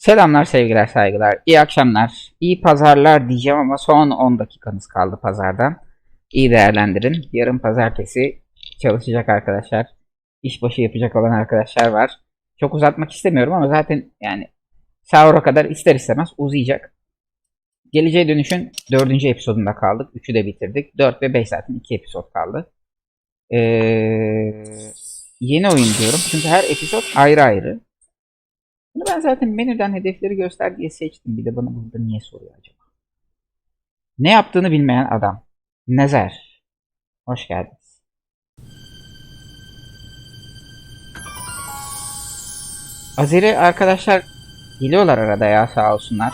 Selamlar, sevgiler, saygılar. İyi akşamlar, iyi pazarlar diyeceğim ama son 10 dakikanız kaldı pazardan. İyi değerlendirin. Yarın pazartesi çalışacak arkadaşlar, işbaşı yapacak olan arkadaşlar var. Çok uzatmak istemiyorum ama zaten yani sahura kadar ister istemez uzayacak. Geleceğe Dönüş'ün 4. episodunda kaldık. 3'ü de bitirdik. 4 ve 5 zaten 2 episod kaldı. Yeni oyun diyorum çünkü her episod ayrı ayrı. Bunu ben zaten menüden hedefleri göster diye seçtim. Bir de bana burada niye soruyor acaba? Ne yaptığını bilmeyen adam. Nezer. Hoş geldiniz. Azeri arkadaşlar geliyorlar arada ya, sağ olsunlar.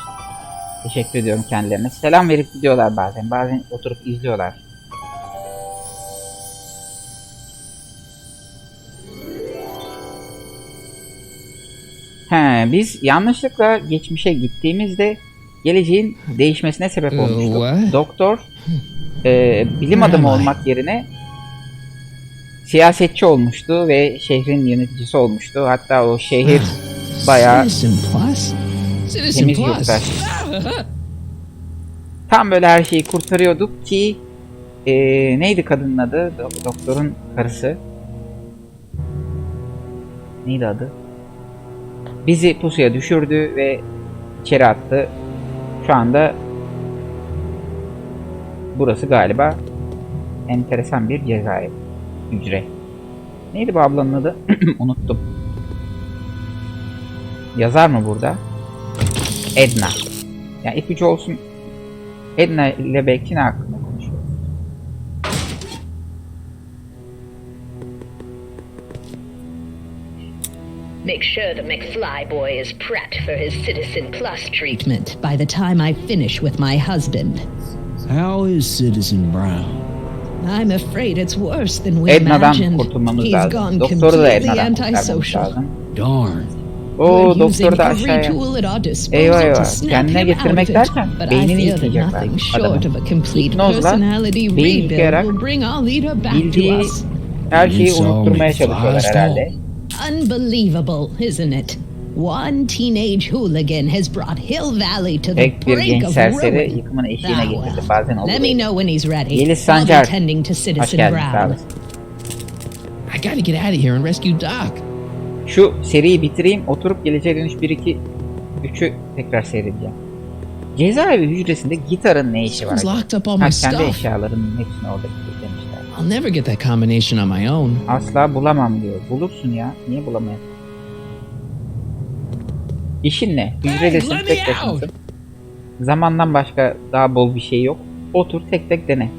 Teşekkür ediyorum kendilerine. Selam verip gidiyorlar bazen. Bazen oturup izliyorlar. Biz yanlışlıkla geçmişe gittiğimizde geleceğin değişmesine sebep olmuştuk. Doktor bilim adamı olmak yerine siyasetçi olmuştu ve şehrin yöneticisi olmuştu. Hatta o şehir bayağı temiz yurttaş. Tam böyle her şeyi kurtarıyorduk ki neydi kadının adı? Doktorun karısı. Neydi adı? Bizi pusuya düşürdü ve içeri attı. Şu anda burası galiba enteresan bir cezaevi. Hücre. Neydi bu ablanın adı? Unuttum. Yazar mı burada? Edna. Yani ipucu olsun. Edna ile belki ne hakkında konuşuyor? Make sure the McFly boy is prepped for his Citizen Plus treatment by the time I finish with my husband. How is Citizen Brown? I'm afraid it's worse than we Edna'dan imagined. kurtulmamız He's lazım. gone Doktoru da completely Edna'dan kurtarmamız antisocial. lazım. Darn. Oo, doktor da aşağıya. Eyvah eyvah. Kendine getirmek derken beynini yıkayacaklar. Hipnozla beyin yıkayarak bildiği her şeyi unutturmaya çalışıyorlar herhalde. Unbelievable, isn't it? One teenage hooligan has brought Hill Valley to the Tek bir brink genç of serseri ruin. yıkımın eşiğine getirdi. Bazen Let me oluyor. know when he's ready. Yeliz I'll Sancar. be tending to Hoş Citizen geldin, sağ Brown. olasın. I gotta get out of here and rescue Doc. Şu seriyi bitireyim. Oturup Geleceğe Dönüş 1, 2, 3'ü tekrar seyredeceğim. Cezaevi hücresinde gitarın ne işi var? Someone's locked up all my Kendi stuff. eşyalarının hepsini orada kilitlemişler. I'll never get that combination on my own. Asla bulamam diyor. Bulursun ya. Niye bulamayasın? İşin ne? Hücredesin, Hey, let tek me başınasın. Zamandan başka daha bol bir şey yok. Otur tek tek dene.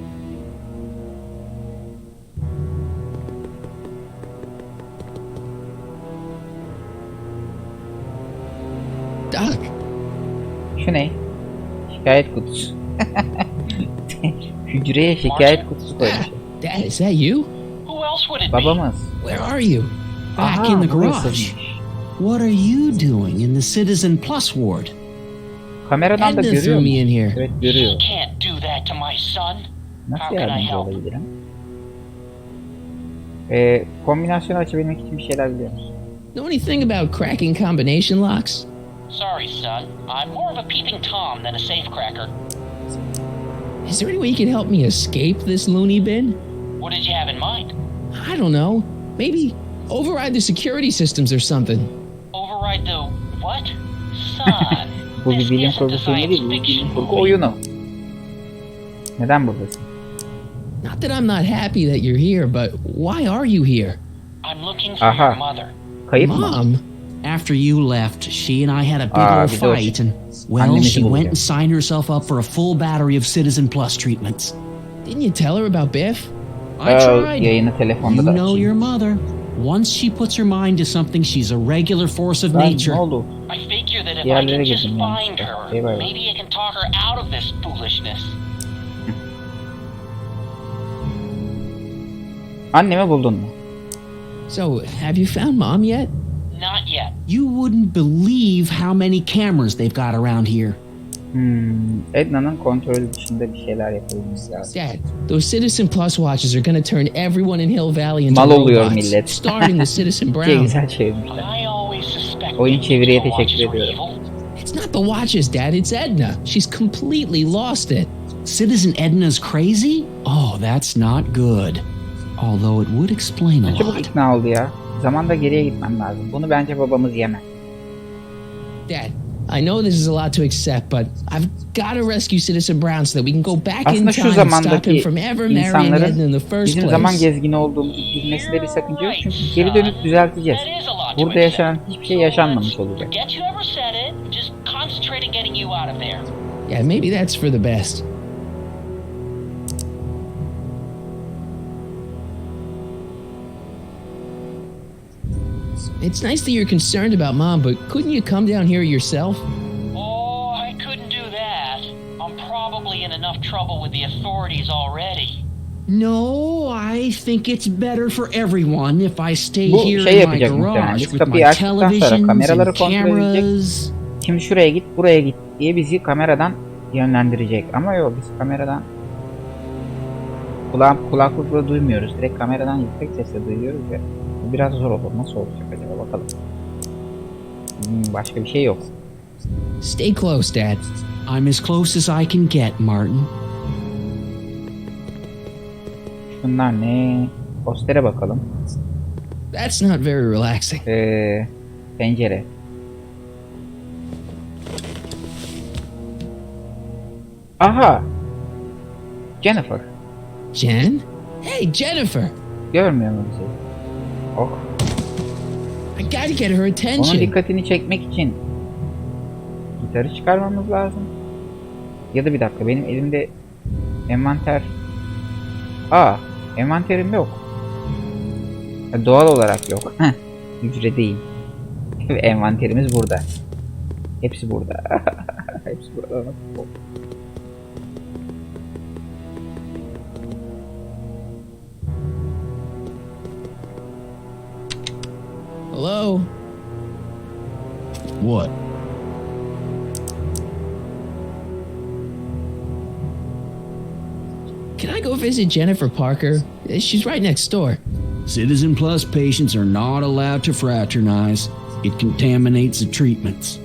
Doc, Şu ne? Şikayet kutusu. Hücreye şikayet kutusu koymuş. Dad, is that you? Who else would it be? Babamız. Where are you? Aha, Back in the garage. burasıymış. What are you doing in the Citizen Plus ward? Kameradan da Edna görüyor threw mu? me in here. Evet, görüyor. He can't do that to my son. Nasıl How can I yardımcı help? olabilirim? Kombinasyonu açabilmek için bir şeyler biliyor musun? Know anything about cracking combination locks? Sorry, son. I'm more of a peeping Tom than a safecracker. Is there any way you can help me escape this loony bin? What did you have in mind? I don't know. Maybe override the security systems or something. Override the what? Son, Bu bir this bilim isn't a kurgu filmi science değil, bu bir fiction bilim kurgu movie. oyunu. Neden buradasın? Not that I'm not happy that you're here, but why are you here? I'm looking for Aha. your mother. Kayıp mı? Mom? After you left, she and I had a big old bir de o fight, and well, annemizi she bulacağım. went and signed herself up for a full battery of Citizen Plus treatments. Didn't you tell her about Biff? I tried. Yayını telefonda You da know açayım. your mother. Once she puts her mind to something, she's a regular force of Lan, nature. ne oldu? I figure that if I Diğerlere can just girdim find yanlışlıkla. her, Eyvallah. maybe I can talk her out of this foolishness. Annemi buldun mu? So, have you found Mom yet? Not yet. You wouldn't believe how many cameras they've got around here. Edna'nın kontrolü dışında bir şeyler yapılması lazım. Dad, those Citizen Plus watches are gonna turn everyone in Hill Valley into Mal oluyor robots, millet. starting the Citizen Şey Brown. güzel çevirmişler. I always suspected Oyun çeviriye these teşekkür watches were ediyorum. evil. It's not the watches, Dad. It's Edna. She's completely lost it. Citizen Edna's crazy? Oh, that's not good. Although it would explain a Çabuk lot. ikna oldu ya. Zamanda geriye gitmem lazım. Bunu bence babamız yemez. Dad, I know this is a lot to accept, but I've got to rescue Citizen Brown so that we can go back in Aslında şu time and stop him zamandaki from ever marrying Edna in insanların the first bizim zaman place. gezgini olduğumuzu bilmesinde bir sakınca yok. Çünkü geri dönüp düzelteceğiz. That is a lot to Burada accept. yaşanan hiçbir şey yaşanmamış olacak. Forget you ever said it. Just concentrate on getting you out of there. Yeah, maybe that's for the best. It's nice that you're concerned about Mom, but couldn't you come down here yourself? Oh, I couldn't do that. I'm probably in enough trouble with the authorities already. No, I think it's better for everyone if I stay Bu here şey in my yapacak muhtemelen. garage Biz with kapıyı my açtıktan sonra televisions kameraları and kontrol edecek. cameras. Şimdi şuraya git, buraya git diye bizi kameradan yönlendirecek. Ama yok, biz kameradan kulaklıkla duymuyoruz. Direkt kameradan yüksek sesle duyuyoruz ya. Bu biraz zor olur. Nasıl olacak acaba, bakalım. Başka bir şey yok. Stay close, Dad. I'm as close as I can get, Martin. Şunlar ne? Postere bakalım. That's not very relaxing. Pencere. Aha! Jennifer. Jen? Hey, Jennifer! Görmüyor mu bizi? Oh. I gotta get her Onun attention. dikkatini çekmek için gitarı çıkarmamız lazım. Ya da bir dakika, benim elimde envanter... envanterim yok. Doğal olarak yok. Hücre değil. Envanterimiz burada. Hepsi burada. Hepsi burada. Hello? What? Can I go visit Jennifer Parker? She's right next door. Citizen Plus patients are not allowed to fraternize. It contaminates the treatments.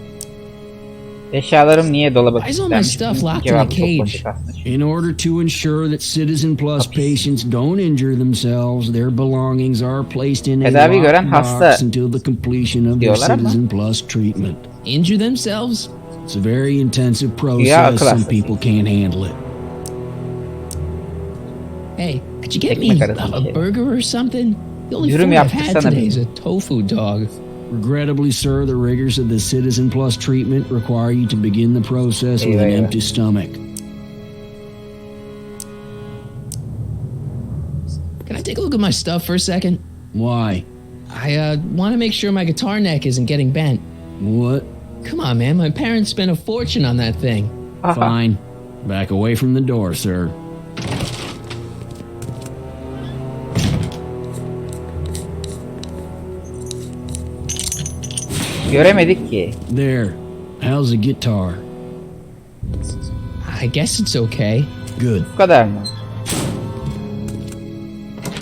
Eşyalarım niye dolaba Why is all my kilitlenmiş? stuff Bunun locked in a cevabı çok cage? basit aslında. In order to ensure that Citizen Plus patients don't injure themselves, their belongings are placed in a Tedavi gören locked hasta box until the completion of their diyorlar ama. Citizen Plus treatment. Injure themselves? It's a very intensive Güya process. akıl Some hastası. people can't handle it. Hey, could you get me Ekmek arası bir a şey. burger or something? The only Dürüm food I've had yaptırsana today bir. is a tofu dog. Regrettably, sir, the rigors of the Citizen Plus treatment require you to begin the process with an Eyvah, eyvah. empty stomach. Can I take a look at my stuff for a second? Why? I want to make sure my guitar neck isn't getting bent. What? Come on, man. My parents spent a fortune on that thing. Fine. Back away from the door, sir. Göremedik ki. There. How's the guitar? I guess it's okay. Good. Bu kadar mı?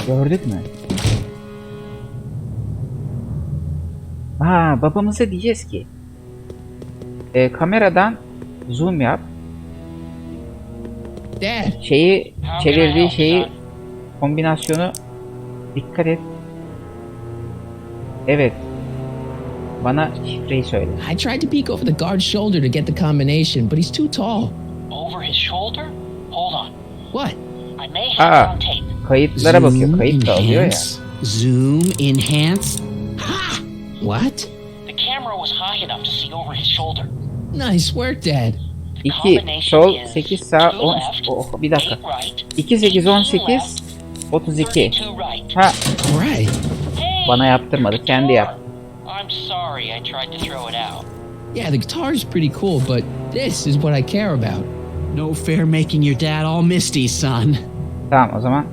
Gördük mü? Babamıza diyeceğiz ki kameradan zoom yap. Dad, Şeyi çevirdiği şeyi, kombinasyonu dikkat et. Evet. Bana şifreyi söyle. I tried to peek over the guard's shoulder to get the combination, but he's too tall. Over his shoulder? Hold on. What? I may have it on tape. Kayıtlara bakıyor. Kayıt da alıyor ya. Zoom enhance. What? The camera was high enough to see over his shoulder. Nice work, Dad. 2 sol 8 sağ 10 bir dakika. 2 8 18 32. Ha, Right. bana yaptırmadı, kendi yap. I'm sorry I tried to throw it out. Yeah, the guitar's pretty cool, but this is what I care about. No fair making your dad all misty, son. Tamam o zaman.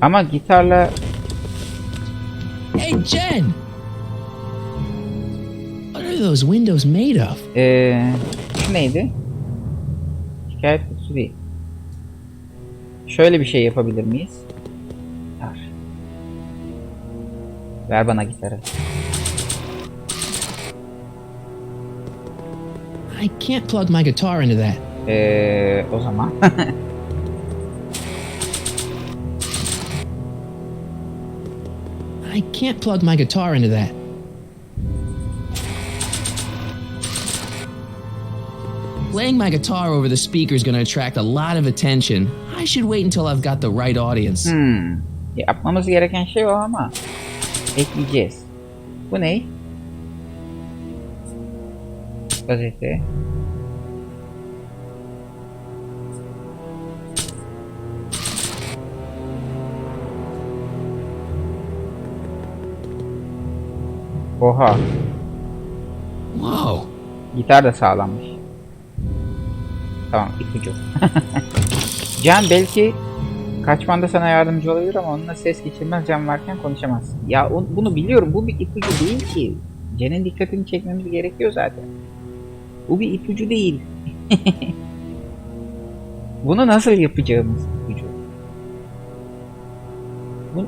Ama gitarla Hey, Jen! What are those windows made of? şu neydi? Şikayet kutusu değil. Şöyle bir şey yapabilir miyiz? Ver bana gitarı. I can't plug my guitar into that. O zaman. I can't plug my guitar into that. Playing my guitar over the speaker is going to attract a lot of attention. I should wait until I've got the right audience. Yapmamız gereken şey o ama. Ekleyeceğiz. Bu ne? Gazete. Oha. Whoa. Gitar da sağlammış. Tamam, ipucu. Can belki kaçmanda sana yardımcı olabilir ama onunla ses geçirmez, can varken konuşamaz. Ya bunu biliyorum, bu bir ipucu değil ki. Can'ın dikkatini çekmemiz gerekiyor zaten. Bu bir ipucu değil. Bunu nasıl yapacağımız ipucu. Bu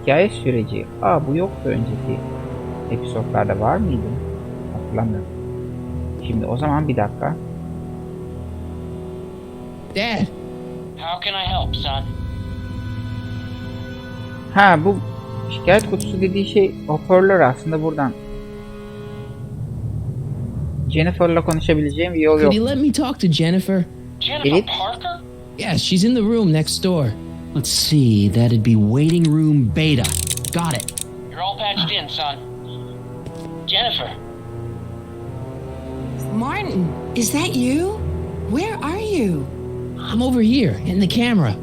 hikaye süreci. Bu yoktu önceki episodlarda, var mıydı? Hatırlamıyorum. Şimdi o zaman bir dakika. Dad. How can I help, son? Bu şikayet kutusu dediği şey hoparlör aslında buradan. Jennifer'la konuşabileceğim bir yol Could yok. you let me talk to Jennifer? Jennifer It? Parker? Yes, she's in the room next door. Let's see, that'd be waiting room beta. Got it. You're all patched in, son. Jennifer. Martin, is that you? Where are you? I'm over here in the camera.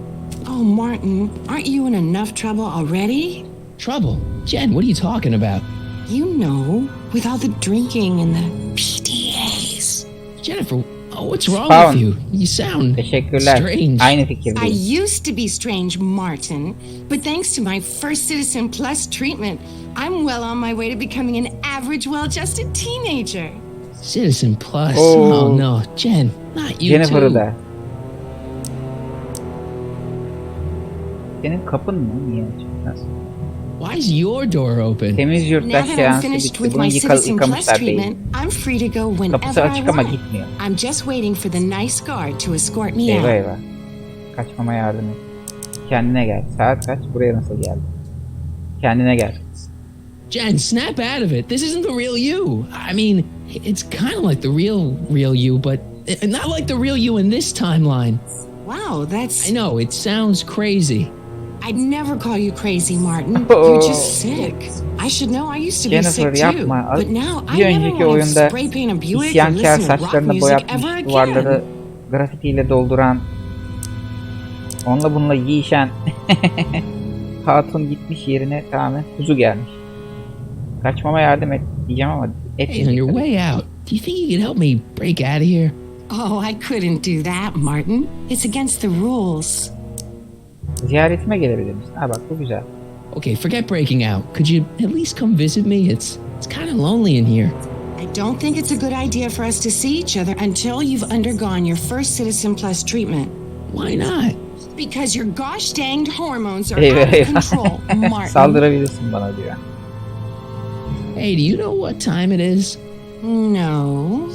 Oh, Martin, aren't you in enough trouble already? Trouble? Jen, what are you talking about? You know, with all the drinking and the PDAs. Jennifer, what's wrong Spawn. with you? You sound Teşekkürler. strange. Aynı I fikirdeyim. used to be strange, Martin, but thanks to my first Citizen Plus treatment, I'm well on my way to becoming an average, well-adjusted teenager. Citizen Plus. Oh. Oh no, Jen, not you Jennifer'ı too. da. Senin kapın mı? Niye açık? Nasıl? Why is your door open? Temiz Now yurttaş that I'm seansı finished bitti. with Bunu my Citizen Plus yıkamışlar değil. treatment, I'm free to go Kapısı whenever I açık ama want. gitmiyor. I'm just waiting for the nice guard to escort me Eyvah out. eyvah. Kaçmama yardım et. Kendine gel. Saat kaç? Buraya nasıl geldin? Kendine gel. Jen, snap out of it. This isn't the real you. I mean, it's kind of like the real you, but not like the real you in this timeline. Wow, that's... I know, it sounds crazy. I'd never call you crazy, Martin. You're just sick. I should know. I used to be Jennifer, sick too. yapma. But now I Bir never önceki want to oyunda spray paint a Buick or isyankar listen to rock saçlarını music boyatmış, ever duvarları again. grafitiyle dolduran, onunla bununla yiyişen hatun gitmiş, yerine tamamen kuzu gelmiş. Kaçmama yardım et diyeceğim ama Hey, on your way out, do you think you could help me break out of here? Oh, I couldn't do that, Martin. It's against the rules. Ziyaretime gelebilir misin? Bak bu güzel. Okay, forget breaking out. Could you at least come visit me? It's kind of lonely in here. I don't think it's a good idea for us to see each other until you've undergone your first Citizen Plus treatment. Why not? Because your gosh danged hormones are Eyvah out of eyvah. control, Martin. Saldırabilirsin bana diyor. Hey, do you know what time it is? No.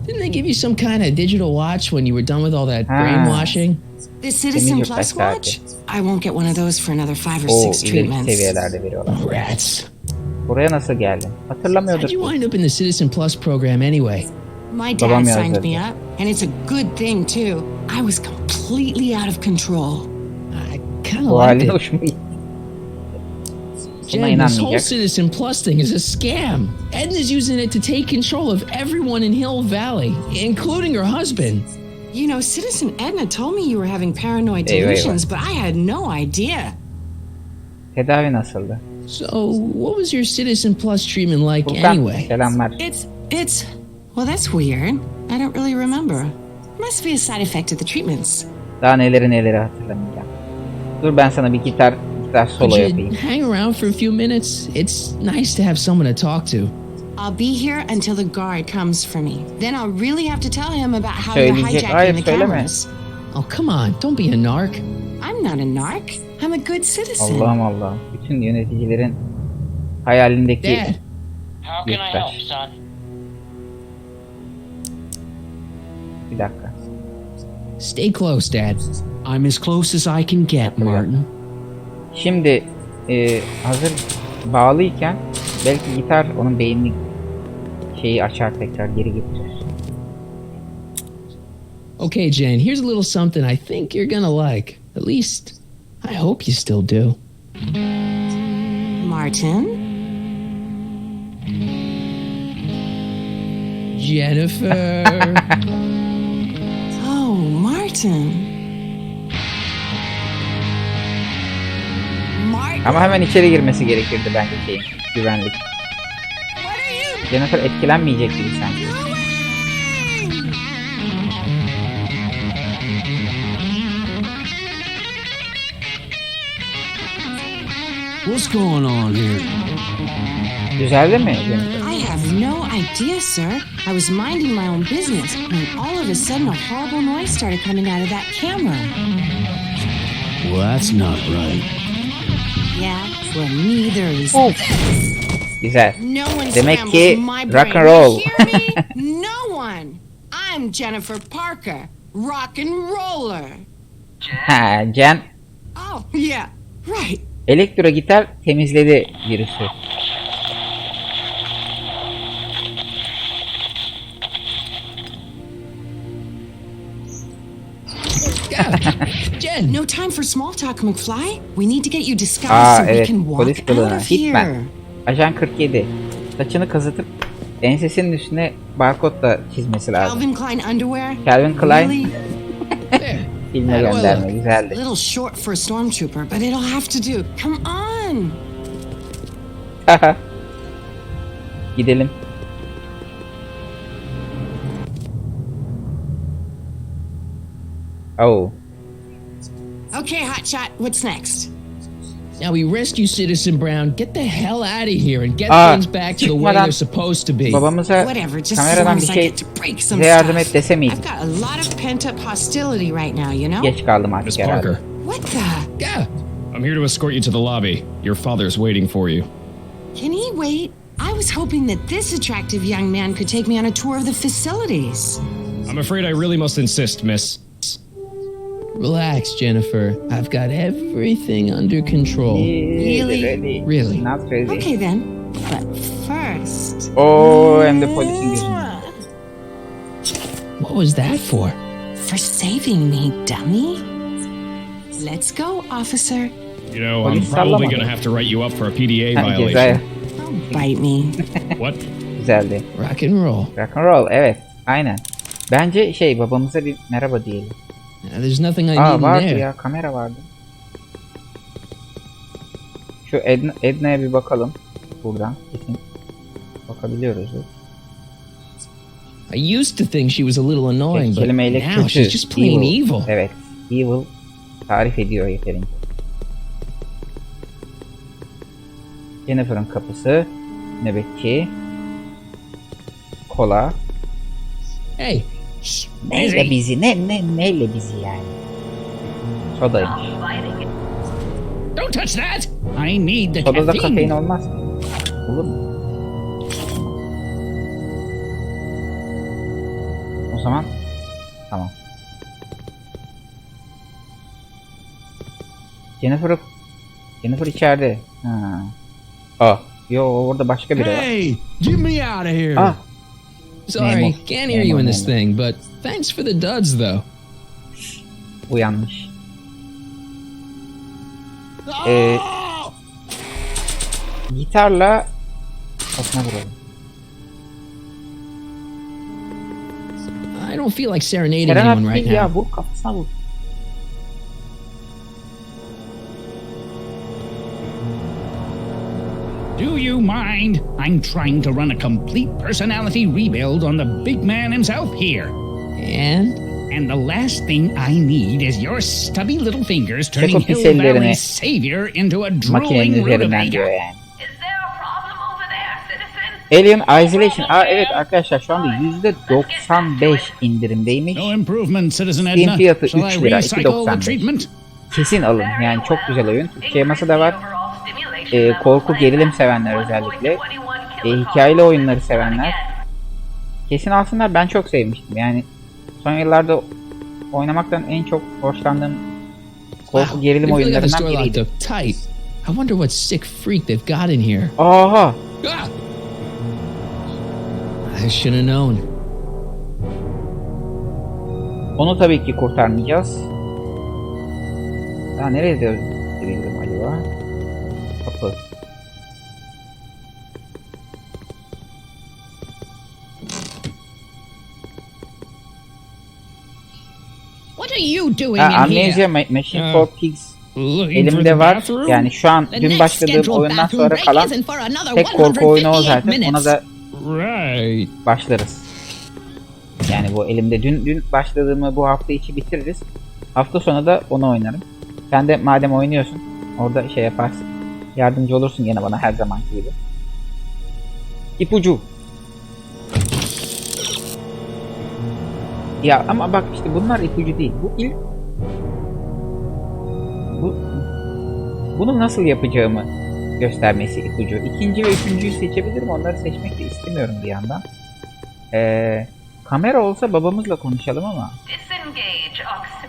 Didn't they give you some kind of digital watch when you were done with all that brainwashing? The Citizen Temiz Plus yurttaş watch? saati. I won't get one of those for another 5 or Oo, 6 ileri treatments. seviyelerde veriyorlar. Rats. Buraya nasıl geldin? Hatırlamıyordur. How'd you wind up in the Citizen Plus program anyway? My Babam dad signed yazdırdı. me up, and it's a good thing too. I was completely out of control. I kind of Bu liked halin it. hoşuma gitti. Buna Jen, this whole inanmayacak. Citizen Plus thing is a scam. Edna's using it to take control of everyone in Hill Valley, including her husband. You know, Citizen Edna told me you were having paranoid Eyvah, delusions, but I had no idea. Tedavi nasıldı? So, what was your Citizen Plus treatment like Furkan, anyway? selamlar. Well, that's weird. I don't really remember. Must be a side effect of the treatments. Daha neleri hatırlamayacağım. Dur ben sana bir gitar solo Could you yapayım. hang around for a few minutes? It's nice to have someone to talk to. I'll be here until the guard comes for me. Then I'll really have to tell him about how you're Söyleyecek. hijacking Hayır, the söyleme. cameras. Oh, come on, don't be a narc. I'm not a narc. I'm a good citizen. Allah'ım. Bütün yöneticilerin hayalindeki Dad, How can I help, son? Bir dakika. Stay close, Dad. I'm as close as I can get, Martin. Şimdi hazır bağlıyken belki gitar onun beynini şeyi açar, tekrar geri getirir. Okay, Jen, here's a little something I think you're gonna like. At least, I hope you still do. Martin? Jennifer. Oh, Martin. Martin? Ama hemen içeri girmesi gerekirdi bence şeyin. Güvenlik. What are you Jennifer etkilenmeyecek gibi sanki. doing? What's going on here? Düzeldi mi Jennifer? I have no idea, sir. I was minding my own business when all of a sudden a horrible noise started coming out of that camera. Well, that's not right. Yeah, well, neither is Güzel. no one Demek scrambles ki my brain. rock and roll. You hear me? No one. I'm Jennifer Parker, rock and roller. Ha, Jen Oh, yeah, right. elektro gitar temizledi virüsü. Jen, No time for small talk, McFly. We need to get you disguised Aa so we evet, can walk polis out kılığına. of here. Hitman. Ajan 47. Saçını kazıtıp ensesinin üstüne barkodla çizmesi lazım. Calvin Klein underwear? Calvin Klein. Really? there. Filme How do I gönderme look? güzeldi. A little short for a stormtrooper, but it'll have to do. Come on. Gidelim. Oh. Okay, hotshot, what's next? Now we rescue Citizen Brown, get the hell out of here, and get Aa, things back to the way çıkmadan they're supposed to be. Whatever, Babamıza just as kameradan long bir as I şey get to break some bize yardım et stuff. dese miydik? I've got a lot of pent-up hostility right now, you know? Geç kaldım artık Miss herhalde. Parker, What the? Yeah. I'm here to escort you to the lobby. Your father's waiting for you. Can he wait? I was hoping that this attractive young man could take me on a tour of the facilities. I'm afraid I really must insist, miss. Relax, Jennifer. I've got everything under control. Really? Really? Not really. Okay then. But first... Oo, hem de polisin gözünde. What was that for? For saving me, dummy. Let's go, officer. You know, I'm Police probably sallama. gonna have to write you up for a PDA Ha, cezaya. violation. Don't bite me. What? Güzeldi. Rock and roll. Rock and roll, evet. Aynen. Bence babamıza bir merhaba diyelim. There's nothing I need Aa in vardı there. ya, kamera vardı. Şu Edna'ya bir bakalım. Buradan kesin bakabiliyoruz. I used to think she was a little annoying, but Kelimeyle now kötü. she's just plain evil. Evet. Evil tarif ediyor yeterince. Jennifer'ın kapısı. Nöbetçi. Kola. Hey, Neyle bizi? Neyle bizi yani? Sodaymış. don't touch that! I need the Sodada caffeine. kafein olmaz mı? Olur mu? O zaman tamam. Jennifer içeride. Ha. Yo, orada başka biri var. Hey, get me out of here. Ah, Sorry, Nemo. can't hear you in this Nemo. thing, but thanks for the duds, though. uyanmış. Gitarla kafasına vuralım. I don't feel like serenading Serenat anyone right değil ya, now. vur kafasına vur. Do you mind? I'm trying to run a complete personality rebuild on the big man himself here. And the last thing I need is your stubby little fingers turning Çek o pis Hill ellerini. Valley's savior into a Makinenin drooling üzerinden diyor rutabaga. yani. Alien Isolation. Evet arkadaşlar, şu anda %95 indirimdeymiş. No improvement, Citizen Steam Edna. fiyatı Shall 3 I lira, recycle the 2.95. treatment? Kesin alın. Yani çok güzel oyun. Türkçe masa da var. Korku gerilim sevenler özellikle. Hikayeli oyunları sevenler kesin alsınlar. Ben çok sevmiştim. Yani Son yıllarda oynamaktan en çok hoşlandığım korku Wow, gerilim they really got the store oyunlarından locked biriydi. up tight. I wonder what sick freak they've got in here. Aha! Ah! I should have known. Onu tabii ki kurtarmayacağız. Daha nereye gidebildim acaba? Kapı. What are you doing Ha, in Amnesia here? Machine for Pigs Looking for the elimde var. bathroom? Yani şu an The dün next başladığım scheduled oyundan bathroom sonra break kalan isn't for another tek korku oyunu o 158 zaten. Ona minutes. da Right. başlarız. Yani bu elimde dün başladığımı bu hafta içi bitiririz. Hafta sonu da onu oynarım. Sen de madem oynuyorsun orada şey yaparsın. Yardımcı olursun gene bana her zamanki gibi. İpucu. Ya ama bak işte bunlar ipucu değil. Bunu nasıl yapacağımı göstermesi ipucu. İkinci ve üçüncüyü seçebilirim. Onları seçmek de istemiyorum bir yandan. Kamera olsa babamızla konuşalım ama.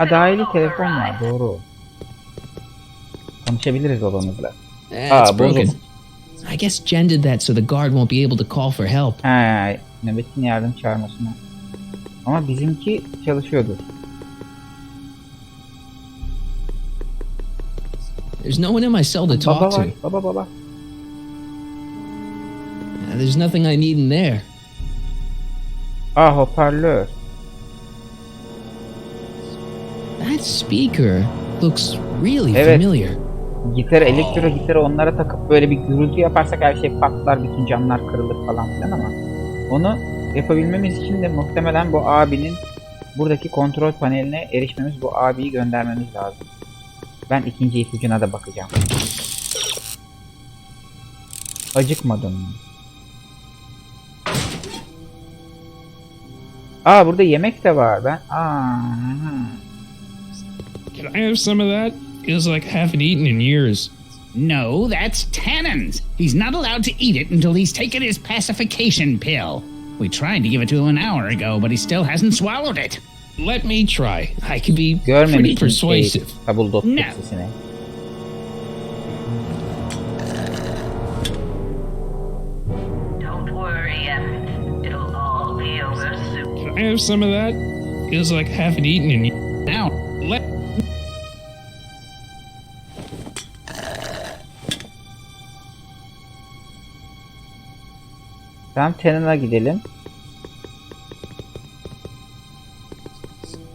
Dahili telefon var, doğru. Konuşabiliriz babamızla. It's broken. buldum. I guess Jen did that so the guard won't be able to call for help. Nöbetin yardım çağırmasına. Ama bizimki çalışıyordur. There's no one in my cell to Baba talk to. var, baba. There's nothing I need in there. Hoparlör. That speaker looks really Evet. familiar. Gitar, elektro gitarı onlara takıp böyle bir gürültü yaparsak her şey patlar, bütün camlar kırılır falan filan ama onu yapabilmemiz için de muhtemelen bu abinin buradaki kontrol paneline erişmemiz, bu abiyi göndermemiz lazım. Ben ikinci ipucuna da bakacağım. Acıkmadım mı? Burada yemek de var. Can I have some of that? Feels like I haven't eaten in years. No, that's Tannen's. He's not allowed to eat it until he's taken his pacification pill. We tried to give it to him an hour ago, but he still hasn't swallowed it. Let me try. I can be pretty Görmemişim persuasive. Tabldot No. sesini. Don't worry, Emmett. It'll all be over soon. Can I have some of that? Feels like I haven't eaten in years. Now, let Tamam, Tannen'a gidelim.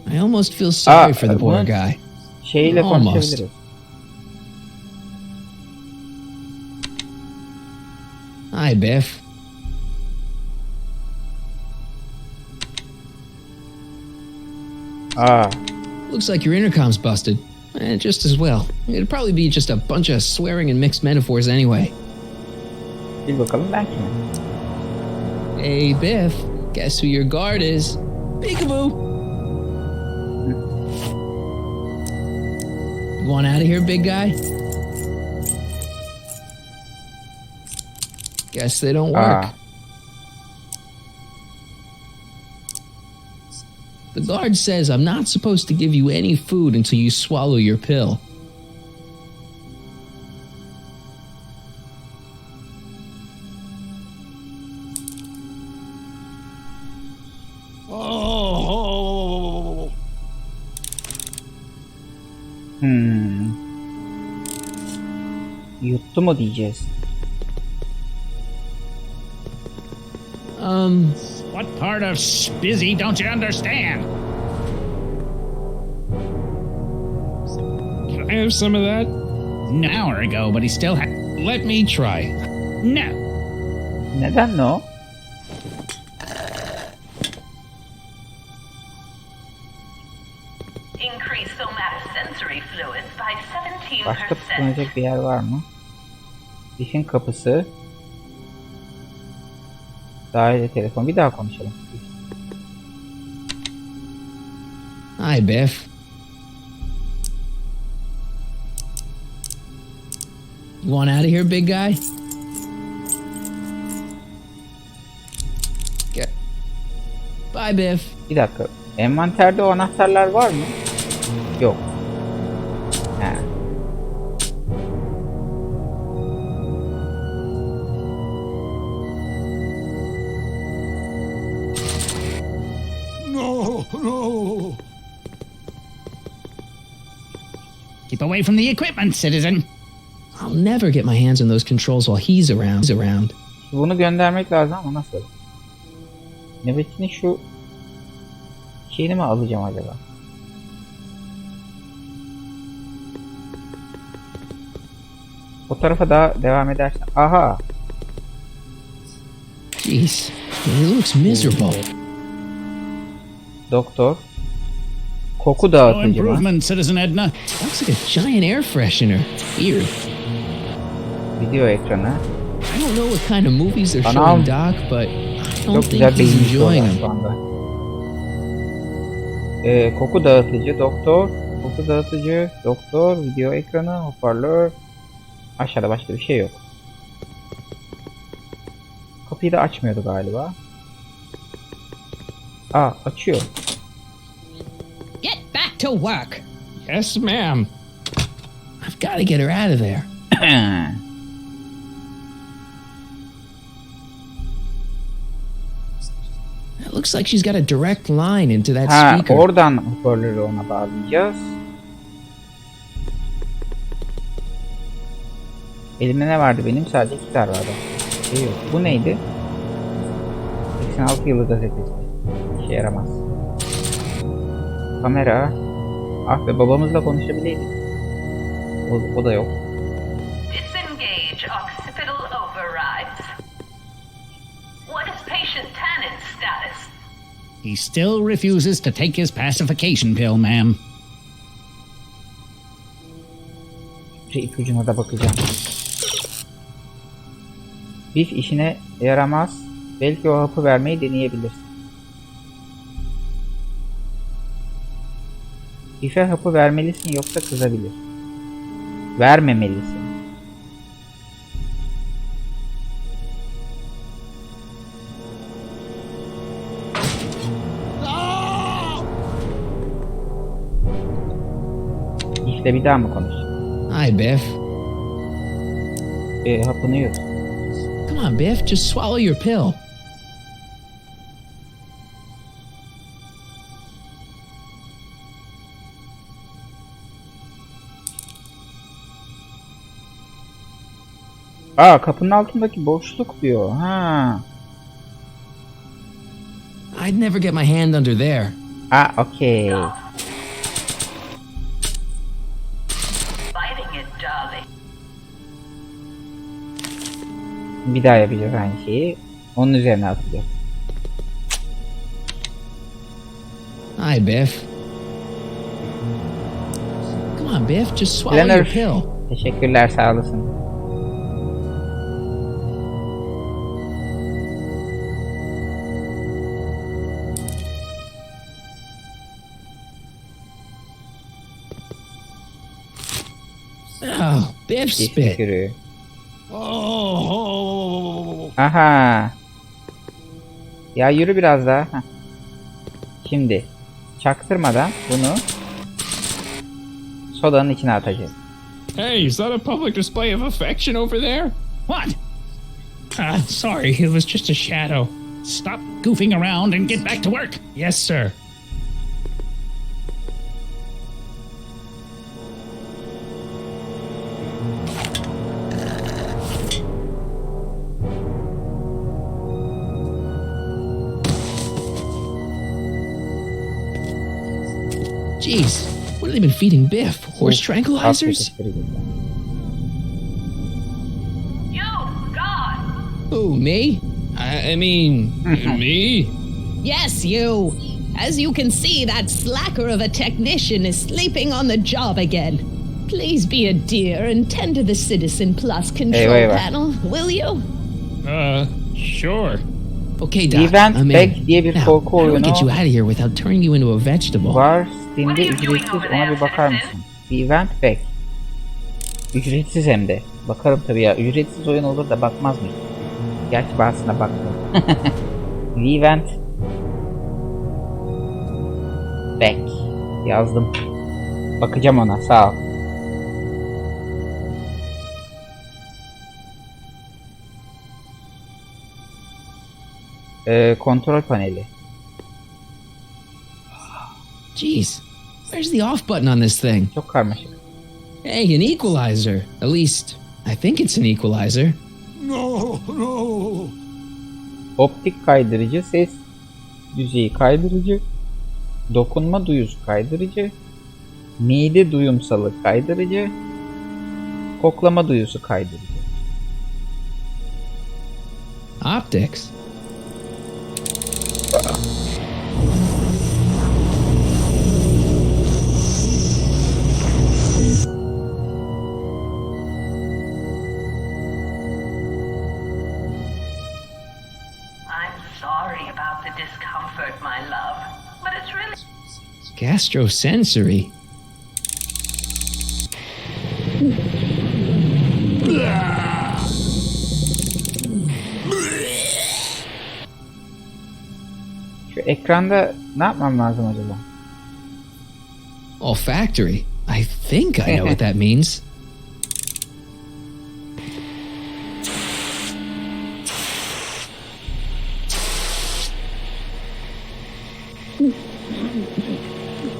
I almost feel sorry for the poor bunun guy. Şeyle Almost. konuşabiliriz. Hi, Biff. Looks like your intercom's busted. Just as well. It'd probably be just a bunch of swearing and mixed metaphors anyway. Bir bakalım ben kimim? Hey, Biff. Guess who your guard is? Peekaboo! You want out of here, big guy? Guess they don't work. The guard says I'm not supposed to give you any food until you swallow your pill. Yuttu mu diyeceğiz? what part of spizzy don't you understand? Can I have some of that? An hour ago, but he still Let me try. No. Neden o? Increase somatosensory fluids by Başka 17%. tıklanacak bir yer var mı? Dişin kapısı. Dahili telefon. Bir daha konuşalım. Hi, Biff. You want out of here, big guy? Get. Bye, Biff. Bir dakika. Envanterde o anahtarlar var mı? Yok. He. Keep away from the equipment, citizen. I'll never get my hands on those controls while he's around. Bunu göndermek lazım ama nasıl? Nöbetini şu şeyini mi alacağım acaba? O tarafa da devam edersen. Aha. Jeez, he looks miserable. Doktor. Koku No dağıtıcı mı? improvement, Citizen Edna. Looks like a giant air freshener. Weird. Video ekranı. I don't know what kind of movies they're Anam. showing Doc, but I don't Çok think güzel he's beyin enjoying şu them. anda. Koku dağıtıcı, doktor. Koku dağıtıcı, doktor, video ekranı, hoparlör. Aşağıda başka bir şey yok. Kapıyı da açmıyordu galiba. Aa, açıyor. Get back to work. Yes, ma'am. I've got to get her out of there. It looks like she's got a direct line into that Ha, speaker. oradan hoparlörü ona bağlayacağız. Elimde ne vardı benim? Sadece gitar vardı. Şey yok. Bu neydi? 86 yılı gazetesi. İşe yaramaz. Kamera. Ah be, babamızla konuşabileydik. O da yok. Disengage occipital overrides. What is patient Tannen's status? He still refuses to take his pacification pill, ma'am. Şu ipucuna da bakacağım. Bif işine yaramaz. Belki o hapı vermeyi deneyebilirsin. Bif'e hapı vermelisin yoksa kızabilir. Vermemelisin. Bif'le bir daha mı konuş? Hi, Biff. Hapını yut. Come on, Biff. Just swallow your pill. Aa, kapının altındaki boşluk diyor. Ha. I'd never get my hand under there. Aa, okey. Fighting it, darling. Bir daha yapacağız aynı şeyi. Onun üzerine atacağız. Hi, Biff. Come on, Biff. Just swallow Planner. your pill. Teşekkürler, sağ olasın. Oh, Biff spit. Teşekkürü. Aha. Ya yürü biraz daha. Heh. Şimdi çaktırmadan bunu sodanın içine atacağız. Hey, is that a public display of affection over there? What? Sorry, it was just a shadow. Stop goofing around and get back to work. Yes, sir. Jeez, what have they been feeding Biff? Horse tranquilizers? You, God! Who, me? I mean, Me? Yes, you. As you can see, that slacker of a technician is sleeping on the job again. Please be a dear and tend to the Citizen Plus control Eyvah. panel, will you? Sure. Okay, Doc, Event I'm Back in. diye bir Now, korku how do I get oyunu you out of here without turning you into a vegetable? var. Steam'de ücretsiz, ona bir bakar mısın? Event Back. Ücretsiz hem de. Bakarım tabii ya. Ücretsiz oyun olur da bakmaz mıyım? Gerçi bazısına bakmıyorum. Event. Back. Yazdım. Bakacağım ona. Sağ ol. Kontrol paneli. Jeez, where's the off button on this thing? Çok karmaşık. Hey, an equalizer. At least, I think it's an equalizer. No, no. Optik kaydırıcı, ses düzeyi kaydırıcı, dokunma duyusu kaydırıcı, mide duyumsalı kaydırıcı, koklama duyusu kaydırıcı. Optics? I'm sorry about the discomfort, my love, but it's really... Gastrosensory. Şu ekranda ne yapmam lazım acaba? Olfactory. I think I know what that means.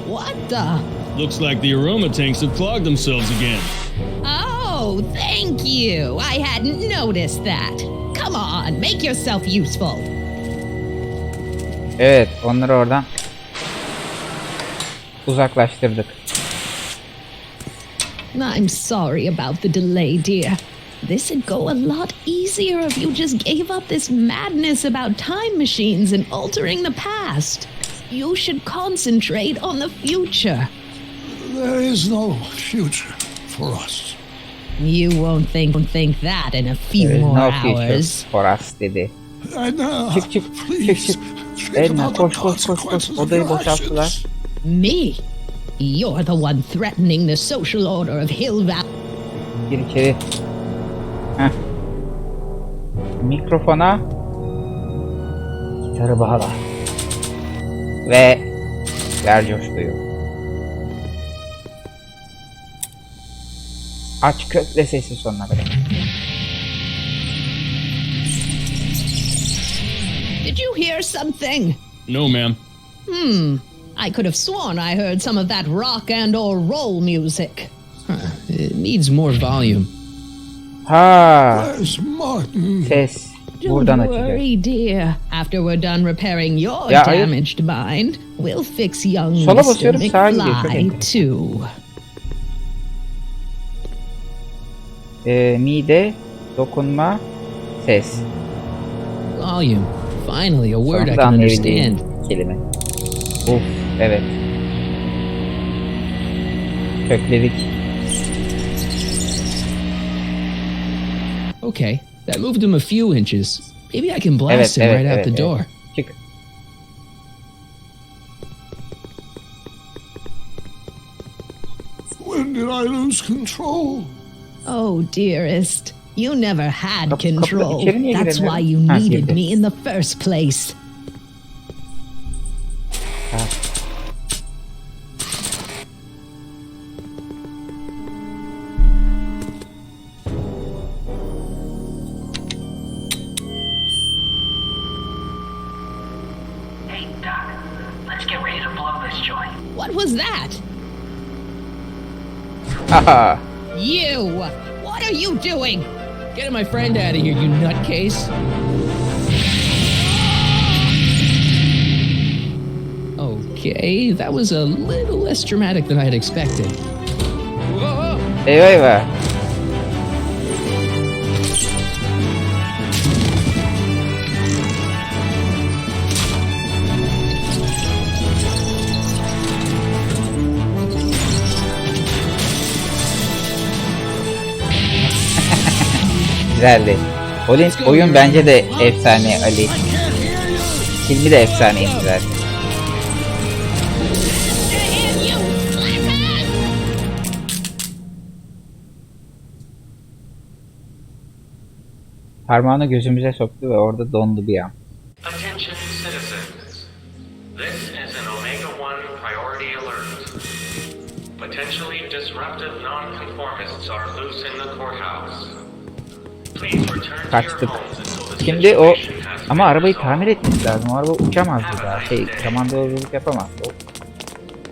What the? Looks like the aroma tanks have clogged themselves again. Oh, thank you. I hadn't noticed that. Come on, make yourself useful. Evet, onları oradan uzaklaştırdık. I'm sorry about the delay, dear. This would go a lot easier if you just gave up this madness about time machines and altering the past. You should concentrate on the future. There is no future for us. You won't think that in a few There is more no future hours. for us dedi. Edna, Çık çık çık please, çık. think Edna about the koş koş koş koş. consequences of Odayı your boşalttılar. actions. Me? You're the one threatening the social order of Hill Valley. Gir içeri. Heh. Mikrofona gitarı bağla. Ve ver coşkuyu. Aç kökle sesi sonuna kadar. Did you hear something? No, ma'am. I could have sworn I heard some of that rock and or roll music. It needs more volume. Ha, Where's Martin? ses Don't buradan açacağız. worry, dear. After we're done repairing your Ya, hayır. damaged mind, we'll fix young Sola Mr. basıyorum, sağa gidiyor. Çok McFly enteresan. too. Mide, dokunma, ses. Volume. Finally, a word I Sonunda can anlayabildiğim understand. kelime. Uf, evet. Kökledik. Okay, that moved him a few inches. Maybe I can blast Evet, him evet, right out evet, the evet. door. Çık. When did I lose control? Oh, dearest, you never had Kapı- kapıda control. içeri niye That's why giremiyorum? you Ha, needed girdi. me in the first place. Hey, Doc, let's get ready to blow this joint. What was that? Haha. You! What are you doing? Get my friend out of here, you nutcase. Okay, that was a little less dramatic than I had expected. Whoa! Eyvah eyvah. Güzeldi. Oyun bence de efsane Ali. Filmi de efsaneydi zaten. Parmağını gözümüze soktu ve orada dondu bir an. Attention citizens. This is an Omega 1 priority Kaçtık. Şimdi o ama arabayı tamir etmemiz lazım. O araba uçamaz bir daha. Zamanda yolculuk yapamaz. O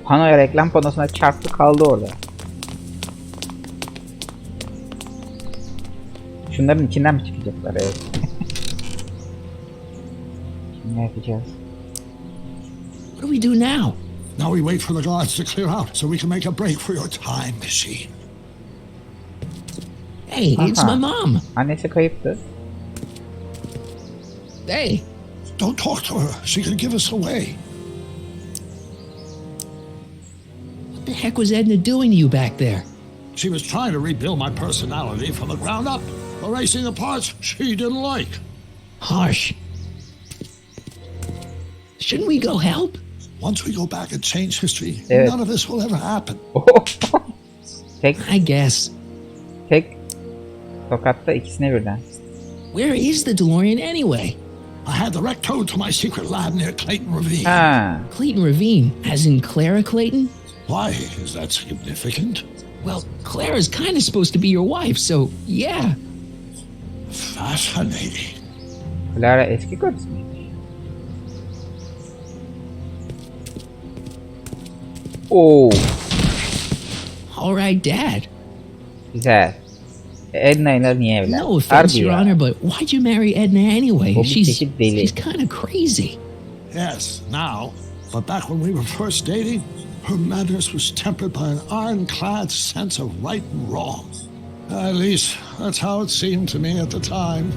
panoya, reklam panosuna çarptı kaldı orada. Şunların içinden mi çıkacaklar? Evet. Şimdi ne yapacağız? What do we do now? Now we wait for the guards to clear out so we can make a break for your time machine. Hey, it's Aha. my mom. Annesi kayıptı. Hey, Don't talk to her. She can give us away. what the heck was Edna doing to you back there? She was trying to rebuild my personality from the ground up, erasing the parts she didn't like. Harsh. Shouldn't we go help? Once we go back and change history, Evet. none of this will ever happen. tek I guess. tokatta ikisine birden. Where is the DeLorean anyway? I had the wreck towed to my secret lab near Clayton Ravine. Ha. Clayton Ravine, as in Clara Clayton? Why is that significant? Well, Clara's kind of supposed to be your wife, so yeah. Fascinating. Clara eski karısı mı? Oo, All right, Dad. güzel. Edna ile niye evlendi? No offense, Harbi Your ya. Honor, but why'd you marry Edna anyway? O bir çeşit deli. She's kind of crazy. Yes, now. But back when we were first dating, her madness was tempered by an ironclad sense of right and wrong. At least, that's how it seemed to me at the time.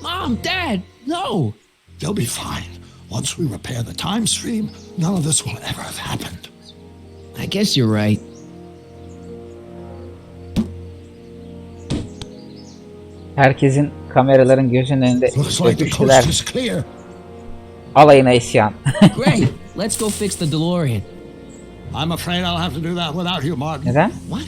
Mom, Dad, no. They'll be fine. Once we repair the time stream, none of this will ever have happened. I guess you're right. Herkesin kameraların gözünün önünde Looks like the öpüştüler. coast is clear. Alayına isyan. Great. Let's go fix the DeLorean. I'm afraid I'll have to do that without you, Martin. Neden? What?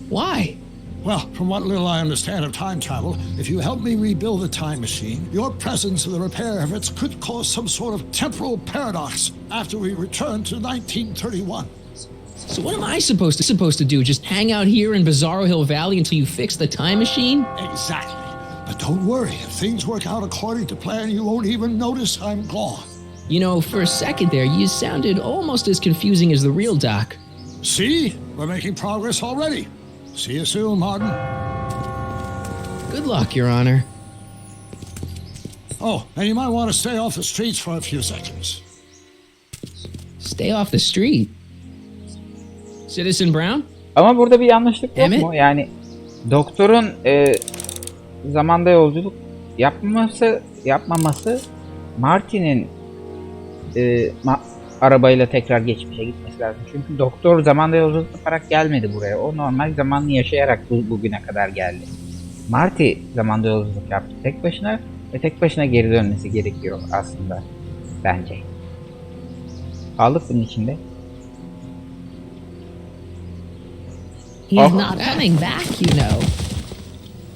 Why? Well, from what little I understand of time travel, if you help me rebuild the time machine, your presence in the repair efforts could cause some sort of temporal paradox after we return to 1931. So what am I supposed to do? Just hang out here in Bizarro Hill Valley until you fix the time machine? Exactly. But don't worry, if things work out according to plan, you won't even notice I'm gone. You know, for a second there, you sounded almost as confusing as the real Doc. See? We're making progress already. See you soon, Martin. Good luck, Your Honor. Oh, and you might want to stay off the streets for a few seconds. Stay off the street. Citizen Brown? Ama burada bir yanlışlık yok Evet. mu? Yani doktorun zamanda yolculuk yapmaması Marty'nin arabayla tekrar geçmişe gitmesi lazım. Çünkü doktor zamanda yolculuk yaparak gelmedi buraya. O normal zamanlı yaşayarak bugüne kadar geldi. Marty zamanda yolculuk yaptı tek başına ve tek başına geri dönmesi gerekiyor aslında bence. Kaldık bunun içinde. He's not coming back, you know.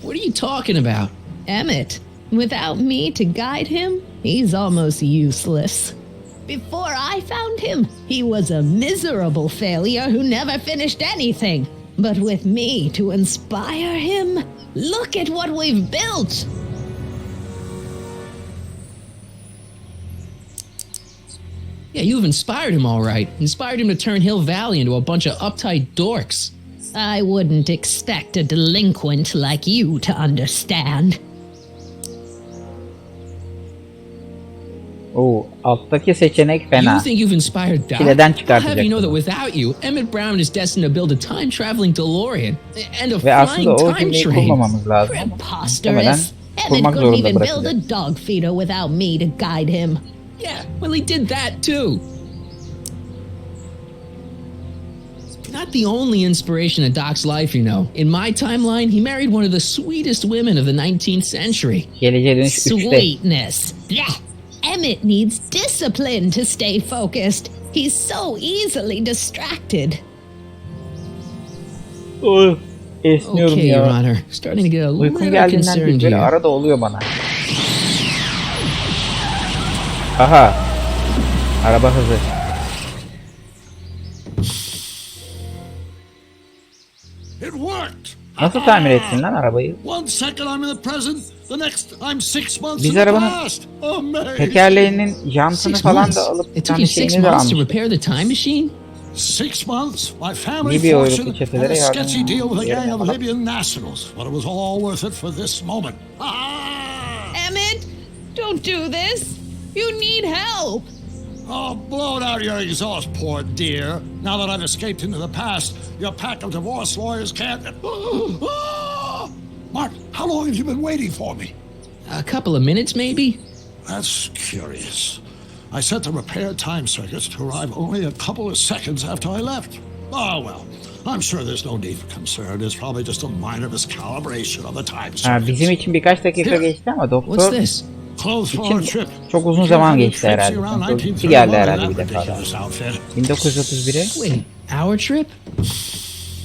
What are you talking about? Emmett, without me to guide him, he's almost useless. Before I found him, he was a miserable failure who never finished anything. But with me to inspire him, look at what we've built. Yeah, you've inspired him all right. Inspired him to turn Hill Valley into a bunch of uptight dorks. I wouldn't expect a delinquent like you to understand. Oo, alttaki seçenek fena. You think you've inspired Doc? Çileden I'll have çıkartacak you know that bunu. without you, Emmett Brown is destined to build a time-traveling DeLorean and a Ve aslında flying o time cümleyi train. kurmamamız lazım. Muhtemelen Preposterous. Emmett kurmak couldn't zorunda even build a bırakacağız. dog feeder without me to guide him. Yeah, well, he did that too. You're not the only inspiration in Doc's life, you know. In my timeline, he married one of the sweetest women of the 19th century. Geleceğe dönüş 3'te. Sweetness. Yeah. Emmett needs discipline to stay focused. He's so easily distracted. Esniyorum Okay, Your ya. Honor. Starting to get a Uykum little geldiğinden değil, concerned böyle here. arada oluyor bana. Aha. Araba hızı. It worked. Nasıl tamir ettin lan arabayı? 1 second I'm in the present, the next I'm 6 months Biz in the arabanın past. Amazing. tekerleğinin jantını 6 falan months? da alıp bir It took tane you 6 şeyini de months to almıştık. repair the time machine? 6 months, my family İyi bir fortune, uyruklu and çetelere a yardım sketchy deal with a gang of yapalım. Libyan nationals. But it was all worth it for this moment. Emmett, don't do this. You need help. Oh, blow it out your exhaust, poor dear. Now that I've escaped into the past, your pack of divorce lawyers can't... Mark, how long have you been waiting for me? A couple of minutes, maybe? That's curious. I set the repair time circuits to arrive only a couple of seconds after I left. Oh, well, I'm sure there's no need for concern. It's probably just a minor miscalibration of the time circuits. Bizim için birkaç dakika geçti ama What's doktor this? Clothes for our trip. çok uzun zaman geçti herhalde. Doktor geldi herhalde bir defa daha. 1931'e. Wait, our trip?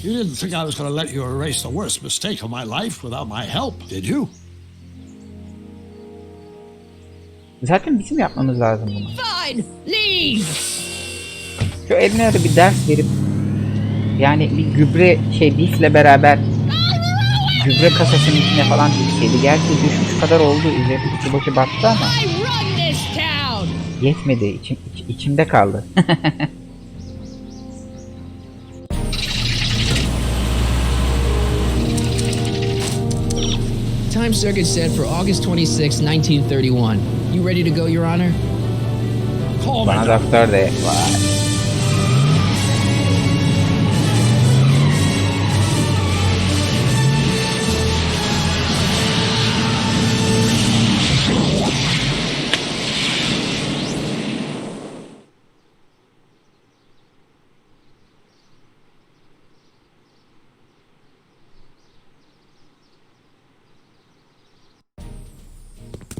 You didn't think I was going to let you erase the worst mistake of my life without my help, did you? Zaten bizim yapmamız lazım bunu. Fine, leave. Şu eline de bir ders verip yani bir gübre bifle beraber gübre kasasının içine falan düşseydi. Gerçi düşmüş kadar oldu. Üzerinde içi başı battı ama I run this town. yetmedi. İçimde kaldı. Time circuit set for August 26, 1931. You ready to go, Your Honor? Call me. Bana doktor de vay.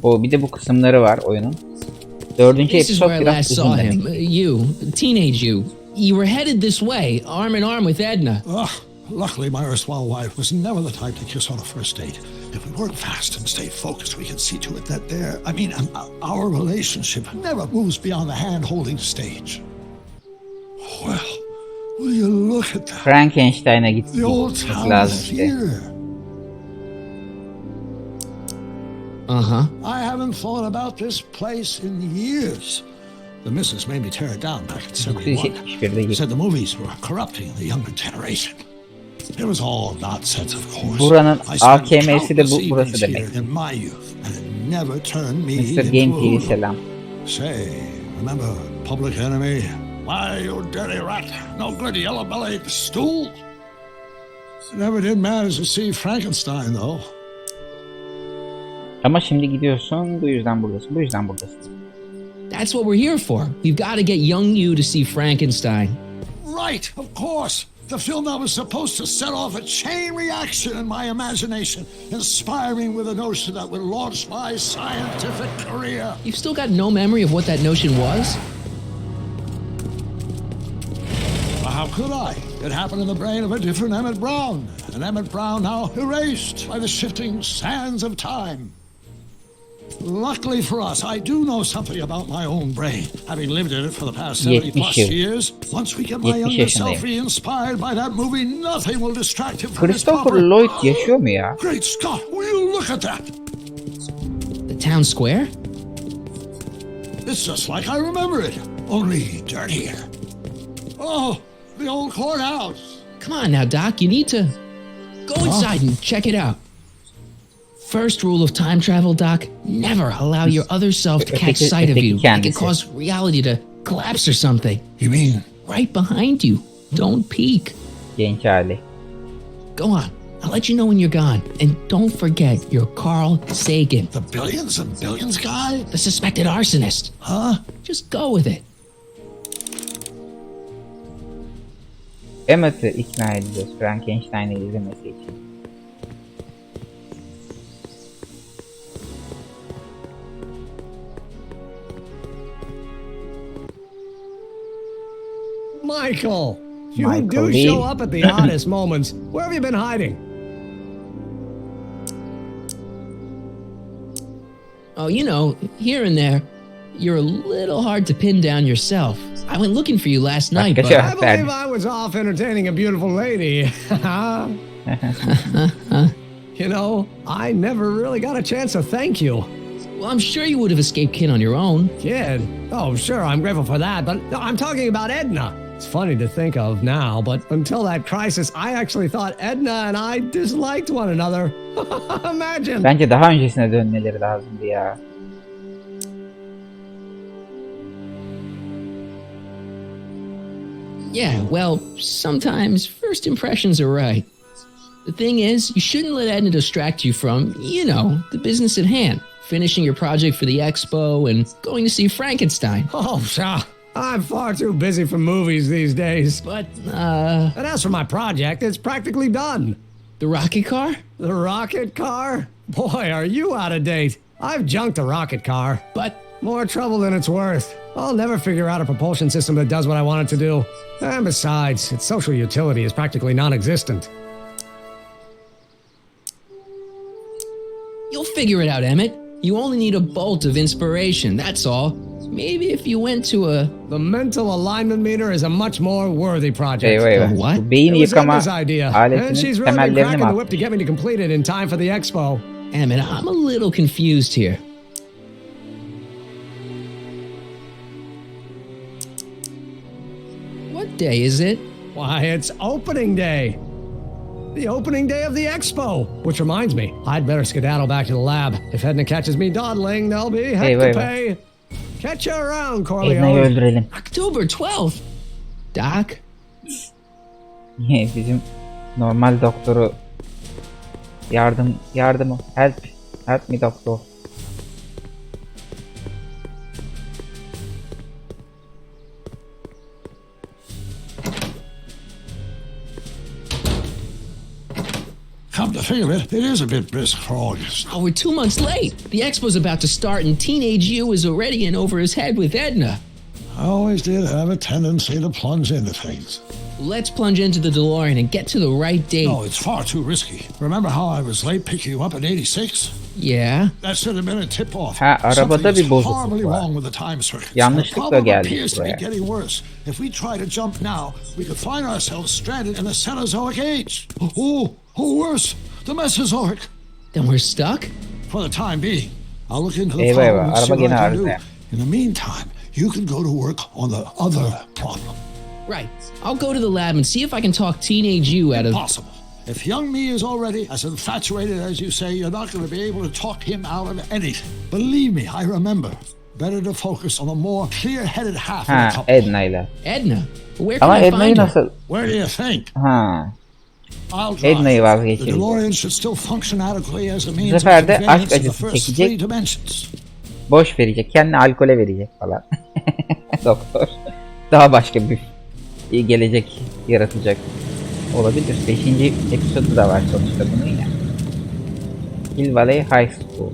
Bir de bu kısımları var oyunun. 4. This is episod where I biraz last uzun saw demek. him. You, teenage you. You were headed this way, arm in arm with Edna. Luckily, my erstwhile wife was never the type to kiss on a first date. If we work fast and stay focused, we can see to it that our relationship never moves beyond the hand-holding stage. Well, will you look at that? Frankenstein'a The old gitmek town lazım is işte. here. Uh-huh. I haven't thought about this place in years. The missus made me tear it down back in 71. 1971'de Said the movies were corrupting the younger generation. It was all nonsense, of course. Buranın I spent AKM'si de countless burası evenings demek. here in my youth, and it never turned me Mr. into Game a TV hoodlum. selam. Say, remember Public Enemy? Why, you dirty rat, no good yellow-bellied stool. I never did manage to see Frankenstein, though. Ama şimdi gidiyorsun, bu yüzden buradasın, bu yüzden buradasın. That's what we're here for. We've got to get young you to see Frankenstein. Right, of course. The film that was supposed to set off a chain reaction in my imagination, inspiring with a notion that would launch my scientific career. You've still got no memory of what that notion was? Well, how could I? It happened in the brain of a different Emmett Brown, an Emmett Brown now erased by the shifting sands of time. Luckily for us, I do know something about my own brain, having lived in it for the past 70 plus years. Once we get my younger self re-inspired by that movie, nothing will distract him from his Christopher proper... Lloyd yaşıyor mu ya? Great Scott, will you look at that? The town square? It's just like I remember it, only dirtier. Oh, the old courthouse. Come on now, Doc, you need to go inside and check it out. First rule of time travel, Doc, never allow your other self to catch sight of you. It can cause reality to collapse or something. You mean? Right behind you. Don't peek. Genç hali. Go on. I'll let you know when you're gone. And don't forget, you're Carl Sagan. The billions and billions guy? The suspected arsonist. Huh? Just go with it. Emmett'i ikna edeceğiz Frankenstein'i izlemesi için. Michael! You Michael do Lee. show up at the oddest moments. Where have you been hiding? Oh, you know, here and there, you're a little hard to pin down yourself. I went looking for you last night, Başka but I cevap believe verdi. I was off entertaining a beautiful lady. You know, I never really got a chance to thank you. well, I'm sure you would have escaped Kin on your own. Kid? Oh, sure, I'm grateful for that, but no, I'm talking about Edna. It's funny to think of now, but until that crisis, I actually thought Edna and I disliked one another. Imagine. Bence daha öncesine dönmeleri lazımdı ya. Yeah, well, sometimes first impressions are right. The thing is, you shouldn't let Edna distract you from, you know, the business at hand. Finishing your project for the expo and going to see Frankenstein. Oh, sure. I'm far too busy for movies these days. But, And as for my project, it's practically done. the rocket car? The rocket car? Boy, are you out of date. I've junked the rocket car. But More trouble than it's worth. I'll never figure out a propulsion system that does what I want it to do. And besides, its social utility is practically non-existent. you'll figure it out, Emmett. You only need a bolt of inspiration, that's all. Maybe if you went to a... The mental alignment meter is a much more worthy project. Eyvah. What? Bu beyin It was yıkama Edna's idea, and aletinin she's really been temellerini cracking mi the attı? whip to get me to complete it in time for the expo. Emmett, I'm a little confused here. What day is it? Why, it's opening day. The opening day of the expo. Which reminds me, I'd better skedaddle back to the lab. If Edna catches me dawdling, there'll be heck to Eyvah. pay. Catch you around, Edna'yı Corleone. öldürelim. October 12th. Doc? Bizim normal doktoru yardımı help me doktor. Come to think of it, it is a bit brisk for August. Oh, we're 2 months late. The expo's about to start and teenage you is already in over his head with Edna. I always did have a tendency to plunge into things. Let's plunge into the DeLorean and get to the right date. No, it's far too risky. Remember how I was late picking you up in 86? Yeah? That should have been a tip-off. Ha, arabada Something bir is bozukluk horribly var. wrong with the time circuit. Yanlışlıkla The problem geldik appears to be buraya. getting worse. If we try to jump now, we could find ourselves stranded in the Cenozoic age. Oh, worse, the Mesozoic. Then we're stuck? For the time being, I'll look into the Eyvah, problem and eyvah, see araba what gene I can do. arızaya. In the meantime, you can go to work on the other problem. Right. I'll go to the lab and see if I can talk teenage you out of... Impossible. If young me is already as infatuated as you say, you're not going to be able to talk him out of anything. Believe me, I remember. Better to focus on the more clear-headed half of the Ha, couple. Edna'yla. Edna? Where can Ama I Edna'yı find her? nasıl? Where do you think? Ha. I'll drive. Edna'yı The vazgeçireceğiz. DeLorean should still function adequately as a Bu means of sefer de aşk conveyance of the acısı first çekecek. three dimensions. Boş verecek. Kendini alkole verecek falan. Doktor. Daha başka bir gelecek yaratacak. Olabilir. 5. episodu da var sonuçta bunun ya. Hill Valley High School.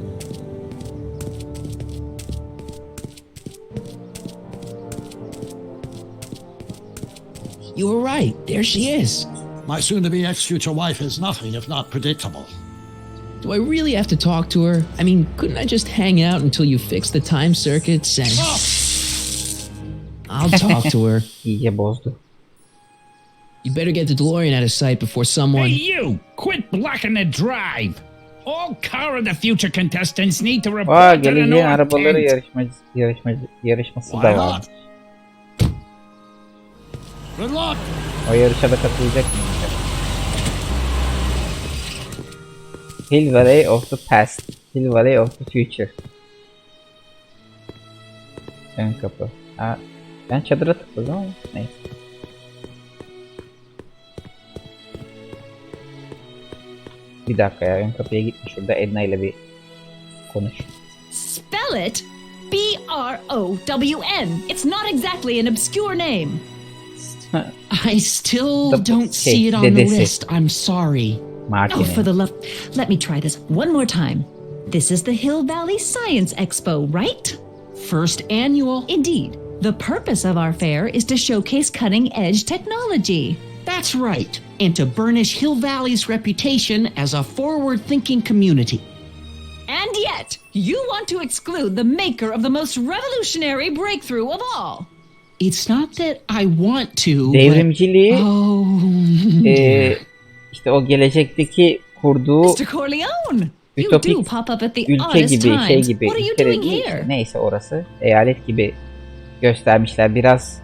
You were right. There she is. My soon-to-be ex-future wife is nothing if not predictable. Do I really have to talk to her? I mean, couldn't I just hang out until you fix the time circuits and... I'll talk to her. İyice bozdu. You better get the DeLorean out of sight before someone... Hey, you! Quit blocking the drive! All Car of the Future contestants need to Aa, report to the geleceğin North arabaları tent. yarışması Why da not? var. Good luck! O yarışa da katılacak mı? Hill Valley of the Past. Hill Valley of the Future. Ön kapı. Ha, ben çadıra tıkladım ama neyse. Bir dakika ya, ön kapıya gitmiş, şurada Edna ile bir konuş. Spell it Brown. It's not exactly an obscure name. I still The- don't okay, see it on the dedesi. list. I'm sorry. Martin'in. Oh, for the love. Let me try this one more time. This is the Hill Valley Science Expo, right? First annual. Indeed. The purpose of our fair is to showcase cutting edge technology. That's right. And to burnish Hill Valley's reputation as a forward thinking community. And yet, you want to exclude the maker of the most revolutionary breakthrough of all. It's not that I want to, Devrimciliği but... Oh... işte o gelecekteki kurduğu Mr. Corleone, you do ütopik pop up at the ülke oddest gibi times. şey gibi What are you ülke doing değil, here? neyse orası eyalet gibi göstermişler biraz.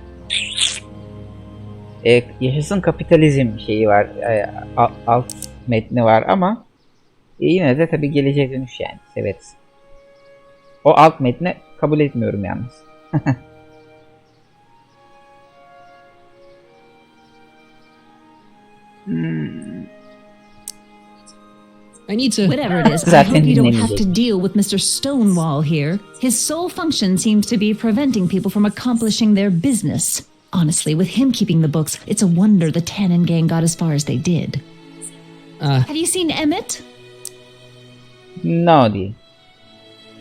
Yaşasın kapitalizm şeyi var, alt metni var ama yine de tabii geleceğe dönüş yani severiz. O alt metni kabul etmiyorum yalnız. I need to... Whatever it is, I hope you don't have to deal with Mr. Stonewall here. His sole function seems to be preventing people from accomplishing their business. Honestly, with him keeping the books, it's a wonder the Tannen gang got as far as they did. Have you seen Emmett? No, dear.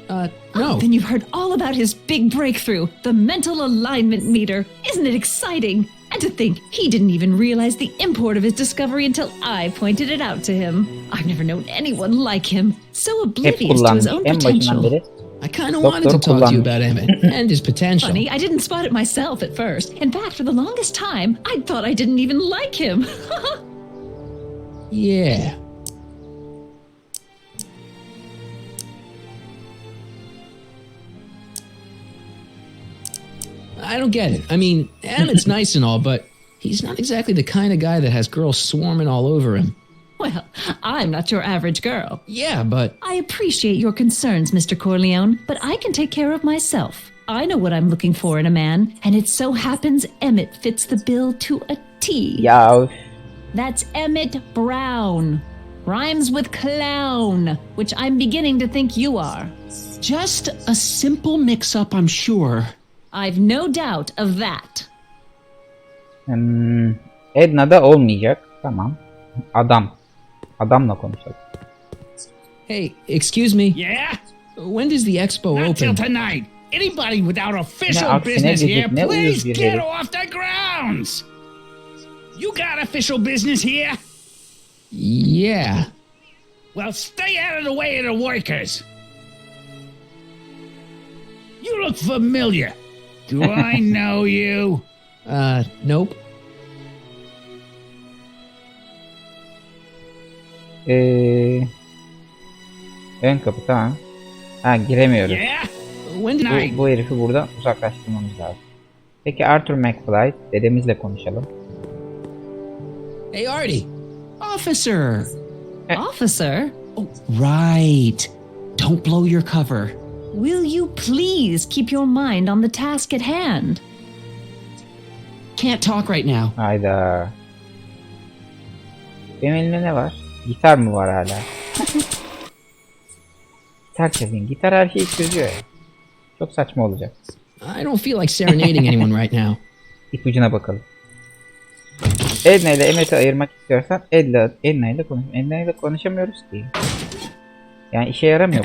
No. Oh, then you've heard all about his big breakthrough, the mental alignment meter. Isn't it exciting? And to think, he didn't even realize the import of his discovery until I pointed it out to him. I've never known anyone like him. So oblivious to his own potential. I kind of wanted to talk to you about Emmett and his potential. Funny, I didn't spot it myself at first. In fact, for the longest time, I thought I didn't even like him. Yeah. I don't get it. I mean, Emmett's nice and all, but he's not exactly the kind of guy that has girls swarming all over him. Well, I'm not your average girl. Yeah, but... I appreciate your concerns, Mr. Corleone, but I can take care of myself. I know what I'm looking for in a man, and it so happens Emmett fits the bill to a T. Yeah. That's Emmett Brown. Rhymes with clown, which I'm beginning to think you are. Just a simple mix-up, I'm sure. I've no doubt of that. Edna'da olmayacak. Tamam. Adamla konuşalım. Hey, excuse me. Yeah? When does the expo Not till open? tonight. Anybody without official aksine business here, gecik, ne please uyuz bir get herif. off the grounds. You got official business here? Yeah. Well, stay out of the way of the workers. You look familiar. Do I know you? Nope. Ön kapı tamam. Ha giremiyoruz. Yeah? When did I... Bu herifi buradan uzaklaştırmamız lazım. Peki Arthur McFly dedemizle konuşalım. Hey, Artie. Officer. Officer? Oh, right. Don't blow your cover. Will you please keep your mind on the task at hand? Can't talk right now. Hayda. Benim elimde ne var? Gitar mı var hala? Gitar çalayım. Gitar her şeyi çözüyor ya. Çok saçma olacak. I don't feel like serenading anyone right now. İpucuna bakalım. Edna ile Emmet'i ayırmak istiyorsan Edna ile konuş. Edna ile konuşamıyoruz ki. Yani işe yaramıyor.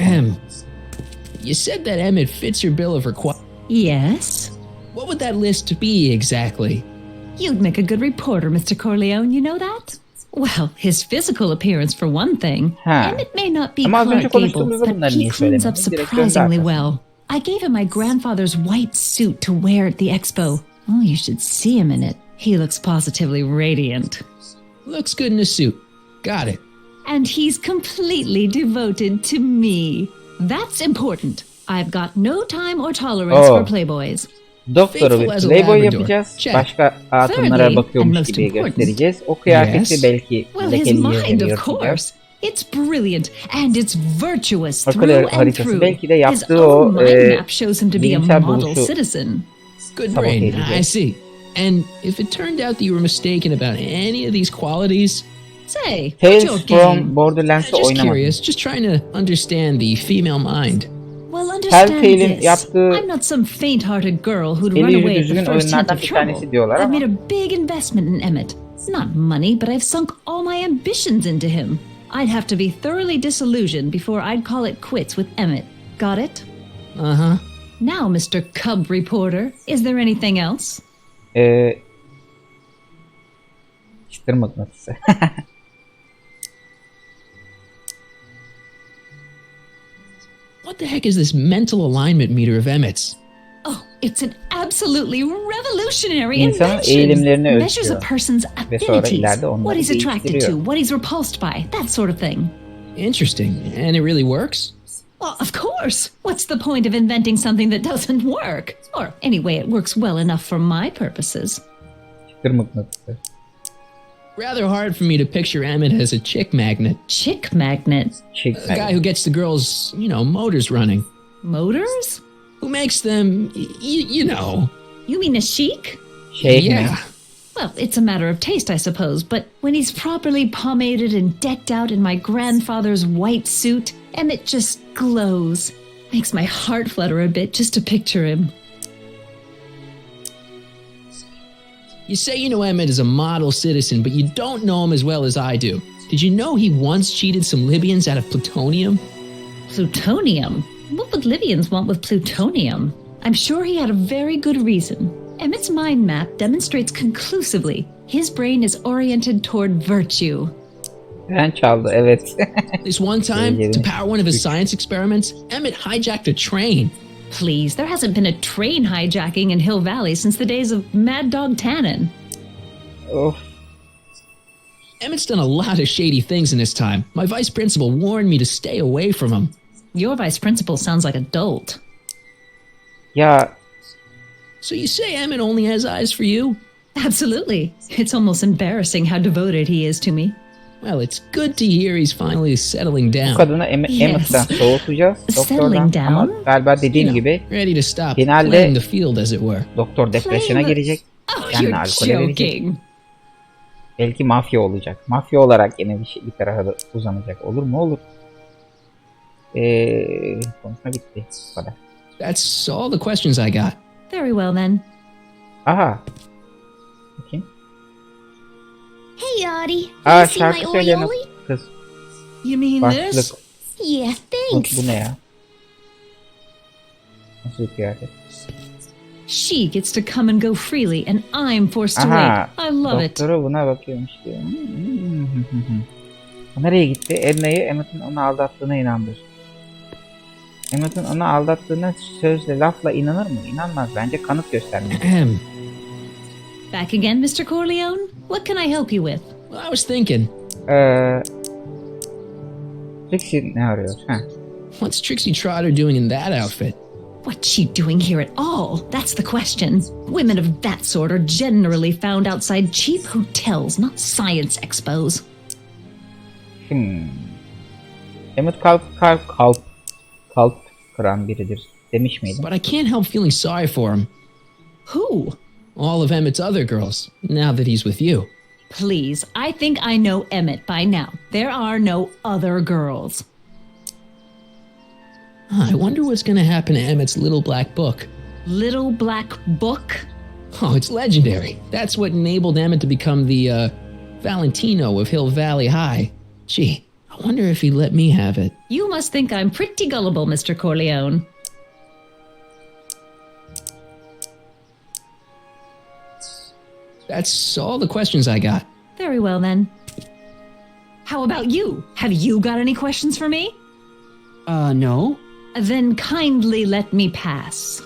You said that Emmett fits your bill of requirements. Yes? What would that list be exactly? You'd make a good reporter, Mr. Corleone, you know that? Well, his physical appearance for one thing. Emmett may not be Clark Gable, but he cleans up surprisingly well. I gave him my grandfather's white suit to wear at the expo. Oh, you should see him in it. He looks positively radiant. Looks good in a suit. Got it. And he's completely devoted to me. That's important. I've got no time or tolerance for playboys. Doktoru bir playboy yapacağız. Başka hatunlara bakıyormuş gibi göstereceğiz. O kıyafeti belki lekeli of course. It's brilliant and it's virtuous through and through. Belki de His yaptığı own o mind map shows him to be a model citizen. Good brain, I see. And if it turned out that you were mistaken about any of these qualities... Say, Tales your from game? Borderlands'ı Just oynamadım. curious, just trying to understand the female mind. Well, understand this. Yaptığı I'm not some faint-hearted girl who'd run away at the first hint of trouble. I've made a big investment in Emmett. Not money, but I've sunk all my ambitions into him. I'd have to be thoroughly disillusioned before I'd call it quits with Emmett. Got it? Uh-huh. Now, Mr. Cub Reporter, is there anything else? Çıtır mıknatısı. What the heck is this mental alignment meter of Emmett's? Oh, it's an absolutely revolutionary İnsanın eğilimlerini inventions. Measures a ölçüyor. person's Ve sonra affinities, ileride onları what he's attracted to, değiştiriyor. what he's repulsed by, that sort of thing. Interesting. And it really works? Well, of course. What's the point of inventing something that doesn't work? Or anyway, it works well enough for my purposes. Çıkır mıknatısı. Rather hard for me to picture Emmett as a chick magnet. Chick magnet? Chick A guy who gets the girls, motors running. Motors? Who makes them, you know. You mean a chic? Yeah. Well, it's a matter of taste, I suppose, but when he's properly pomaded and decked out in my grandfather's white suit, Emmett just glows. Makes my heart flutter a bit just to picture him. You say you know Emmett is a model citizen, but you don't know him as well as I do. Did you know he once cheated some Libyans out of plutonium? Plutonium? What would Libyans want with plutonium? I'm sure he had a very good reason. Emmett's mind map demonstrates conclusively his brain is oriented toward virtue. Ben çaldı, evet. This one time, to power one of his science experiments, Emmett hijacked a train. Please, there hasn't been a train hijacking in Hill Valley since the days of Mad Dog Tannen. Of. Emmett's done a lot of shady things in his time. My vice principal warned me to stay away from him. Your vice principal sounds like a dolt. Ya. So you say Emmett only has eyes for you? Absolutely. It's almost embarrassing how devoted he is to me. Well, it's good to hear he's finally settling down. Bu kadını Emmett'ten soğutacağız. Settling down? Ama galiba dediğim gibi ready to stop finalde playing the field as it were. doktor depresyona girecek. Kendini alkole verecek. Belki mafya olacak. Mafya olarak yine bir tarafa da uzanacak. Olur mu? Olur. Konuşma bitti. Bu kadar. That's all the questions I got. Very well then. Aha. Bakayım. Hey, Audie. Aa, şarkı söyleyen kız. You mean Başlık. this? Yeah, thanks. Bu ne ya? Nasıl bir kıyafet? She gets to come and go freely and I'm forced to Aha. wait. I love it. Doktora buna bakıyormuş diyor. Nereye gitti? Edna'yı Emmett'in onu aldattığına inandır. Emmett'in onu aldattığına sözle, lafla inanır mı? İnanmaz. Bence kanıt göstermeli. Back again, Mr. Corleone? What can I help you with? Well, I was thinking. Trixie ne arıyor? What's Trixie Trotter doing in that outfit? What's she doing here at all? That's the question. Women of that sort are generally found outside cheap hotels, not science expos. Emmett kalp kıran biridir demiş miydim? But I can't help feeling sorry for him. Who? All of Emmett's other girls, now that he's with you. Please, I think I know Emmett by now. There are no other girls. I wonder what's going to happen to Emmett's little black book. Little black book? Oh, it's legendary. That's what enabled Emmett to become the, Valentino of Hill Valley High. Gee, I wonder if he'd let me have it. You must think I'm pretty gullible, Mr. Corleone. That's all the questions I got. Very well, then. How about you? Have you got any questions for me? No. Then kindly let me pass.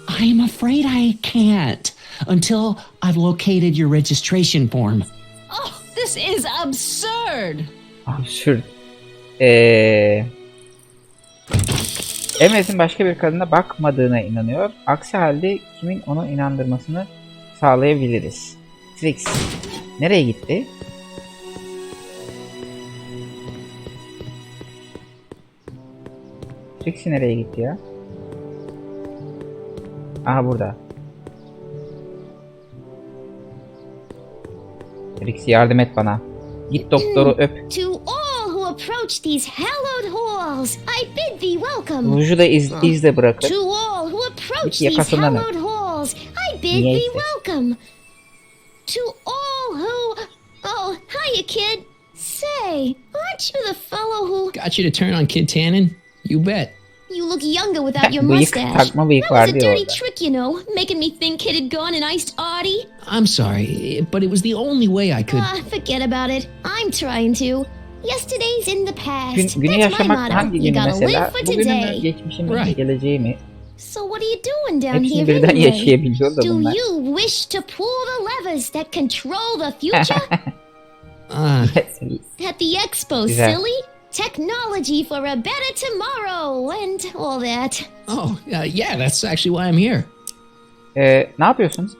I'm afraid I can't until I've located your registration form. Oh, this is absurd! Absürt. Emmett'in başka bir kadına bakmadığına inanıyor. Aksi halde kimin onu inandırmasını sağlayabiliriz? Trix. Nereye gitti? Trixie nereye gitti ya? Aha burada. Trixie yardım et bana. Git doktoru öp. To all who approach these hallowed halls, I bid thee welcome. Ruju da izle bırakır. To all who approach Git these yakasından öp. hallowed halls, I bid Niyeyse. thee welcome. To all who... Oh, hiya, kid. Say, aren't you the fellow who... Got you to turn on Kid Tannen? You bet. You look younger without your Bıyık, mustache. takma bıyık That was var a diyor dirty orada. trick, you know, making me think Kid had gone and iced Audie. I'm sorry, but it was the only way I could. Forget about it. I'm trying to. Yesterday's in the past. Günü That's my yaşamak motto. hangi You günü gotta mesela? live for Bugünü mü, today. geçmişi mi, geleceği mi? So what are you doing down Hepsini here birden anyway? yaşayabiliyor da Do bunlar. you wish to pull the levers that control the future? At the expo, Güzel. silly. Technology for a better tomorrow and all that. Oh, yeah, that's actually why I'm here. Ne yapıyorsun?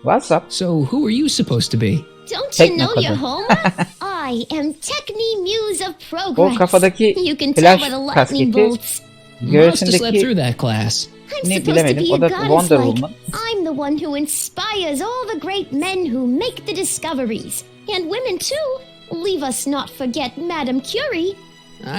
What's up? So, who are you supposed to be? Don't you know Techno your kadın. Homer? I am Techni Muse of O Progress. kafadaki You can tell flash by the lightning kasketi, bolts. Must have slept göğsündeki through that class. I'm ne supposed to bilemedim. be O a da goddess Wonder like. Woman. I'm the one who inspires all the great men who make the discoveries. And women too. Leave us not forget Madame Curie.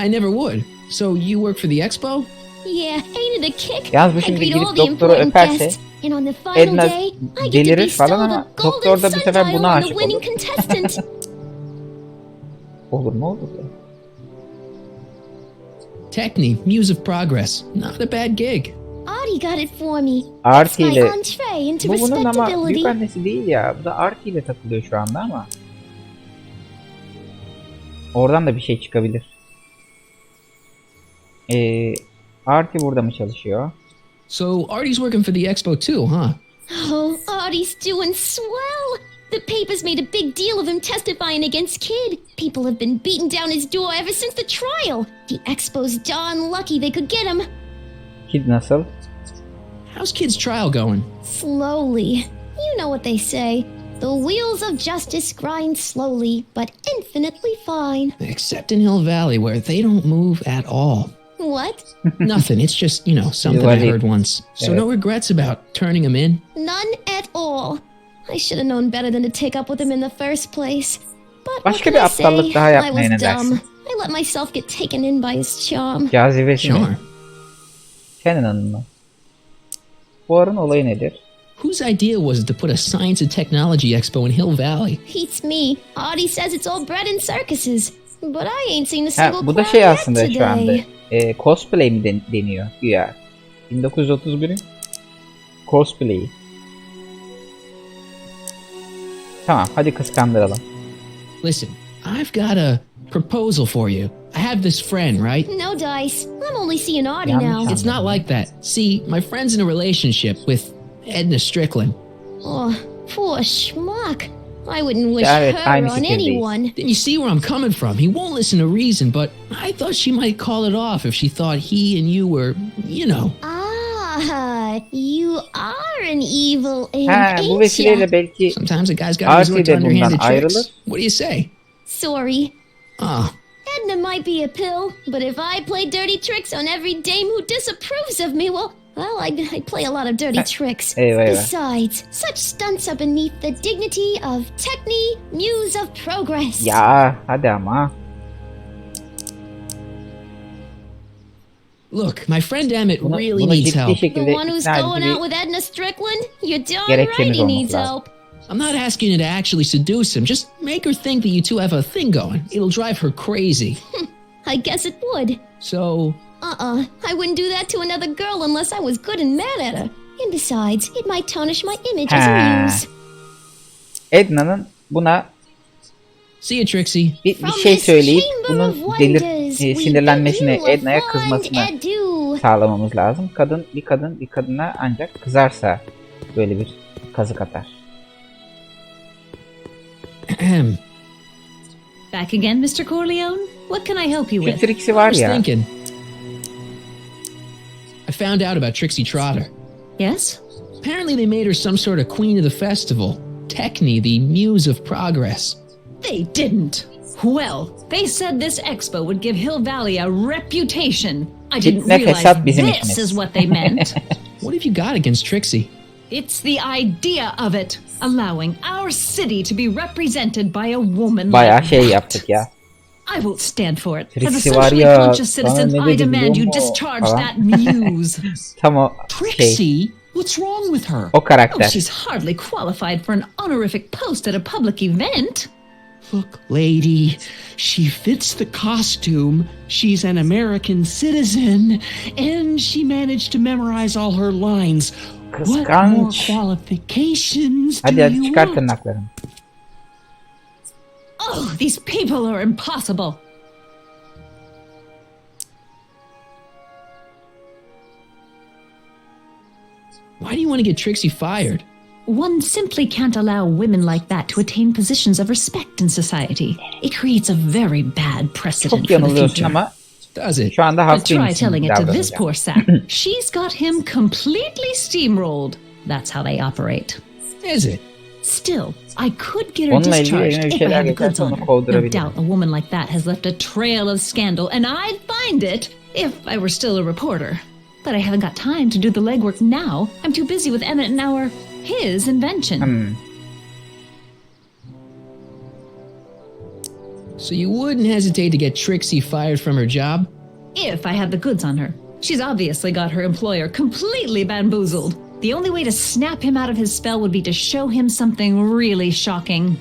I never would. So, you work for the expo? Yeah, ain't it a kick? Yalnız bu I şimdi greet gidip all the doktoru important öperse guests. And on the final Edna day, I get to delirir bestow falan the ama golden doktor da bu sefer sundial buna on the aşık winning olur. contestant. Olur mu olur ya. Techni, Muse of Progress. Not a bad gig. Artie got it for me. Artie My ile entree into bu bunun ama respectability. büyük annesi değil ya. Bu da Artie ile takılıyor şu anda ama. Oradan da bir şey çıkabilir. Artie burada mı çalışıyor? So, Artie's working for the expo too, huh? Oh, Artie's doing swell. The papers made a big deal of him testifying against Kid. People have been beating down his door ever since the trial. The expo's darn lucky they could get him. Kid nasıl? How's Kid's trial going? Slowly. You know what they say. The wheels of justice grind slowly, but infinitely fine. Except in Hill Valley, where they don't move at all. What? Nothing. It's just, something I heard once. So no regrets about turning him in? None at all. I should have known better than to take up with him in the first place. But what Başka can bir I aptallık say? daha I yapmaya was ne dumb. dersin? I let myself get taken in by his charm. Cazibesi mi? Sure. Senin hanın mı? Bu arın olayı nedir? Whose idea was it to put a science and technology expo in Hill Valley? Beats me. Artie says it's all bred in circuses. But I ain't seen a Ha, single bu da clown şey yet aslında şu anda. today. Cosplay mi deniyor güya? 1931'in cosplay'i. Tamam, hadi kıskandıralım. Listen, I've got a proposal for you. I have this friend, right? No dice. I'm only seeing Artie Yanlış now. anladım. It's not like that. See, my friend's in a relationship with Edna Strickland. Oh, poor schmuck. I wouldn't wish Evet, her aynı on fikirdeyiz. anyone. Then you see where I'm coming from. He won't listen to reason, but I thought she might call it off if she thought he and you were, Ah, you are an evil imp, Ha, bu ain't ya? vesileyle belki Sometimes a guy's got to Artie resort to de bundan underhanded ayrılır. tricks. What do you say? Sorry. Oh, Edna might be a pill, but if I play dirty tricks on every dame who disapproves of me, well, I'd play a lot of dirty tricks. eyvah. Besides, such stunts are beneath the dignity of Techni, Muse of Progress. Ya hadi ama. look, my friend Emmett Bunu, really bunu needs ciddi help. The şekilde one who's ikna going edici out bir with Edna Strickland? You're darn gerekçemiz right he olması needs lazım. help. I'm not asking you to actually seduce him. Just make her think that you two have a thing going. It'll drive her crazy. I guess it would. So, I wouldn't do that to another girl unless I was good and mad at her. And besides, it might tarnish my image as a Ha. muse. Edna'nın buna see you, Trixie. bir From şey this söyleyip chamber of bunun wonders, we sinirlenmesini, bid you a Edna'ya fond kızmasını adieu. sağlamamız lazım. Bir kadına ancak kızarsa böyle bir kazık atar. Ahem. Back again, Mr. Corleone? What can I help you Şu with? Trixie I var was ya. thinking. I found out about Trixie Trotter. Yes? Apparently they made her some sort of queen of the festival. Techni, the muse of progress. They didn't. Well, they said this expo would give Hill Valley a reputation. I didn't Fitne realize fesat bizim this işimiz. is what they meant. What have you got against Trixie? It's the idea of it, allowing our city to be represented by a woman Bayağı like şey that. yaptık ya. I won't stand for it. As a Trixie var socially ya, conscious sana citizen, ne I dedi demand biliyor you musun? discharge Falan. that muse. Tam o şey, Trixie? What's wrong with her? o Oh, karakter. she's hardly qualified for an honorific post at a public event. Look, lady, she fits the costume. She's an American citizen, and she managed to memorize all her lines. What more Kıskanç. qualifications do Hadi you çıkar want? tırnaklarını. Oh, these people are impossible. Why do you want to get Trixie fired? One simply can't allow women like that to attain positions of respect in society. It creates a very bad precedent Çok for the yanılıyorsun future. ama Does it? şu anda But try haklıymışsın telling gibi it to this davranacağım. poor sap. She's got him completely steamrolled. That's how they operate. Is it? Still, I could get her Onunla ilgili discharged yeni bir if I şeyler had the goods geçerse on onu her. No kovdurabilirim. doubt a woman like that has left a trail of scandal, and I'd find it if I were still a reporter. But I haven't got time to do the legwork now. I'm too busy with Emmett and his invention. So you wouldn't hesitate to get Trixie fired from her job? If I had the goods on her. She's obviously got her employer completely bamboozled. The only way to snap him out of his spell would be to show him something really shocking.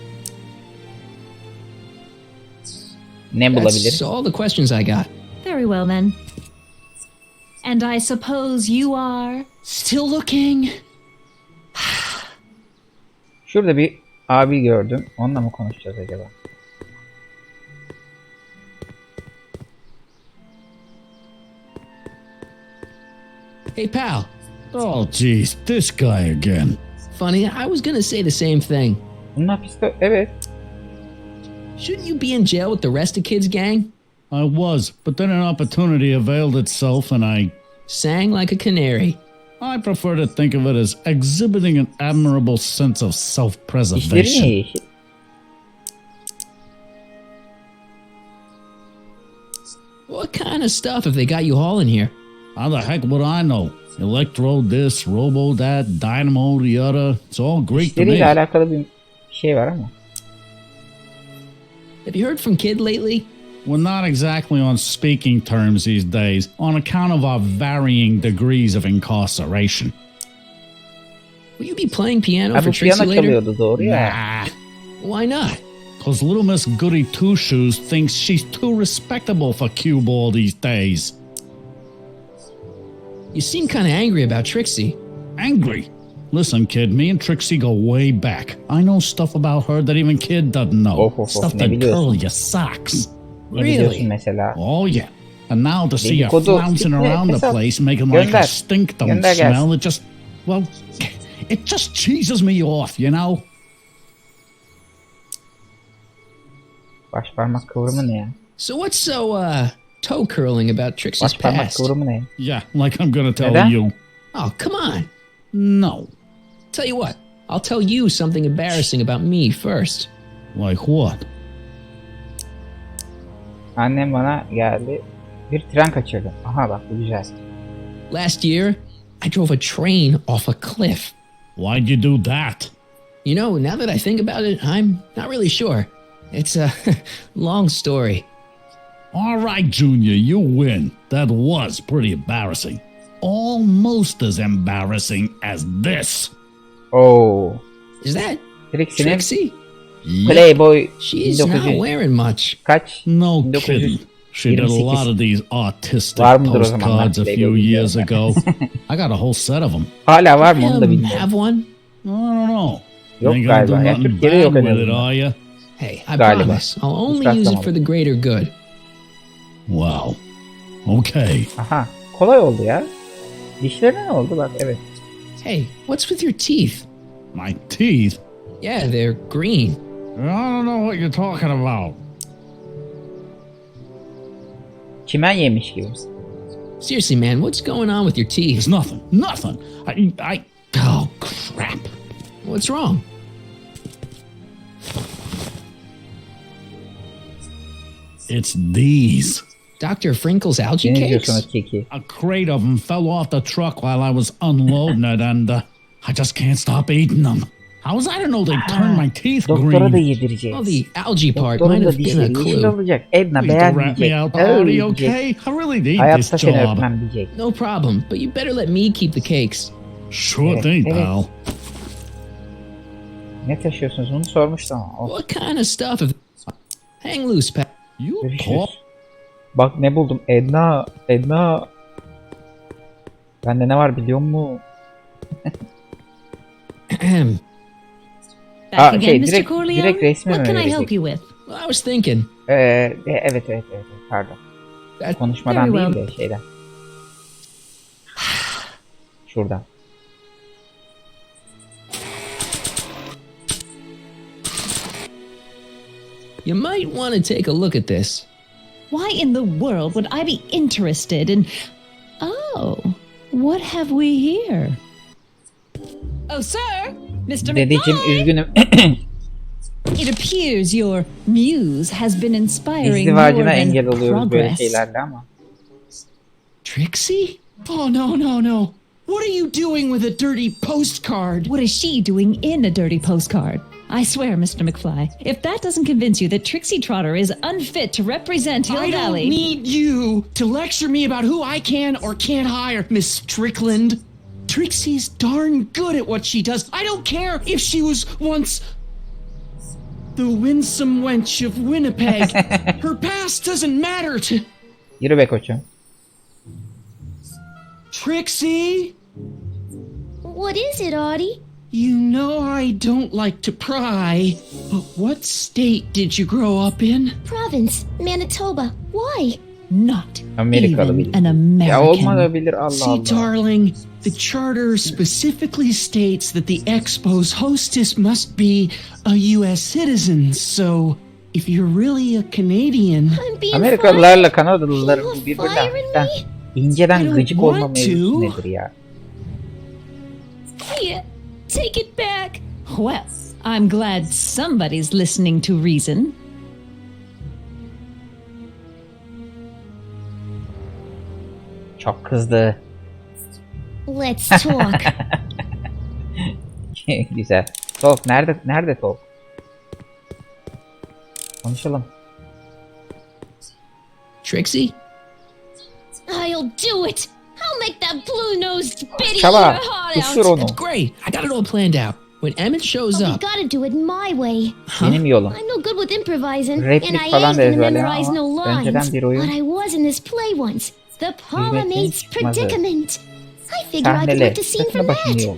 Ne bulabilir? That's all the questions I got. Very well then. And I suppose you are... Still looking. Şurada bir abi gördüm. Onunla mı konuşacağız acaba? Hey, pal. Oh, jeez, this guy again. Funny, I was gonna say the same thing. Bunun hapiste... Evet. Shouldn't you be in jail with the rest of kids' gang? I was, but then an opportunity availed itself and I... Sang like a canary. I prefer to think of it as exhibiting an admirable sense of İşleri self-preservation. niye yeşil? What kind of stuff have they got you hauling here? How the heck would I know? Electro this, robo that, dynamo the other. It's all Greek to me. İşleriyle alakalı bir şey var ama. Have you heard from Kid lately? We're not exactly on speaking terms these days on account of our varying degrees of incarceration. Will you be playing piano Ha, for bu Trixie piyano later? çalıyordu doğru ya. Nah, Why not? cause little Miss Goody Two Shoes thinks she's too respectable for cue ball these days. You seem kind of angry about Trixie. Angry? Listen, kid, me and Trixie go way back. I know stuff about her that even Kid doesn't know. Stuff ne that biliyorsun? curl your socks. Ne biliyorsun mesela? Oh, yeah. And now to see her Dedikodu. flouncing Gitme, around the hesap. place, making like Gönder. her stink don't Gönder gelsin. smell, it just, well, it just cheeses me off, you know? Baş parmak kıvrımı ne ya? So what's so, toe curling about Trixie's Baş parmak past? kıvrımı ne? Yeah, like I'm gonna tell Neden? you. Oh, come on. No. Tell you what, I'll tell you something embarrassing about me first. Like what? Annem bana geldi. Bir tren kaçırdı. Aha bak bu güzel. Last year, I drove a train off a cliff. Why'd you do that? You know, now that I think about it, I'm not really sure. It's a long story. All right, Junior, you win. That was pretty embarrassing. Almost as embarrassing as this. Oo. Is that Trixie'nin Trixie? Playboy She's not 1900 wearing much. kaç? No 1900 kidding. She did a 28. lot of these artistic Var mıdır o zamanlar postcards a few Playboy years bilmiyorum ago. I got a whole set of them. Hala var mı onu da bilmiyorum. Have one? I don't know. Yok You ain't gonna do galiba. Ya nothing Türkiye'de yok bad en with it, azından. are you? Hey, I Galiba. promise. I'll only Hiç use it rastlamadım. for the greater good. Wow. Okay. Aha. Kolay oldu ya. Dişlerine ne oldu bak evet. Hey, what's with your teeth? My teeth? Yeah, they're green. I don't know what you're talking about. Çimen yemiş gibi. Seriously, man, what's going on with your teeth? It's nothing. Nothing. Oh, crap. What's wrong? It's these. Dr. Frinkle's algae Ne cakes? diyorsunuz Kiki? A crate of them fell off the truck while I was unloading it, and I just can't stop eating them. How was I to know they turned my teeth Doktora da green? yedireceğiz. Oh, the algae part might Doktorun da have been a dişleri yeşil clue. olacak. Edna Please don't rat me beğenmeyecek. out, Artie, Diyecek. okay? I really need Hayatta this seni job. öpmem diyecek. No problem, but you better let me keep the cakes. Sure Evet, thing, evet. pal. Ne taşıyorsunuz bunu sormuştum ama. Of, What kind of stuff? Hang loose, pal. You görüşürüz. call? Bak ne buldum. Edna. Edna. Bende ne var biliyor musun? Back Aa, again, şey, Mr. direkt Corleone? resmi What mi can I verecek? help you with? Well, I was thinking. Evet pardon. That, Konuşmadan Very değil de şeyden. Şuradan. You might want to take a look at this. Why in the world would I be interested in... Oh, what have we here? Oh, sir! Mr. Dedeciğim üzgünüm. It appears your muse has been inspiring more İzdivacına engel than oluyoruz böyle progress. şeylerle ama. Trixie? Oh, no. What are you doing with a dirty postcard? What is she doing in a dirty postcard? I swear, Mr. McFly, if that doesn't convince you that Trixie Trotter is unfit to represent your I valley... don't need you to lecture me about who I can or can't hire, Miss Strickland. Trixie's darn good at what she does. I don't care if she was once the winsome wench of Winnipeg. Her past doesn't matter to... Yürü be koçum. Trixie? What is it, Audie? You know I don't like to pry, but what state did you grow up in? Province, Manitoba. Why? Not Amerikalı even bir. an American. Ya olmayabilir Allah See, Allah. darling, the charter specifically states that the Expo's hostess must be a U.S. citizen, so if you're really a Canadian... I'm being Amerikalılarla Kanadalıların You're birbirine firing hafiften me? inceden I gıcık don't olma want mevzusu to. nedir ya? Here, take it back. Well, I'm glad somebody's listening to reason. Çok kızdı. Let's talk. Güzel. Talk nerede talk? Konuşalım. Trixie? I'll do it. I'll make that blue-nosed bitty Çaba, eat her heart kusur out. onu. Great. I got it all planned out. When Emmett shows But we up... gotta do it my way. Benim yolum. I'm no good with improvising, Replik and I falan ain't da gonna ezberlerim memorize ama no önceden lines. bir oyun. But I was in this play once. The Parliament's çıkmaz öyle. Predicament. I figured I could Sahneli. lift a scene Saçma from başını that. yol.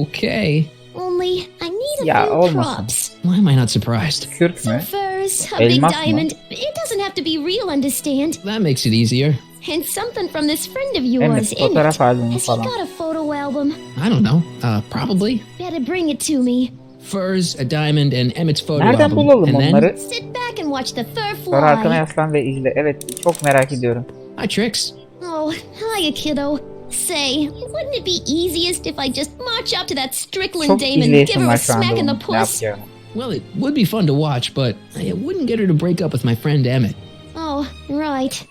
Okay. Only I need a Ya few olmasın. props. Why am I not surprised? Kürk Some mü? furs, a big Elmas mı? diamond. It doesn't have to be real, understand? That makes it easier. And something from this friend of Evet, yours, in it. fotoğraf albümü Has he falan. got a photo album? I don't know. Probably. Better bring it to me. Furs, a diamond, and Emmett's photo Nereden album. bulalım And then... onları? Sit back and watch the fur Sonra arkana fly. yaslan ve izle. Evet, çok merak ediyorum. Hi, Trix. Oh, hiya, kiddo. Say, wouldn't it be easiest if I just march up to that Strickland Çok dame and give izleyesim her a var şu anda smack in the onu. Ne puss? yapacağımı. Well, it would be fun to watch, but it wouldn't get her to break up with my friend Emmett. Oh, right.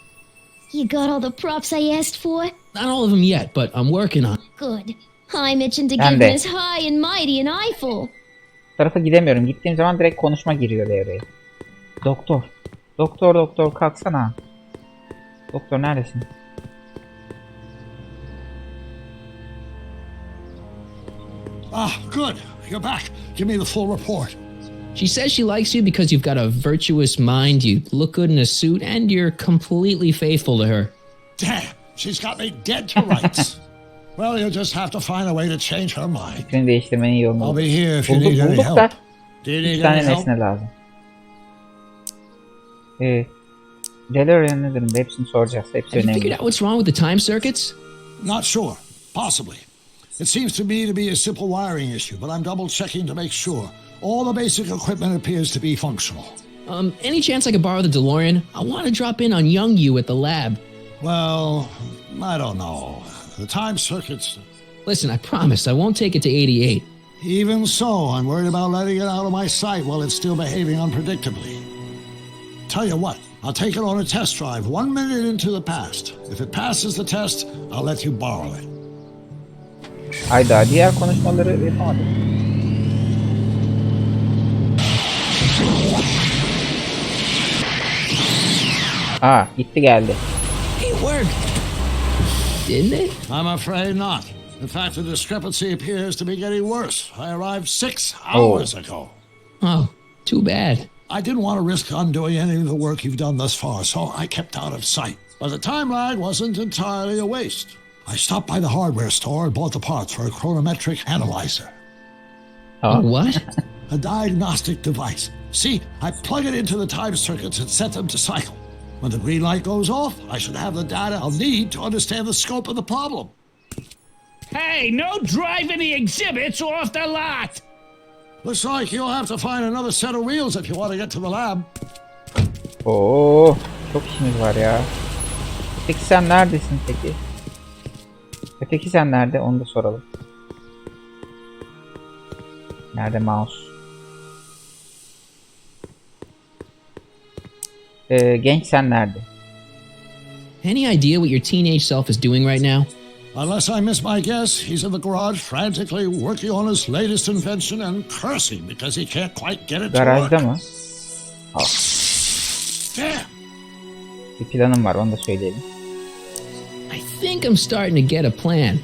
You got all the props I asked for? Not all of them yet, but I'm working on it. Good. I'm itching to Ben give de. Miss High and Mighty an eyeful. Bu tarafa gidemiyorum. Gittiğim zaman direkt konuşma giriyor devreye. Doktor. Doktor kalksana. Doktor neredesin? Ah, good. You're back. Give me the full report. She says she likes you because you've got a virtuous mind, you look good in a suit, and you're completely faithful to her. Damn, she's got me dead to rights. Well, you'll just have to find a way to change her mind. Fikrini değiştirmenin yolunu I'll bulduk. be here if you Bulduk need any bulduk da. help. Do you 3 need tane any help? nesne lazım. DeLorean nedir? Hepsini soracağız. Hepsi Have you figured önemli. out what's wrong with the time circuits? Not sure. Possibly. It seems to me to be a simple wiring issue, but I'm double checking to make sure. All the basic equipment appears to be functional. Any chance I could borrow the DeLorean? I want to drop in on young you at the lab. Well, I don't know. The time circuits... Listen, I promise I won't take it to 88. Even so, I'm worried about letting it out of my sight while it's still behaving unpredictably. Tell you what, I'll take it on a test drive 1 minute into the past. If it passes the test, I'll let you borrow it. Hayda, diğer konuşmaları yapamadık. Gitti geldi. It worked. Didn't it? I'm afraid not. In fact, the discrepancy appears to be getting worse. I arrived 6 hours ago. Oh, too bad. I didn't want to risk undoing any of the work you've done thus far, so I kept out of sight. But the time lag wasn't entirely a waste. I stopped by the hardware store and bought the parts for a chronometric analyzer. A what? A diagnostic device. See, I plug it into the time circuits and set them to cycle. When the green light goes off, I should have the data I'll need to understand the scope of the problem. Hey, no driving the exhibits off the lot! Looks like you'll have to find another set of wheels if you want to get to the lab. Oo, çok işimiz var ya. Öteki sen neredesin peki? Öteki sen nerede? Onu da soralım. Nerede mouse? Genç sen nerede? Any idea what your teenage self is doing right now? Unless I miss my guess, he's in the garage frantically working on his latest invention and cursing because he can't quite get it to work. Garajda mı? Al. Damn! Bir planım var, onu da söyleyelim. I think I'm starting to get a plan.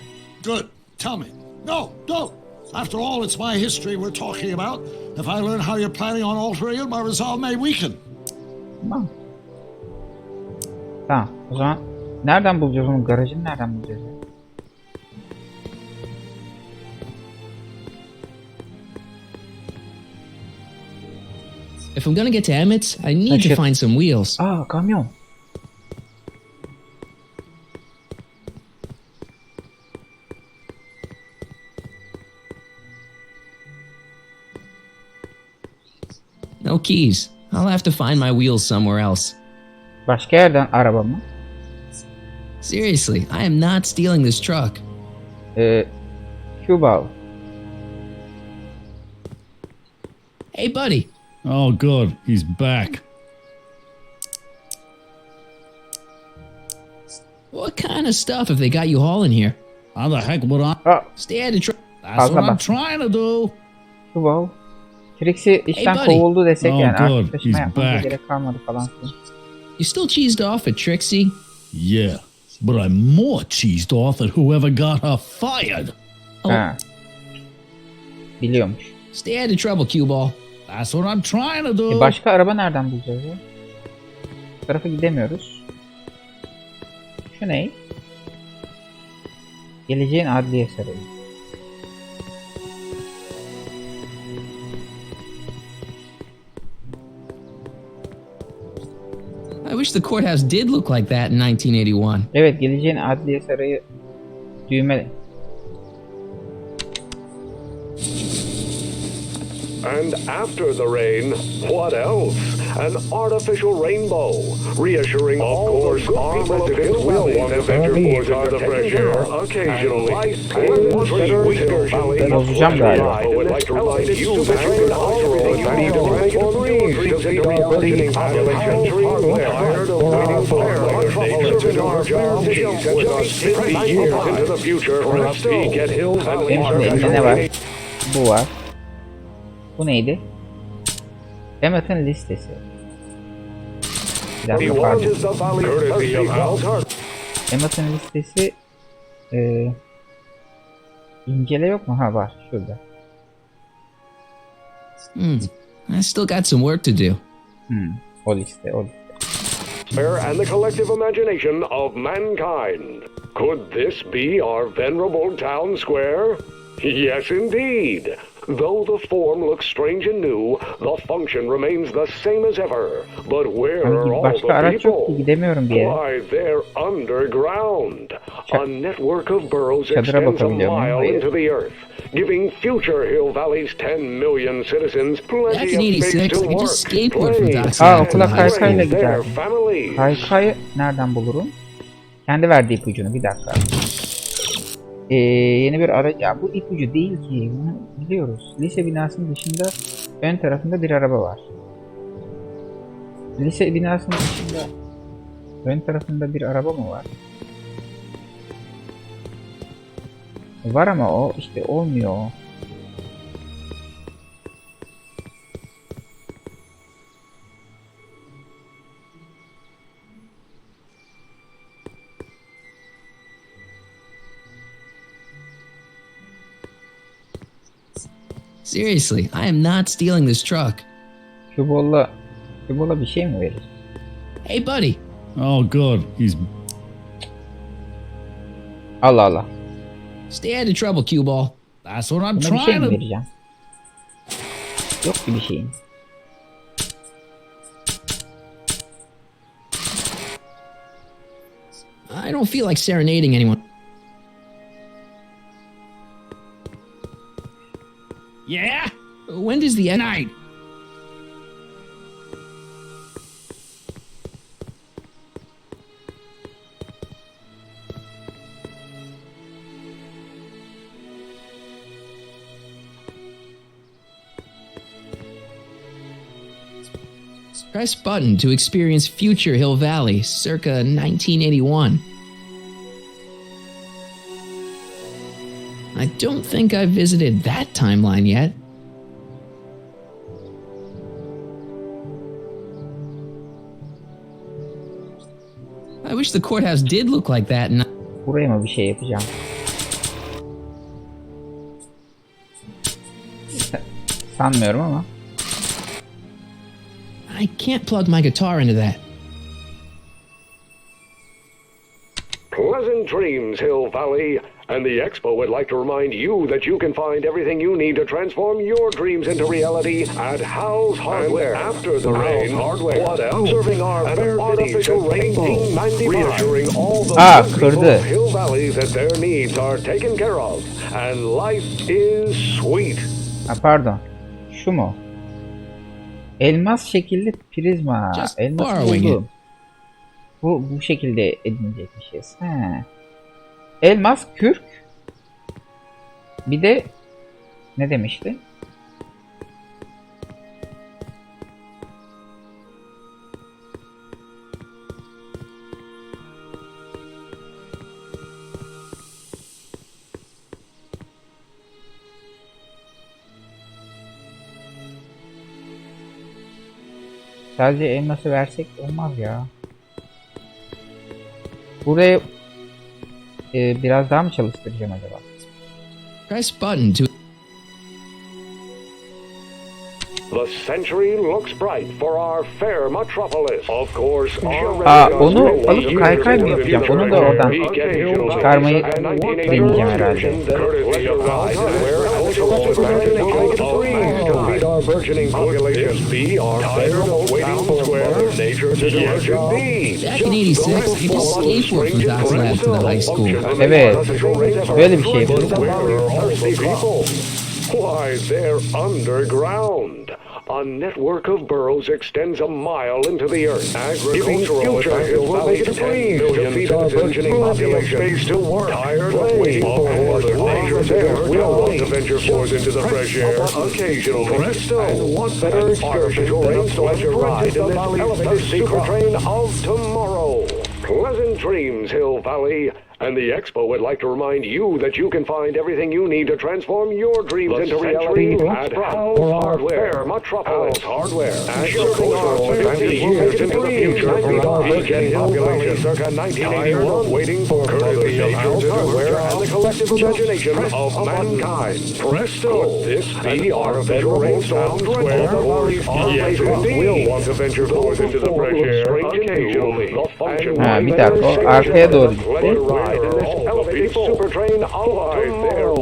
Good. Tell me. No, don't. After all, it's my history we're talking about. If I learn how you're planning on altering it, my resolve may weaken. Tamam. Tamam. O zaman nereden bulacağız onu? Garajını nereden bulacağız? If I'm gonna get to Emmett's, I need to find some wheels. Aa, kamyon. No keys. I'll have to find my wheels somewhere else. Başka yerden araba mı? Seriously, I am not stealing this truck. Cuba. Hey, buddy. Oh, good. He's back. What kind of stuff have they got you hauling here? How the heck would I? Stay at the truck. That's what I'm trying to do. Cuba. Trixie işten kovuldu desek Oh, yani good. artık taşıma He's yapmamıza back. gerek kalmadı falan. You still cheesed off at Trixie? Yeah, but I'm more cheesed off at whoever got her fired. Ha. Biliyormuş. Stay out of trouble, cue ball. That's what I'm trying to do. Başka araba nereden bulacağız ya? Bu tarafa gidemiyoruz. Şu ne? Geleceğin adliye sarayı. I wish the courthouse did look like that in 1981. Evet, geleceğin adliye sarayı düğme. And after the rain, what else? An artificial rainbow, reassuring all those good people of Hill Valley that venture forth into the fresh air occasionally. And one better excursion Bozacağım galiba. I would like to remind you that you can also need to transform to see the rebuilding population tired of waiting for nations in our jobs with us 50 years into the future. Let's peek at hills and Şimdi ne var? Bu var. Bu neydi? Emmett'in listesi. Bir dakika pardon. Emmett'in listesi incele yok mu? Ha var şurada. I still got some work to do. O liste. And the collective imagination of mankind. Could this be our venerable town square? Yes, indeed. Though the form looks strange and new, the function remains the same as ever. But where are all Başka the araç yok ki, people? gidemiyorum bir yere. Why, they're underground. A network of burrows Çadıra extends a bakabiliyorum. mile Hayır. into the earth, giving future Hill Valley's 10 million citizens plenty Back in of space 86, to I just work, skateboard from play, Dockside Okula to the high kaykayla school. their giderdim. families. Kaykayı nereden bulurum? Kendi verdiği ipucunu, bir dakika. Yeni bir araç. Ya bu ipucu değil ki. Bunu biliyoruz. Lise binasının dışında ön tarafında bir araba var. Lise binasının dışında ön tarafında bir araba mı var? Var ama o işte olmuyor o. Seriously, I am not stealing this truck. Cubola bir şey mi verir? Hey, buddy. Oh, good. He's... Allah Allah. Stay out of trouble, cue ball. That's what I'm Buna bir şey trying mi to... vereceğim? Yok ki bir şeyin. I don't feel like serenading anyone. Yeah? When is the night? Press button to experience Future Hill Valley, circa 1981. I don't think I've visited that timeline yet. I wish the courthouse did look like that. Buraya mı bir şey yapacağım? Sanmıyorum ama. I can't plug my guitar into that. Pleasant dreams, Hill Valley. And the Expo would like to remind you that you can find everything you need to transform your dreams into reality at Hal's Hardware. And after the rain, Hardware. What else? Serving our fair cities since 1895. Reassuring all the people of Hill Valley that their needs are taken care of. And life is sweet. Pardon. Şu mu? Elmas şekilli prizma. Elmas buldum. Bu şekilde edinecekmişiz. He. Elmas, kürk. Bir de ne demişti? Sadece elması versek olmaz ya. Buraya biraz daha mı çalıştıracağım acaba? Press button to... The century looks bright for our fair metropolis. Of course, onu alıp kaykay mı yapacağım? Onu da oradan çıkarmayı deneyeceğim herhalde. Back in 86, I just skateboard from Doc's lab to the high school. Evet, böyle bir şey yapıyorum. Why, they're underground. A network of burrows extends a mile into the earth. Agricultural future will make it 10 million to feed our burgeoning population. Space to work. Tired of waiting for other natures there. We'll want to venture forth into the fresh air occasionally. And what better excursion than a pleasure ride in this elevated super train of tomorrow? Pleasant dreams, Hill Valley. And the Expo would like to remind you that you can find everything you need to transform your dreams into reality at Hal's Hardware. Metropolis Hardware. And circling our 20 years into the future, Beacon population circa 1981, waiting for courtesy of Hal's Hardware and the collective imagination of mankind. Presto! Could this be our venerable town square? Yes, indeed. We'll want to venture forth into the fresh air occasionally. Bir dakika, o arkaya doğru gitti. In this elevated super train of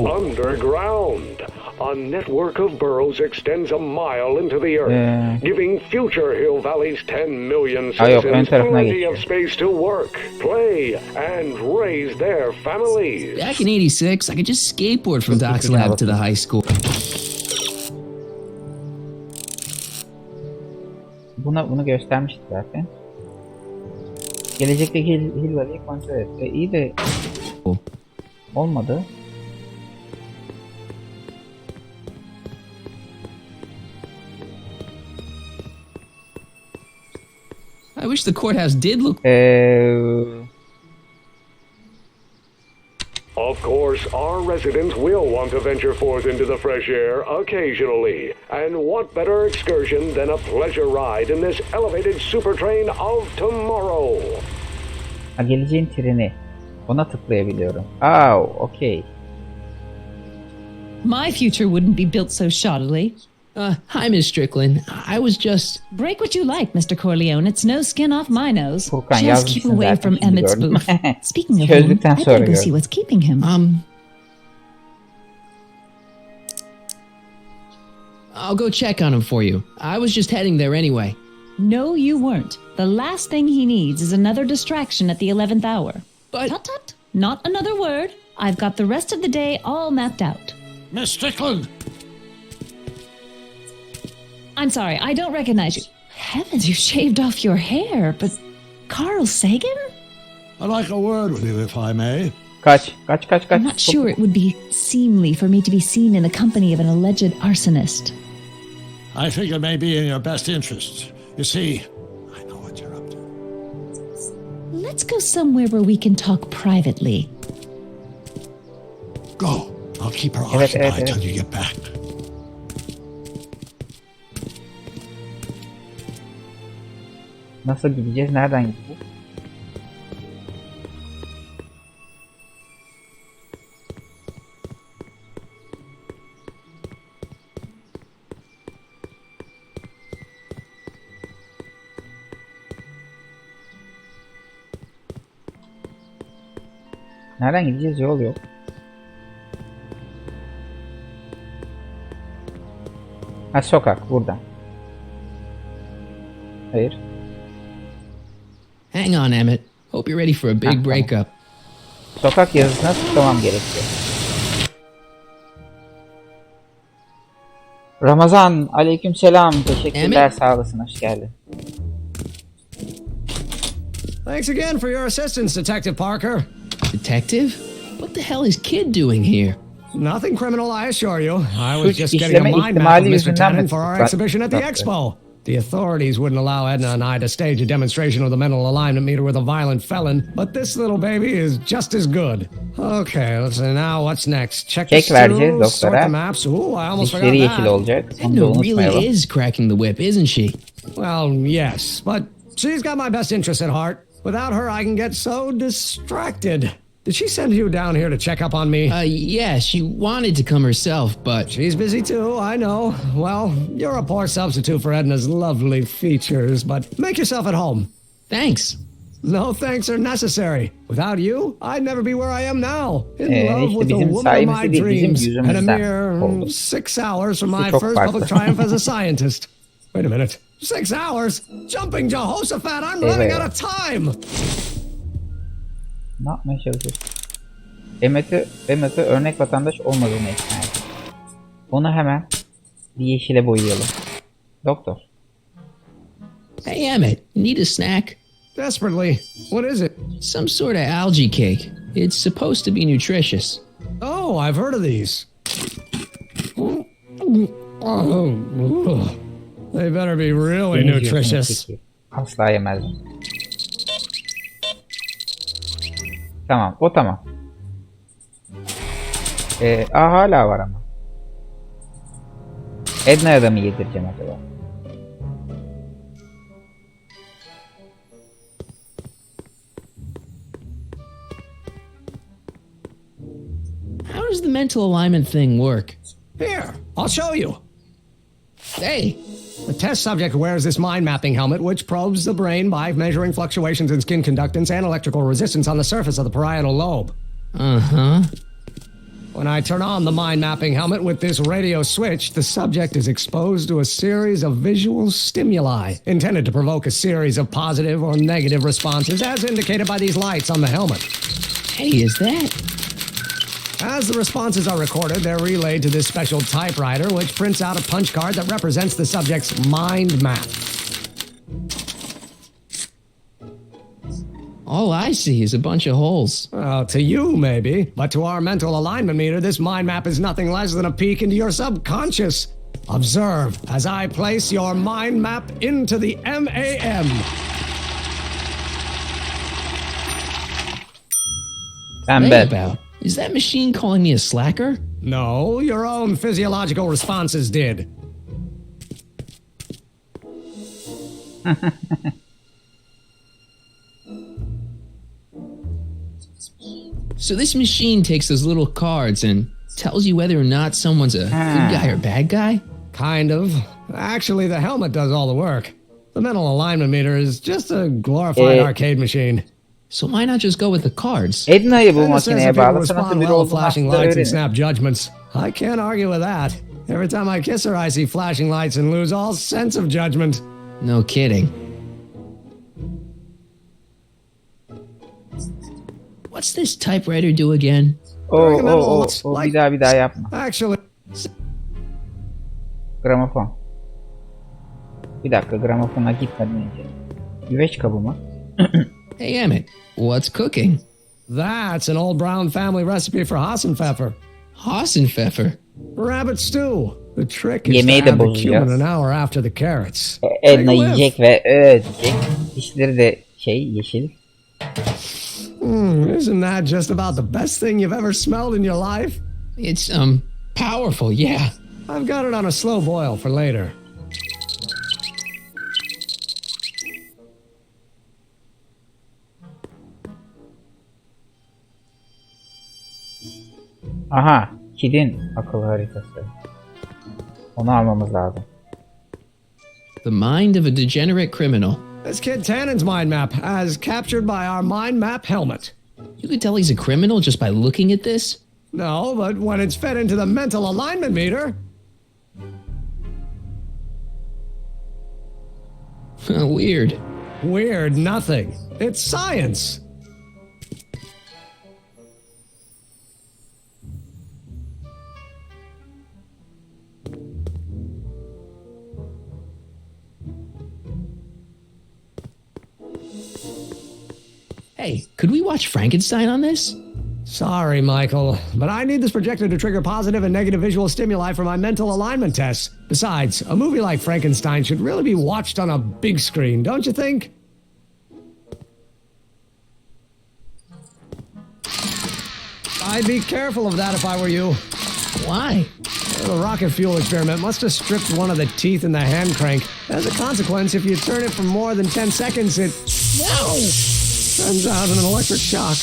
underground. A network of burrows extends a mile into the earth, giving future Hill Valley's 10 million citizens plenty of space to work, play, and raise their families. Back in 86, I could just skateboard from Doc's lab to the high school. Bunu göstermiştik zaten. Gelecekteki Hill Valley'i kontrol et. İyi de olmadı. I wish the courthouse did look... Of course, our residents will want to venture forth into the fresh air occasionally. And what better excursion than a pleasure ride in this elevated super train of tomorrow? Geleceğin treni. Ona tıklayabiliyorum. Okay. My future wouldn't be built so shoddily. Hi, Miss Strickland. I was just... Break what you like, Mr. Corleone. It's no skin off my nose. Furkan, just keep away from Emmett's booth. Speaking of him, I better go see what's keeping him. I'll go check on him for you. I was just heading there anyway. No, you weren't. The last thing he needs is another distraction at the 11th hour. But... Tut-tut. Not another word. I've got the rest of the day all mapped out. Miss Strickland! I'm sorry, I don't recognize you. Heavens, you shaved off your hair, but Carl Sagan? I'd like a word with you, if I may. Kaç. I'm not sure it would be seemly for me to be seen in the company of an alleged arsonist. I think it may be in your best interest. You see, Let's go somewhere where we can talk privately. go. I'll keep her Evet, occupied till you get back. Nasıl gideceğiz? Nereden gideceğiz? Nereden gideceğiz? Yol yok. Ha, sokak buradan. Hayır. Hang on, Emmett. Hope you're ready for a big breakup. Sokak yazısına tıklamam gerekiyor. Ramazan, aleykümselam. Teşekkürler, sağ olasın, hoş geldin. Thanks again for your assistance, Detective Parker. Detective? What the hell is Kid doing here? Nothing criminal, I assure you. I was Suç just getting a işleme mind map of ihtimali Mr. yüzünden Tannen mi for our tutuklandı? exhibition at the expo. The authorities wouldn't allow Edna and I to stage a demonstration of the mental alignment meter with a violent felon, but this little baby is just as good. Okay, let's see now what's next. Check the vereceğiz stools, sort the doktora. maps. Ooh, I almost forgot Dişleri yeşil that. olacak. Onu da Edna unutmayalım. really is cracking the whip, isn't she? Well, yes, but she's got my best interests at heart. Without her, I can get so distracted. Did she send you down here to check up on me? Yeah, she wanted to come herself, but... She's busy too, I know. Well, you're a poor substitute for Edna's lovely features, but make yourself at home. Thanks. No thanks are necessary. Without you, I'd never be where I am now. In love işte with the bizim woman of my sayemizde değil, bizim dreams. And a yüzümüzden mere oldu. 6 hours from İşte my çok first farklı. public triumph as a scientist. Wait a minute. 6 hours? Jumping Jehoshaphat, I'm running out of time! Ne yapmaya çalışıyorsun? Emmet'i örnek vatandaş olmadığını ikna et. Onu hemen bir yeşile boyayalım. Doktor. Hey, Emmett, need a snack? Desperately. What is it? Some sort of algae cake. It's supposed to be nutritious. Oh, I've heard of these. They better be really nutritious. Asla yemezdim. Tamam, o tamam. Hala var ama. Edna'ya da mı yedireceğim acaba? How does the mental alignment thing work? Here, I'll show you. Hey! The test subject wears this mind mapping helmet, which probes the brain by measuring fluctuations in skin conductance and electrical resistance on the surface of the parietal lobe. Uh-huh. When I turn on the mind mapping helmet with this radio switch, the subject is exposed to a series of visual stimuli intended to provoke a series of positive or negative responses, as indicated by these lights on the helmet. Hey, is that... As the responses are recorded, they're relayed to this special typewriter, which prints out a punch card that represents the subject's mind map. All I see is a bunch of holes. Well, to you, maybe. But to our mental alignment meter, this mind map is nothing less than a peek into your subconscious. Observe as I place your mind map into the MAM. About. Is that machine calling me a slacker? No, your own physiological responses did. So this machine takes those little cards and tells you whether or not someone's a good guy or bad guy? Kind of. Actually, the helmet does all the work. The mental alignment meter is just a glorified arcade machine. So why not just go with the cards? Edna'yı bu Edna says makineye that people bağlasa nasıl respond biri well to olduğunu flashing aslında lights and öğrenir. snap judgments. I can't argue with that. Every time I kiss her, I see flashing lights and lose all sense of judgment. No kidding. What's this typewriter do again? Bir daha yapma. Actually, Gramofon. Bir dakika, gramofona gitmeden önce. Güveç kabı mı? Hey Emmett, what's cooking? That's an old Brown family recipe for Hassenpfeffer. Hassenpfeffer? Rabbit stew. The trick is Yemeği to de add the bozacağız. cumin an hour after the carrots. Edna yiyecek ve diyecek. Dişleri de yeşil. Isn't that just about the best thing you've ever smelled in your life? It's, powerful, yeah. I've got it on a slow boil for later. Aha, Kid'in akıl haritası. Onu almamız lazım. The mind of a degenerate criminal. This kid Tannen's mind map, as captured by our mind map helmet. You could tell he's a criminal just by looking at this? No, but when it's fed into the mental alignment meter... Weird. Weird nothing. It's science. Hey, could we watch Frankenstein on this? Sorry, Michael, but I need this projector to trigger positive and negative visual stimuli for my mental alignment tests. Besides, a movie like Frankenstein should really be watched on a big screen, don't you think? I'd be careful of that if I were you. Why? The rocket fuel experiment must have stripped one of the teeth in the hand crank. As a consequence, if you turn it for more than 10 seconds, it... Whoa! Sends out an electric shock.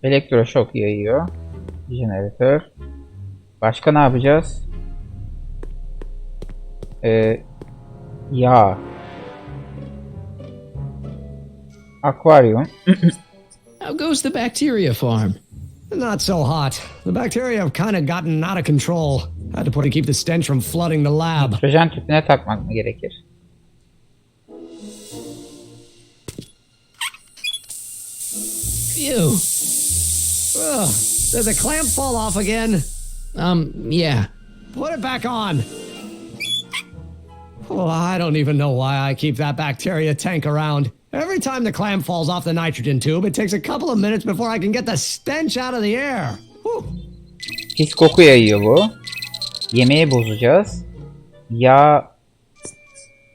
Elektroşok yayıyor. Jeneratör. Başka ne yapacağız? Yağ. Akvaryum. How goes the bacteria farm? Not so hot. The bacteria have kind of gotten out of control. Had to keep the stench from flooding the lab. Nitrojen tüpüne takmak mı gerekir? Phew. Ugh. Did the clamp fall off again? Yeah. Put it back on. Oh, I don't even know why I keep that bacteria tank around. Every time the clamp falls off the nitrogen tube, it takes a couple of minutes before I can get the stench out of the air. Whew. Pis koku yayıyor bu. Yemeği bozacağız. Yağ.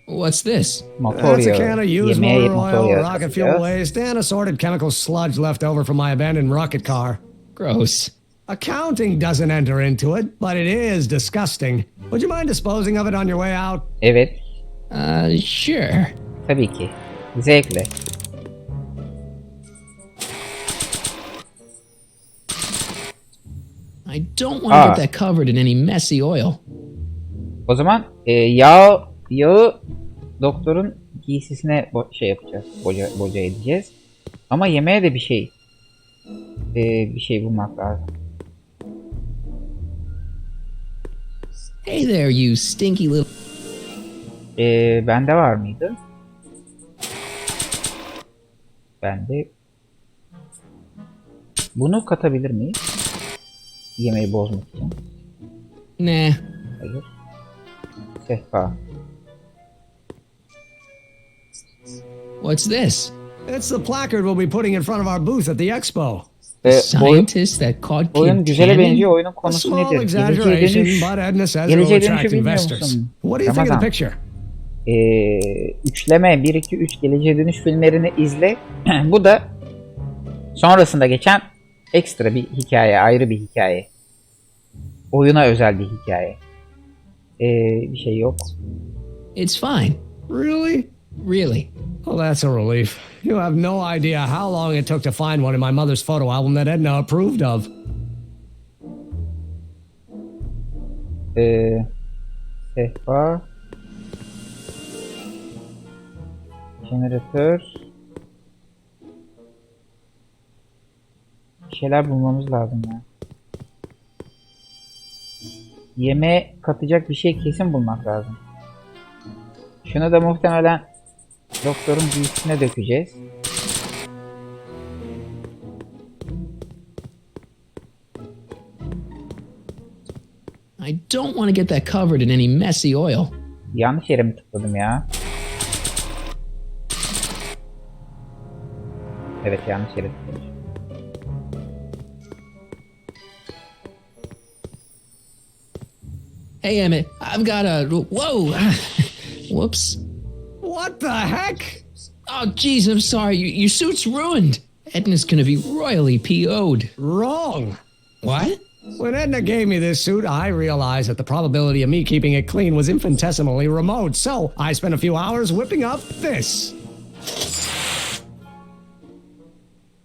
What's this? Motor That's a yağı. can of used Yemeğe motor motor oil, yağı rocket fuel katacağız. waste, and assorted chemical sludge left over from my abandoned rocket car. Gross. Accounting doesn't enter into it, but it is disgusting. Would you mind disposing of it on your way out? Evet. Sure. Tabii ki. Zevkle. I don't want to get that covered in any messy oil. O zaman yağı doktorun giysisine şey yapacağız. Boca edeceğiz. Ama yemeğe de bir şey bulmak lazım. Hey there, you stinky little... Bende var mıydı? Bende. Bunu katabilir miyiz? Yemeği bozmak için. Nah. Hayır. Sehpa. What's this? It's the placard we'll be putting in front of our booth at the expo. Scientist that caught oyun güzele benziyor. Oyunun konusu Small nedir? Geleceğe exaggeration, dönüş. but Edna says it'll Geleceğe dönüşü attract bilmiyor investors. musun? What do you think of the Ramazan. picture? Üçleme 1, 2, 3 geleceğe dönüş filmlerini izle. Bu da sonrasında geçen ekstra bir hikaye, ayrı bir hikaye. Oyuna özel bir hikaye. Bir şey yok. It's fine. Really? Really. Oh, that's a relief. You have no idea how long it took to find one in my mother's photo album that Edna approved of. Sehpa. Jeneratör. Bir şeyler bulmamız lazım ya. Yemeğe katacak bir şey kesin bulmak lazım. Şunu da muhtemelen doktorun giysisine dökeceğiz. I don't want to get that covered in any messy oil. Yanlış yere mi tıkladım ya? Evet, yanlış yere tıkladım. Hey, Emmett, I've got a... Whoa! Whoops. What the heck? Oh, geez, I'm sorry. Your suit's ruined. Edna's gonna be royally PO'd. Wrong. What? When Edna gave me this suit, I realized that the probability of me keeping it clean was infinitesimally remote, so I spent a few hours whipping up this.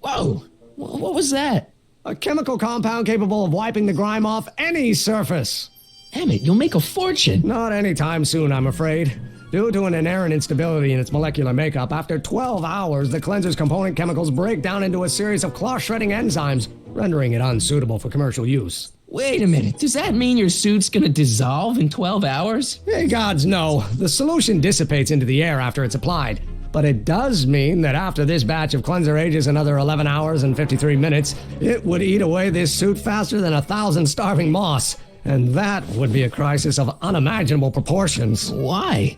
Whoa! What was that? A chemical compound capable of wiping the grime off any surface. Emmett, you'll make a fortune. Not anytime soon, I'm afraid. Due to an inherent instability in its molecular makeup, after 12 hours, the cleanser's component chemicals break down into a series of cloth-shredding enzymes, rendering it unsuitable for commercial use. Wait a minute, does that mean your suit's gonna dissolve in 12 hours? Hey, gods, no. The solution dissipates into the air after it's applied. But it does mean that after this batch of cleanser ages another 11 hours and 53 minutes, it would eat away this suit faster than 1,000 starving moths. And that would be a crisis of unimaginable proportions. Why?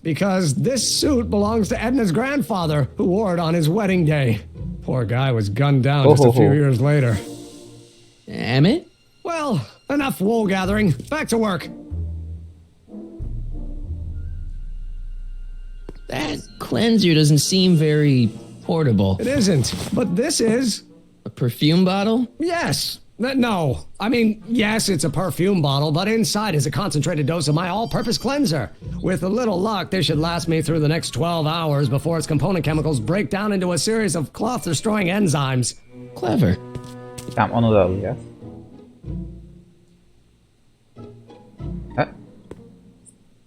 Because this suit belongs to Edna's grandfather, who wore it on his wedding day. Poor guy was gunned down just a few years later. Emmett? Well, enough wool gathering. Back to work. That cleanser doesn't seem very portable. It isn't, but this is. A perfume bottle? Yes. No. I mean, yes, it's a perfume bottle, but inside is a concentrated dose of my all-purpose cleanser. With a little luck, this should last me through the next 12 hours before its component chemicals break down into a series of cloth-destroying enzymes. Clever. Tamam, onu da alacağız.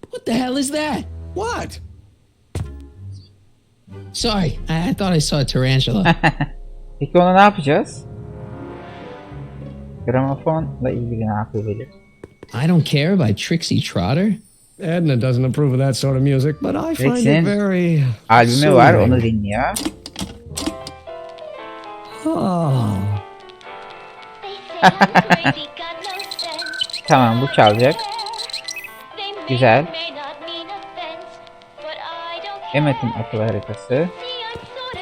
What the hell is that? What? Sorry, I thought I saw a tarantula. Peki onu ne yapacağız? Gramofonla ilgili ne yapabilir? I Don't Care by Trixie Trotter? Edna doesn't approve of that sort of music, but I find it very albümü var, onu dinliyor. Oh. Tamam, bu çalacak. Güzel. Emmett'in akıl haritası.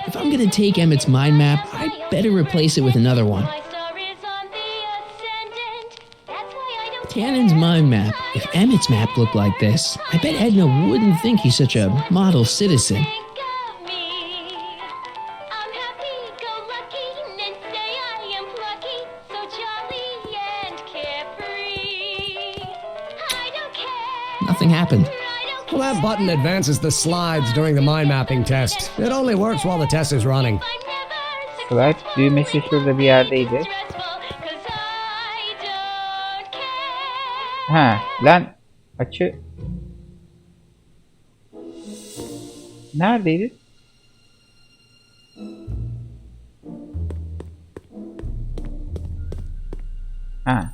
If I'm gonna take Emmett's mind map, I'd better replace it with another one. Cannon's mind map. If Emmett's map looked like this, I bet Edna wouldn't think he's such a model citizen. Nothing happened. Well, that button advances the slides during the mind mapping test. It only works while the test is running. Slide düğmesi şurada bir yerdeydi. Ha, lan açı. Neredeydi? Ha.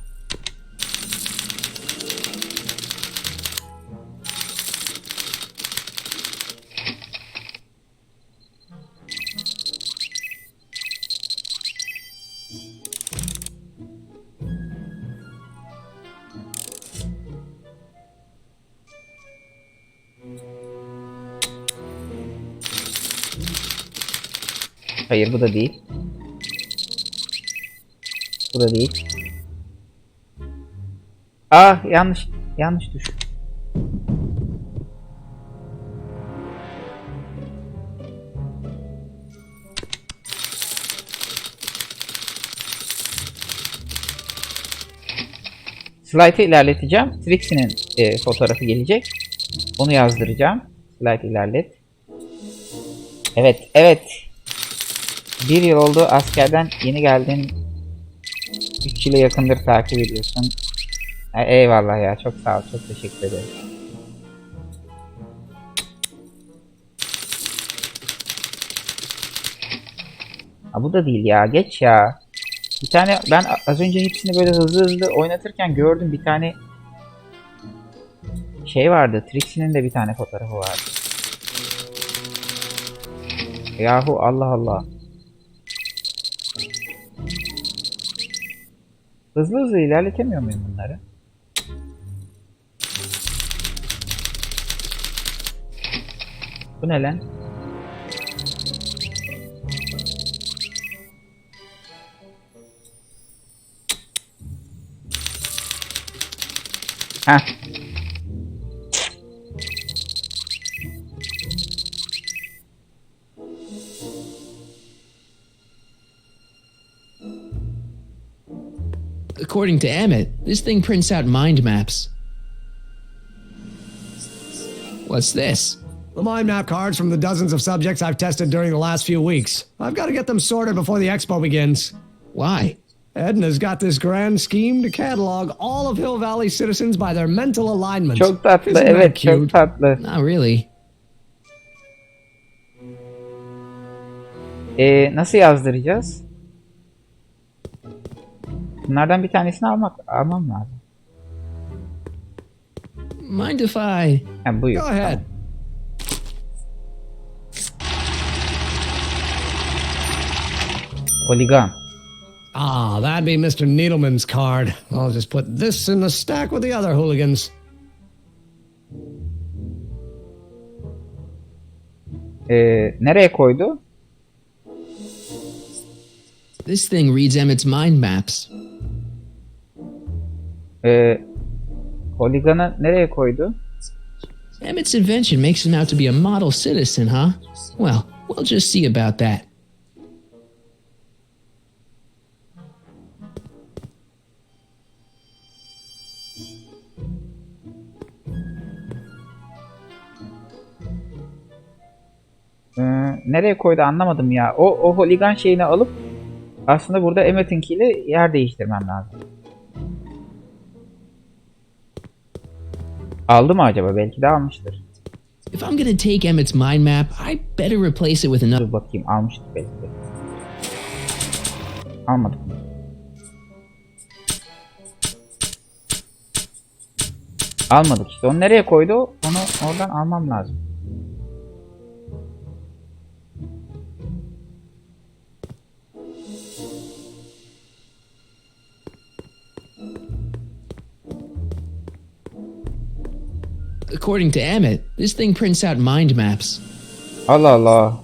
Hayır, bu da değil. Bu da değil. Ah, yanlış düş. Slide'ı ilerleteceğim. Trixie'nin fotoğrafı gelecek. Onu yazdıracağım. Slide ilerlet. Evet. 1 yıl oldu askerden yeni geldin. 3 yıla yakındır takip ediyorsun. Eyvallah ya, çok sağ ol, çok teşekkür ederim. Ha, bu da değil ya, geç ya. Bir tane ben az önce hepsini böyle hızlı oynatırken gördüm, bir tane şey vardı. Trixie'nin de bir tane fotoğrafı vardı. Yahu Allah Allah. Hızlı ilerletemiyor muyum bunları? Bu ne lan? Heh. According to Emmett, this thing prints out mind maps. What's this? The mind map cards from the dozens of subjects I've tested during the last few weeks. I've got to get them sorted before the expo begins. Why? Edna's got this grand scheme to catalog all of Hill Valley citizens by their mental alignments. Çok tatlı, Isn't that evet, cute? çok tatlı. Not really. Nasıl yazdıracağız? Bunlardan bir tanesini almam lazım. Mind if I... Ha, buyur. Go ahead. Poligon. Ah, that'd be Mr. Needleman's card. I'll just put this in the stack with the other hooligans. Nereye koydu? This thing reads Emmett's mind maps. Poligon'u nereye koydu? Emmett's invention makes him out to be a model citizen, huh? Well, we'll just see about that. Nereye koydu anlamadım ya. O holigan şeyini alıp aslında burada Emmett'inkiyle yer değiştirmem lazım. Aldı mı acaba? Belki de almıştır. If I'm gonna take Emmett's mind map, I better replace it with another. Dur bakayım, almıştır belki de. Almadık mı? Almadık işte. Onu nereye koydu? Onu oradan almam lazım. According to Emmett, this thing prints out mind maps. Allah Allah.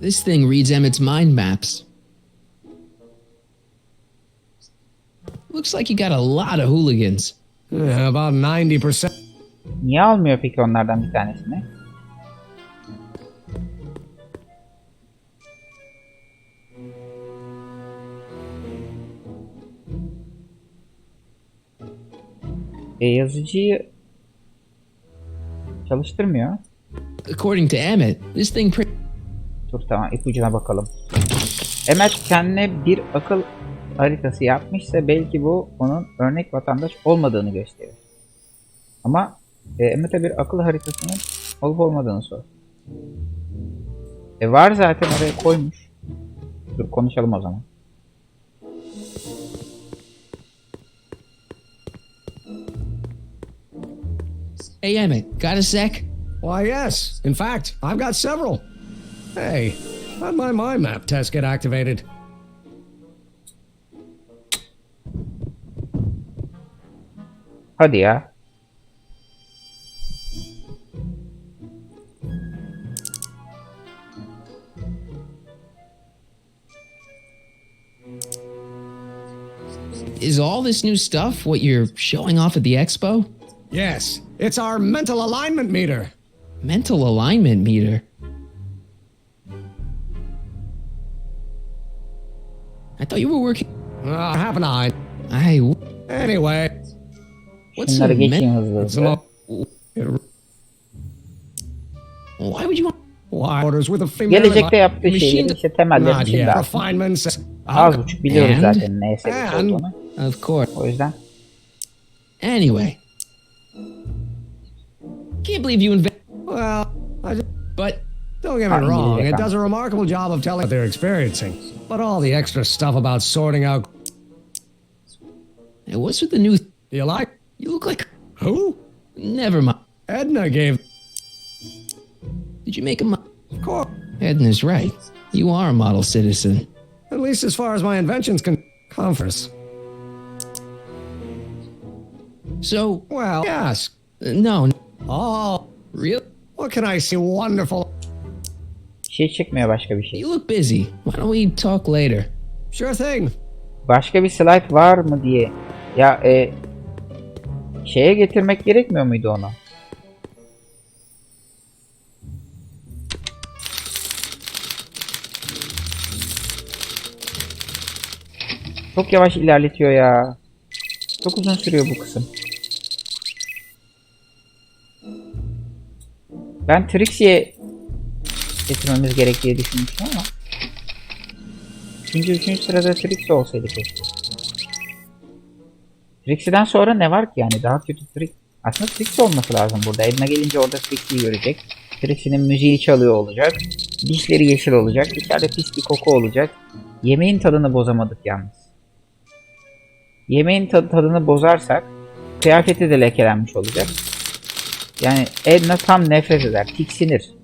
This thing reads Emmett's mind maps. Looks like you got a lot of hooligans. Yeah, about 90%. Niye almıyor peki onlardan bir tanesini? Yazıcıyı çalıştırmıyor. According to Emmett, this thing Dur tamam, ipucuna bakalım. Emmet kendine bir akıl haritası yapmışsa belki bu onun örnek vatandaş olmadığını gösterir. Ama Emmet'e bir akıl haritasının olup olmadığını sor. Var zaten, oraya koymuş. Dur konuşalım o zaman. Hey Emmett, got a sec? Why, yes. In fact, I've got several. Hey, how'd my mind map test get activated? Hadi ya. Is all this new stuff what you're showing off at the expo? Yes, it's our mental alignment meter. Mental alignment meter? I thought you were working... Half an eye. Anyway. What's Şunları a geçeyim hızlı hızlı. Why would you want... Why orders with a finger? Gelecekte yaptığı şeyleri işte temellerini şimdi az. Refinements. Az buçuk biliyoruz zaten neye sebep olduğunu. Of course. O yüzden. Anyway. Can't believe you invented... Well, But... Don't get me wrong, it does a remarkable job of telling what they're experiencing. But all the extra stuff about sorting out... Hey, what's with the new... You like? You look like... Who? Never mind. Edna gave... Did you make a... Of course. Edna's right. You are a model citizen. At least as far as my inventions can... Conference. So... Well, yes. No. Oh. Real? What can I see? Wonderful. Bir şey çıkmıyor, başka bir şey. You look busy. Why don't we talk later? Sure thing. Başka bir slide var mı diye. Ya şeye getirmek gerekmiyor muydu onu? Çok yavaş ilerletiyor ya. Çok uzun sürüyor bu kısım. Ben Trixie'ye getirmemiz gerek diye düşünmüştüm ama. İkinci, üçüncü sırada Trixie olsaydı keşke. Trixie'den sonra ne var ki yani? Daha kötü Trixie. Aslında Trixie olması lazım burada. Edna gelince orada Trixie'yi görecek. Trixie'nin müziği çalıyor olacak. Dişleri yeşil olacak. İçeride pis bir koku olacak. Yemeğin tadını bozamadık yalnız. Yemeğin tadını bozarsak kıyafeti de lekelenmiş olacak. Yani Edna tam nefret eder. Tiksinir.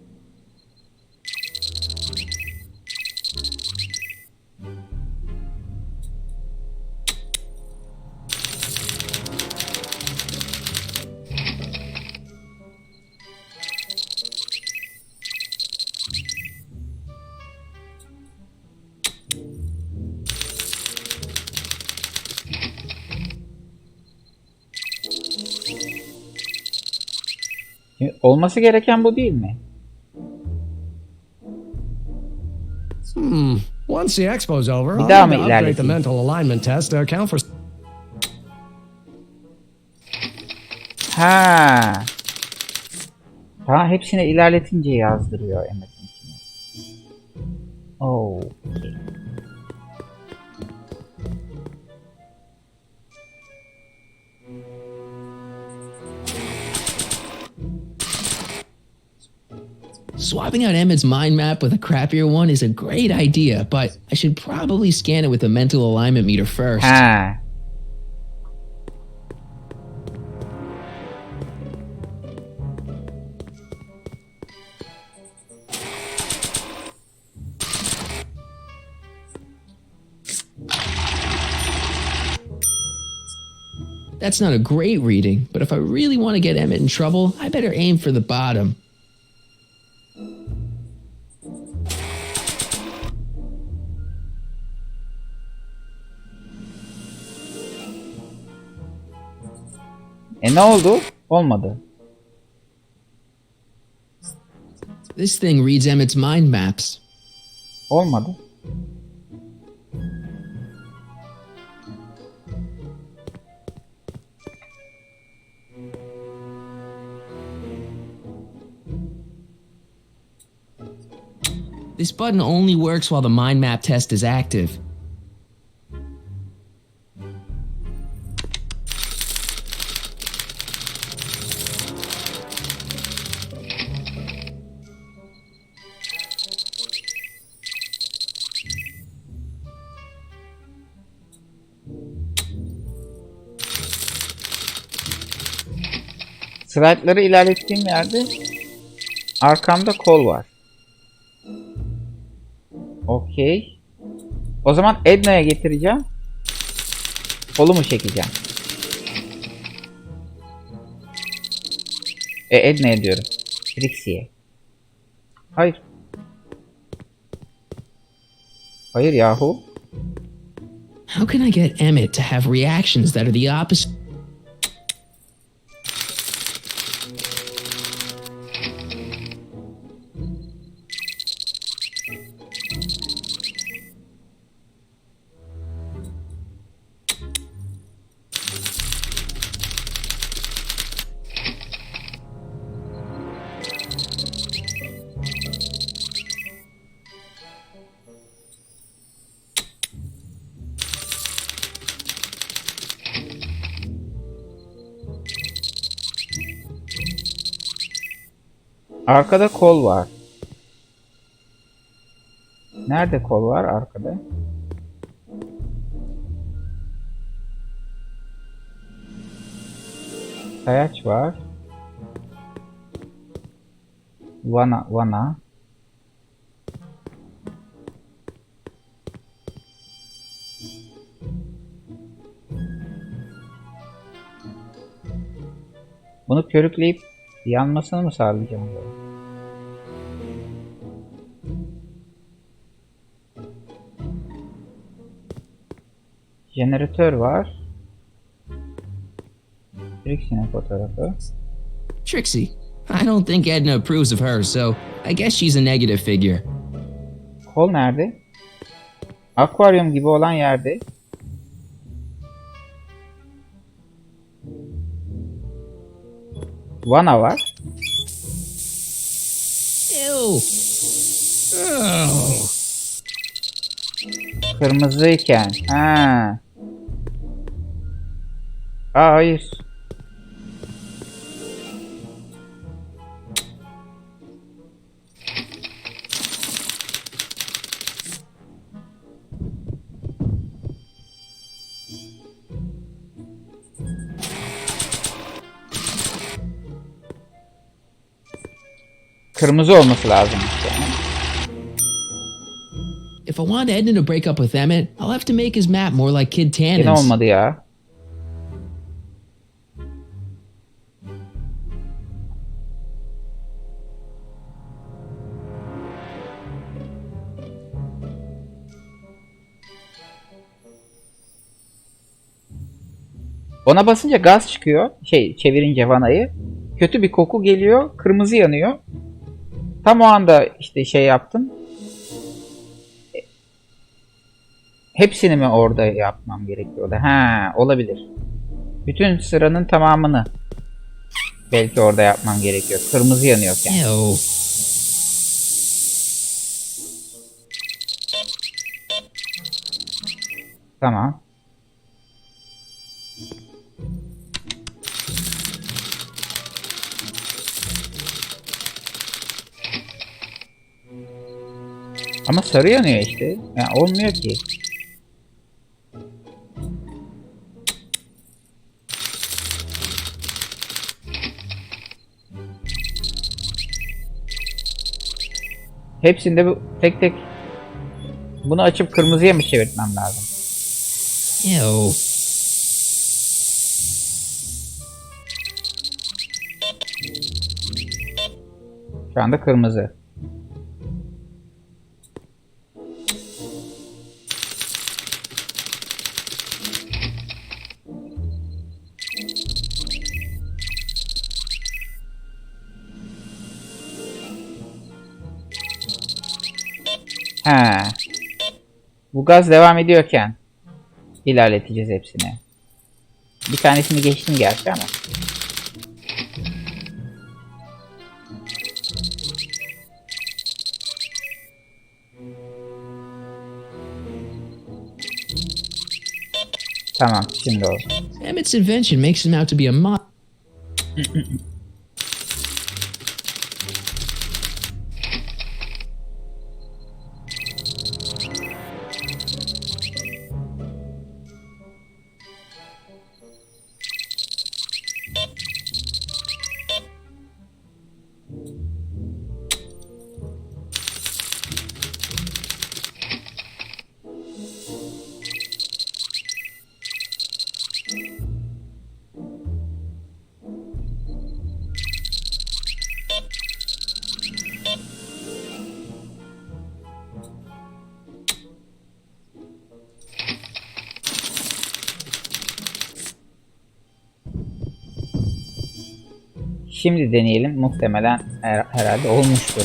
Olması gereken bu değil mi? Once the expo's over, Bir daha mı I'll upgrade the ilerleteyim? mental alignment test to account for... Ha. Tamam, hepsini ilerletince yazdırıyor Emmet'inkini. Oh. Okay. Swapping out Emmett's mind map with a crappier one is a great idea, but I should probably scan it with a mental alignment meter first. Ha. That's not a great reading, but if I really want to get Emmett in trouble, I better aim for the bottom. Ne oldu? Olmadı. This thing reads Emmett's mind maps. Olmadı. This button only works while the mind map test is active. Slide'ları ilerlettiğim yerde arkamda kol var. Okey. O zaman Edna'ya getireceğim. Kolu mu çekeceğim? Edna'ya diyorum. Trixie'ye. Hayır. Hayır yahu. How can I get Emmett to have reactions that are the opposite? Arkada kol var. Nerede kol var arkada? Sayaç var. Vana. Bunu körükleyip yanmasını mı sağlayacağım? Jeneratör var. Trixie'nin fotoğrafı. Trixie. I don't think Edna approves of her, so I guess she's a negative figure. Kol nerede? Akvaryum gibi olan yerde. Vana var. Ew. Oh. Kırmızıyken. Ha. Aa, hayır. Kırmızı olması lazım işte. If I want Edna to break up with Emmett, I'll have to make his map more like Kid Yine Tannen's. olmadı ya. Ona basınca gaz çıkıyor. Çevirince vanayı. Kötü bir koku geliyor. Kırmızı yanıyor. Tam o anda işte yaptım. Hepsini mi orada yapmam gerekiyordu? Ha, olabilir. Bütün sıranın tamamını belki orada yapmam gerekiyor. Kırmızı yanıyorken. Ew. Tamam. Ama sarı yanıyor işte. Yani olmuyor ki. Hepsinde bu tek tek bunu açıp kırmızıya mı çevirtmem lazım? Ew. Şu anda kırmızı. Ha. Bu gaz devam ediyorken ilerleteceğiz hepsini. Bir tanesini geçtim gerçi ama. Tamam, şimdi oldu. Emmett's invention makes him out to be a Şimdi deneyelim. Muhtemelen herhalde olmuştur.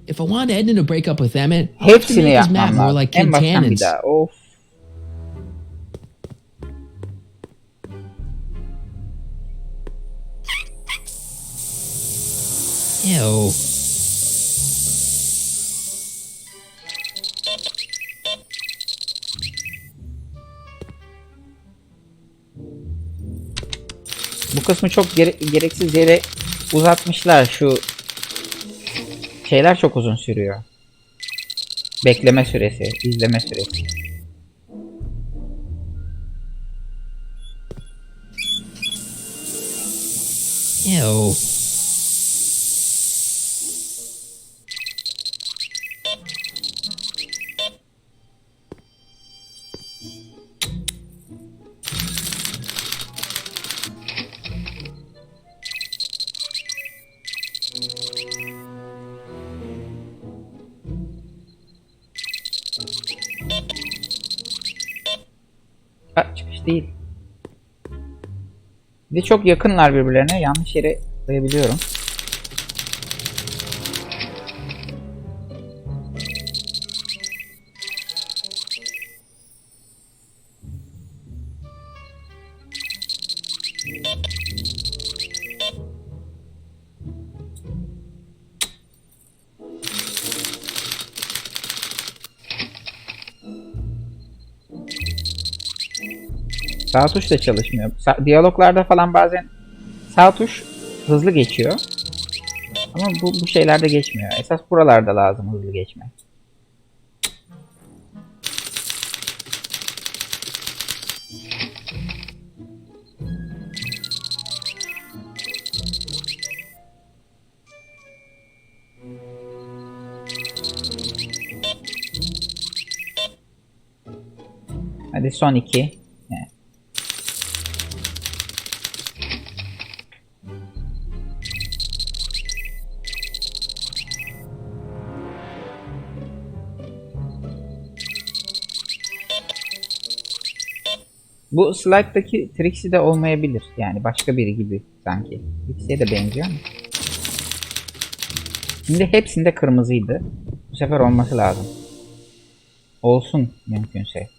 If I want Edna to break up with Emmett, hepsini yapmam lazım. Like en baştan bir daha. Of. Ew. Bu kısmı çok gereksiz yere uzatmışlar. Şu şeyler çok uzun sürüyor. Bekleme süresi, izleme süresi. Ew. yanlış değil. Bir de çok yakınlar birbirlerine. Yanlış yere koyabiliyorum. Sağ tuş da çalışmıyor. Diyaloglarda falan bazen sağ tuş hızlı geçiyor. Ama bu şeylerde geçmiyor. Esas buralarda lazım hızlı geçme. Hadi son 2. Evet. Bu slide'daki Trixie de olmayabilir. Yani başka biri gibi sanki. Trixie'ye de benziyor ama. Şimdi hepsinde kırmızıydı. Bu sefer olması lazım. Olsun mümkünse.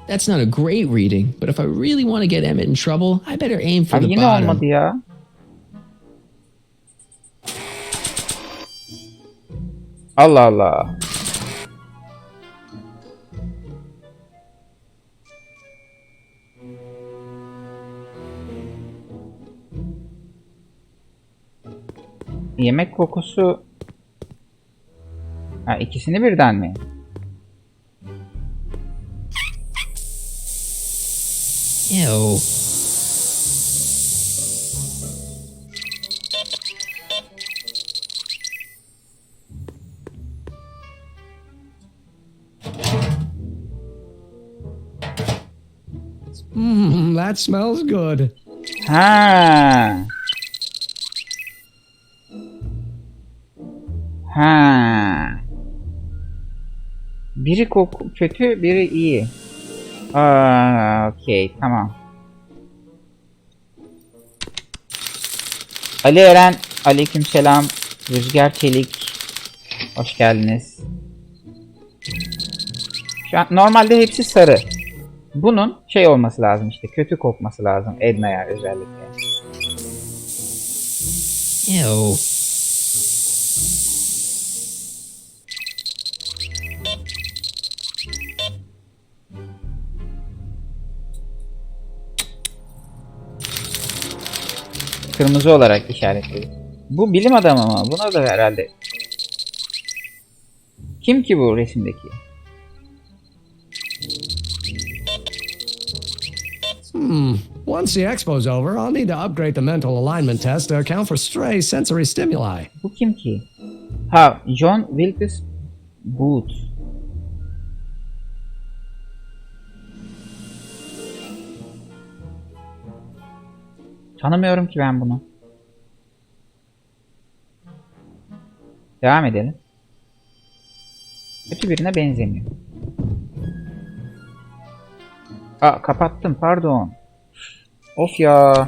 That's not a great reading, but if I really want to get Emmett in trouble, I better aim for Abi the yine bottom. olmadı ya. Allah Allah. Yemek kokusu. Ha, ikisini birden mi? Ew. That smells good. Ha. Ha. Biri kötü, biri iyi. Okey, tamam. Ali Eren, aleykümselam. Rüzgar Çelik, hoş geldiniz. Şu an normalde hepsi sarı. Bunun şey olması lazım işte, kötü kokması lazım Edna'ya özellikle. Ew. Kırmızı olarak işaretledim. Bu bilim adamı mı? Buna da herhalde. Kim ki bu resimdeki? Once the expo's over, I'll need to upgrade the mental alignment test to account for stray sensory stimuli. Bu kim ki? Ha, John Wilkes Booth. Tanımıyorum ki ben bunu. Devam edelim. Kötü birine benzemiyor. Aa, kapattım, pardon. Of ya.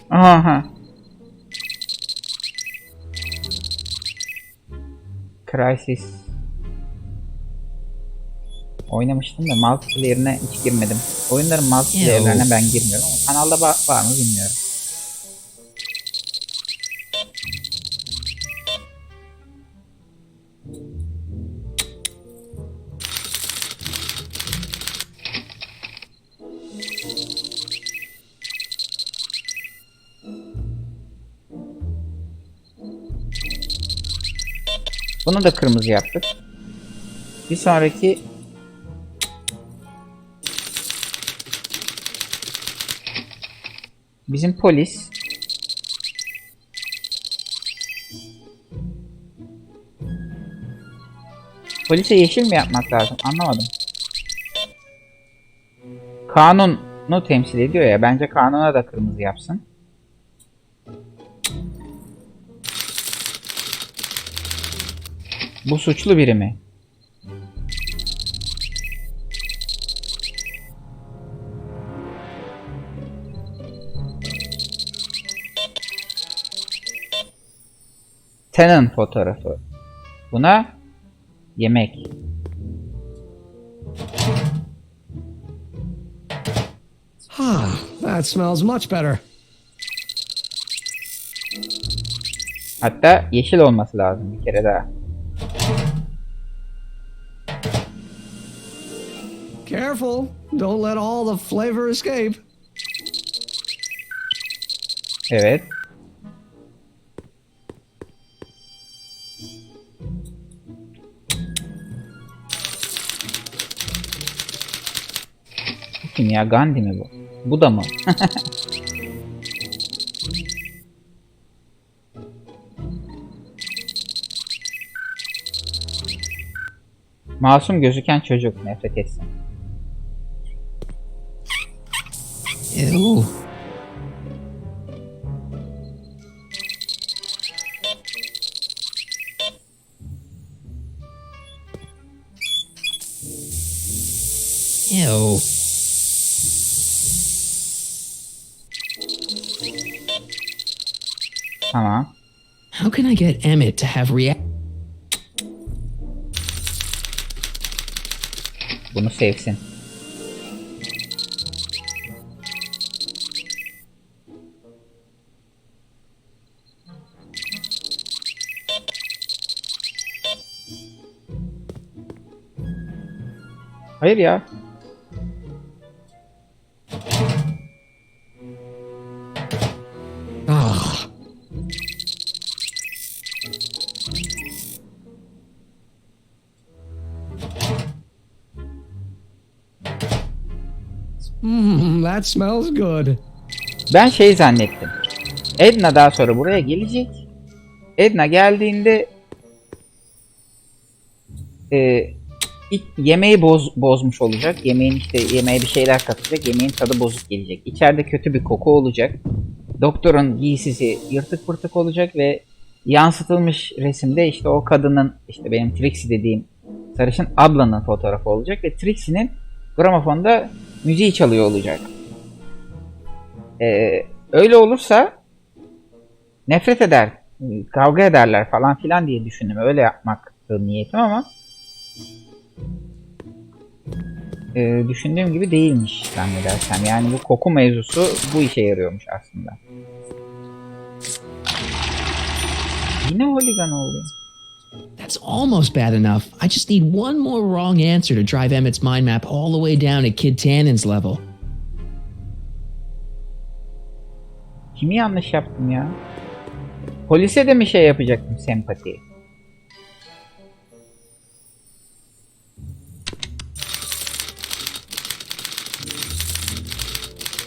Aha. Crisis. Oynamıştım da multiplayer'ine hiç girmedim. Oyunların multiplayer'lerine ben girmiyorum ama kanalda var mı bilmiyorum. Bunu da kırmızı yaptık. Bir sonraki bizim polis. Polise yeşil mi yapmak lazım? Anlamadım. Kanun temsil ediyor ya. Bence kanuna da kırmızı yapsın. Bu suçlu biri mi? Ten'in fotoğrafı. Buna yemek. Ah, that smells much better. Hatta yeşil olması lazım bir kere daha. Careful, don't let all the flavor escape. Evet. Bu kim ya? Gandhi mi bu? Bu da mı? Masum gözüken çocuk nefret etsin. Ew. Ew. Tamam. How can I get Emmett to have react? Bunu sevsin. Hayır ya. Ah. That smells good. Ben şey zannettim. Edna daha sonra buraya gelecek. Edna geldiğinde yemeği bozmuş olacak. Yemeğin işte yemeğe bir şeyler katacak. Yemeğin tadı bozuk gelecek. İçeride kötü bir koku olacak. Doktorun giysisi yırtık pırtık olacak ve yansıtılmış resimde işte o kadının, işte benim Trixie dediğim sarışın ablanın fotoğrafı olacak ve Trixie'nin gramofonda müziği çalıyor olacak. Öyle olursa nefret eder, kavga ederler falan filan diye düşündüm. Öyle yapmak niyetim ama düşündüğüm gibi değilmiş zannedersem. Yani bu koku mevzusu bu işe yarıyormuş aslında. Yine holigan oluyor. That's almost bad enough. I just need one more wrong answer to drive Emmett's mind map all the way down to Kid Tannen's level. Kimi yanlış yaptım ya? Polise de mi şey yapacaktım, sempati?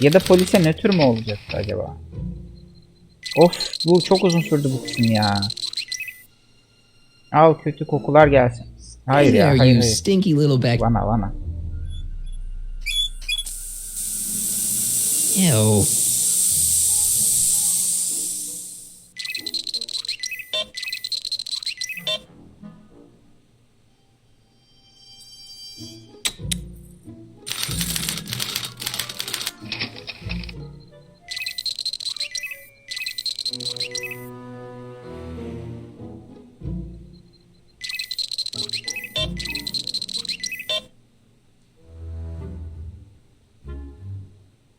Ya da polise nötr mü olacaktı acaba? Of, bu çok uzun sürdü bu kısım ya. Al kötü kokular gelsin. Hayır ya, hayır. Stinky little bag. Bana. Ew.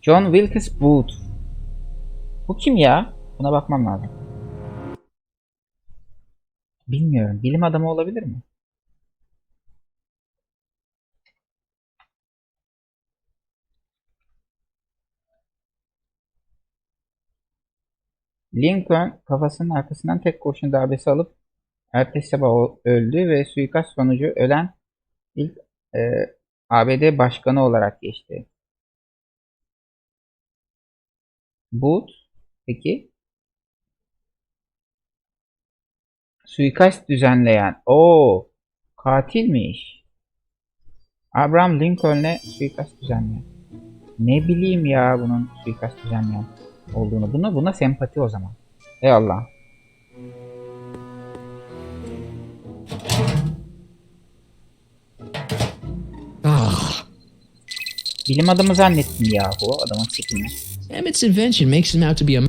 John Wilkes Booth. Bu kim ya? Buna bakmam lazım. Bilmiyorum. Bilim adamı olabilir mi? Lincoln kafasının arkasından tek kurşun darbesi alıp ertesi sabah öldü ve suikast sonucu ölen ilk ABD başkanı olarak geçti. Booth peki suikast düzenleyen katilmiş. Abraham Lincoln'e suikast düzenleyen. Ne bileyim ya bunun suikast düzenleyen olduğunu. Buna sempati o zaman. Eyvallah. Bilim adamı zannettim yahu adamın tipini. Emmett's invention makes him out to be a...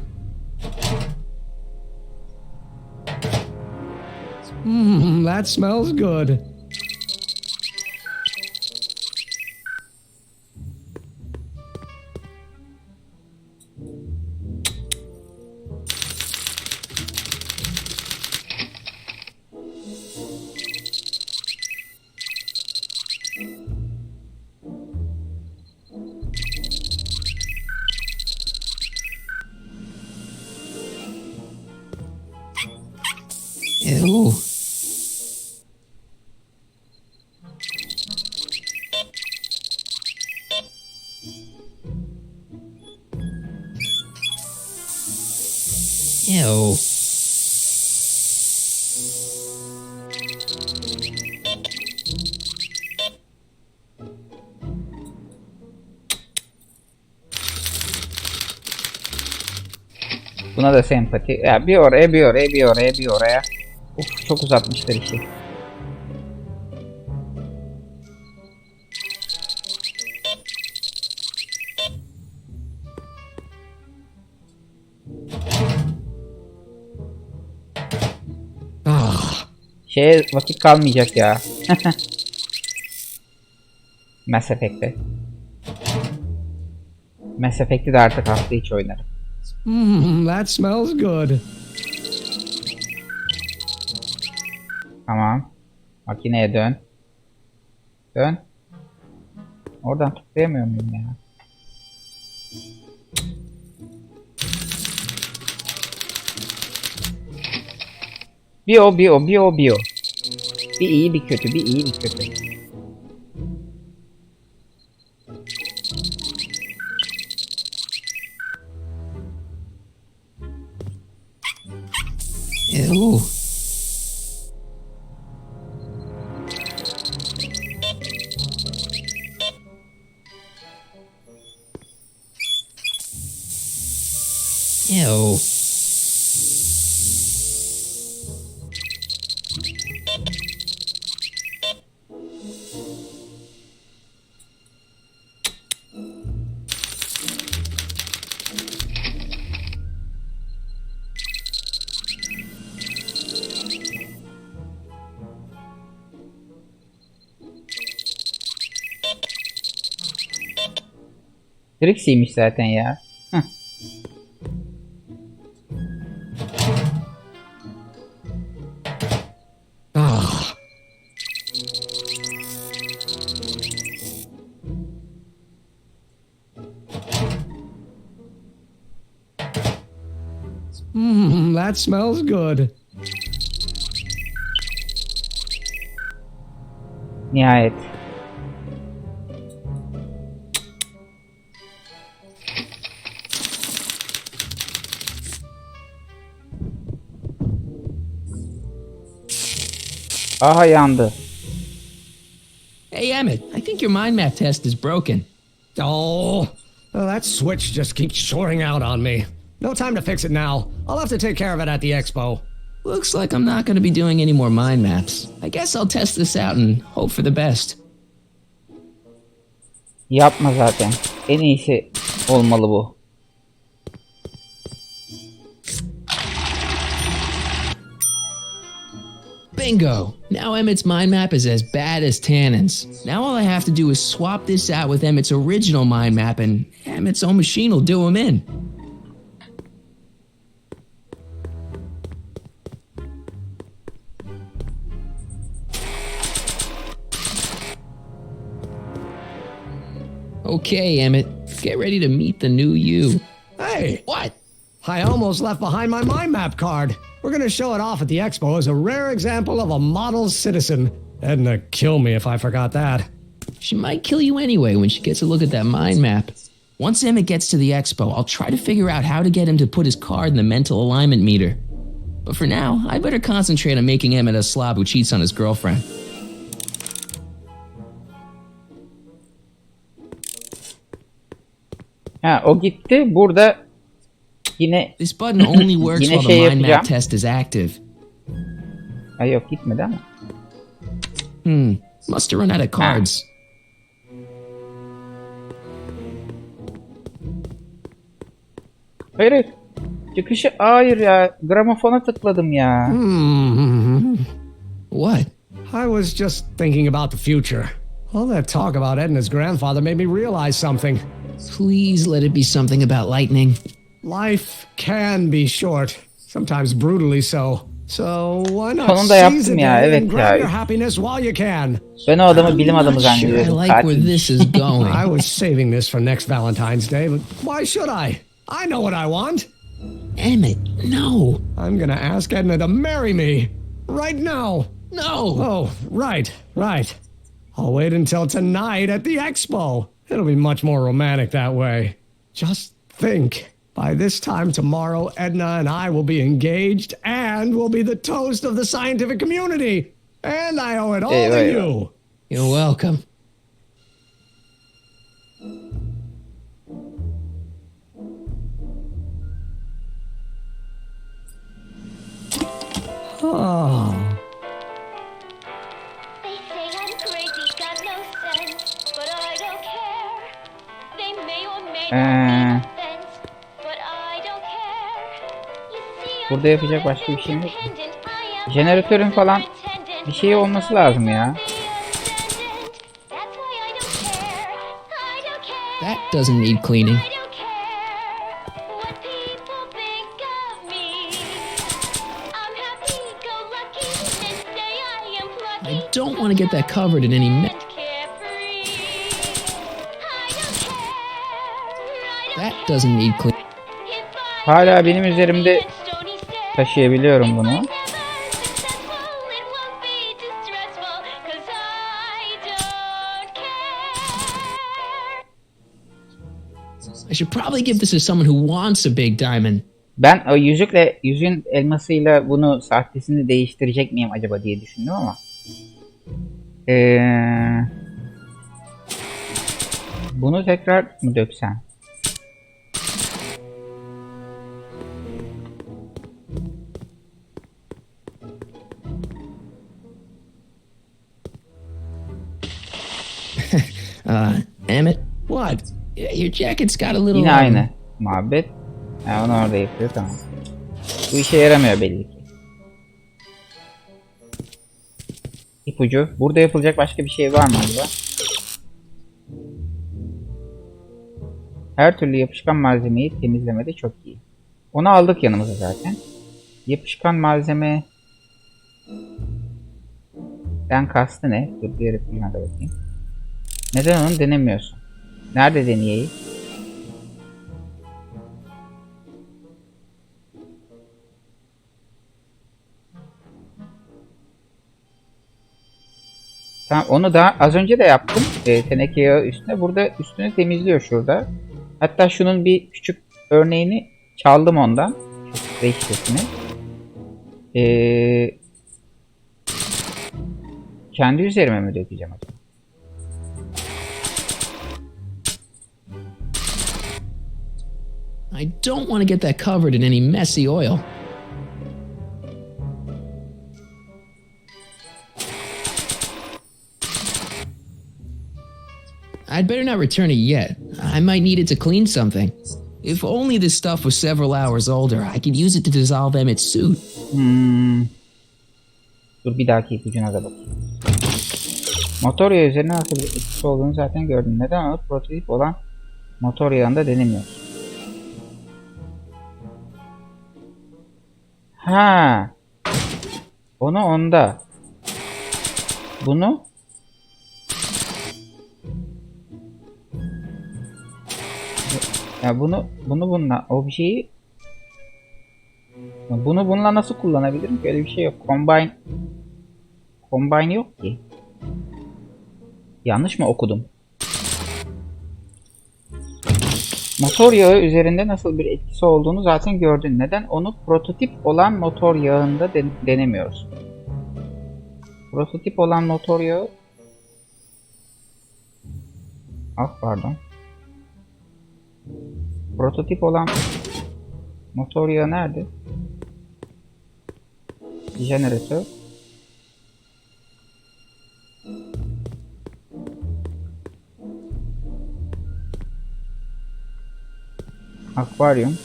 That smells good. Ew. Ew. Buna da sempati. Ya bir oraya bir oraya bir oraya bir oraya. Uf çok uzatmışlar işi. Şeye vakit kalmayacak ya. Mass Effect'te. Mass Effect'i de artık hafta içi oynarım. That smells good. Tamam. Makineye dön. Dön. Oradan tıklayamıyor muyum ya? Bir o. Bir iyi bir kötü, bir iyi bir kötü. Ew. Ew. Trixie'ymiş zaten ya. Heh. That smells good. Nihayet. Aha yandı. Hey Emmett, I think your mind map test is broken. Oh, that switch just keeps shorting out on me. No time to fix it now. I'll have to take care of it at the expo. Looks like I'm not going to be doing any more mind maps. I guess I'll test this out and hope for the best. Yapma zaten. En iyisi olmalı bu. Bingo! Now Emmett's mind map is as bad as Tannen's. Now all I have to do is swap this out with Emmett's original mind map and Emmett's own machine will do him in. Okay, Emmett, get ready to meet the new you. Hey, what? I almost left behind my mind map card. We're gonna show it off at the expo as a rare example of a model citizen. Edna kill me if I forgot that. She might kill you anyway when she gets a look at that mind map. Once Emmett gets to the expo, I'll try to figure out how to get him to put his card in the mental alignment meter. But for now, I better concentrate on making Emmett a slob who cheats on his girlfriend. Ha, o gitti. Burada yine This button only works yine while şey the mind yapacağım. map test is active. Ha, yok gitmedi ama. Must have run out of cards. Hayır. Çıkışı hayır ya. Gramofona tıkladım ya. What? I was just thinking about the future. All that talk about Edna's grandfather made me realize something. Please let it be something about lightning. Life can be short, sometimes brutally so. So why not Sonunda seize yaptım the ya, day evet and ya. grab your happiness while you can? Ben o adamı bilim adamı I zannediyordum. like where this is going. I was saving this for next Valentine's Day, but why should I? I know what I want. Emmett, no. I'm gonna ask Edna to marry me. Right now. No. Oh, right. I'll wait until tonight at the expo. It'll be much more romantic that way. Just think. By this time tomorrow, Edna and I will be engaged and will be the toast of the scientific community. And I owe it all to you. You're welcome. Oh. They say I'm crazy, got no sense, but I don't care. They may or may not make sense, but I don't care. You see, Burada yapacak başka bir şey yok. Jeneratörün falan bir şey olması lazım ya. That doesn't need cleaning. I don't want to get that covered in any That doesn't need cleaning. Hala benim üzerimde taşıyabiliyorum bunu. I should probably give this to someone who wants a big diamond. Ben o yüzün elmasıyla bunu sahtesini değiştirecek miyim acaba diye düşündüm ama. Bunu tekrar mı döksem? Emmett? What? Your jacket's got a little... Yine aynı muhabbet. Ha, onu orada yapıyor, tamam. Bu işe yaramıyor belli ki. İpucu. Burada yapılacak başka bir şey var mı acaba? Her türlü yapışkan malzemeyi temizlemede çok iyi. Onu aldık yanımıza zaten. Yapışkan malzeme... Den kastı ne? Dur bir yere da bakayım. Neden onu denemiyorsun? Nerede deneyeyim? Tamam, onu da az önce de yaptım. Teneke yağı üstüne. Burada üstünü temizliyor şurada. Hatta şunun bir küçük örneğini çaldım ondan. Reçetesini. Kendi üzerime mi dökeceğim acaba? I don't want to get that covered in any messy oil. I'd better not return it yet. I might need it to clean something. If only this stuff was several hours older, I could use it to dissolve Emmett's suit. Dur bir dahaki ipucuna da bakayım. Motor yağı üzerine nasıl bir etkisi olduğunu zaten gördüm. Neden alıp prototip olan motor yağında denemiyoruz? Ha. Onu onda. Bunu ya bunu bununla objeyi bunu bununla nasıl kullanabilirim ki? Öyle bir şey yok. Combine yok ki. Yanlış mı okudum? Motor yağı üzerinde nasıl bir etkisi olduğunu zaten gördün. Neden? Onu prototip olan motor yağında denemiyoruz. Prototip olan motor yağı... Ah pardon. Prototip olan motor yağı nerede? Jeneratör. Akvaryum.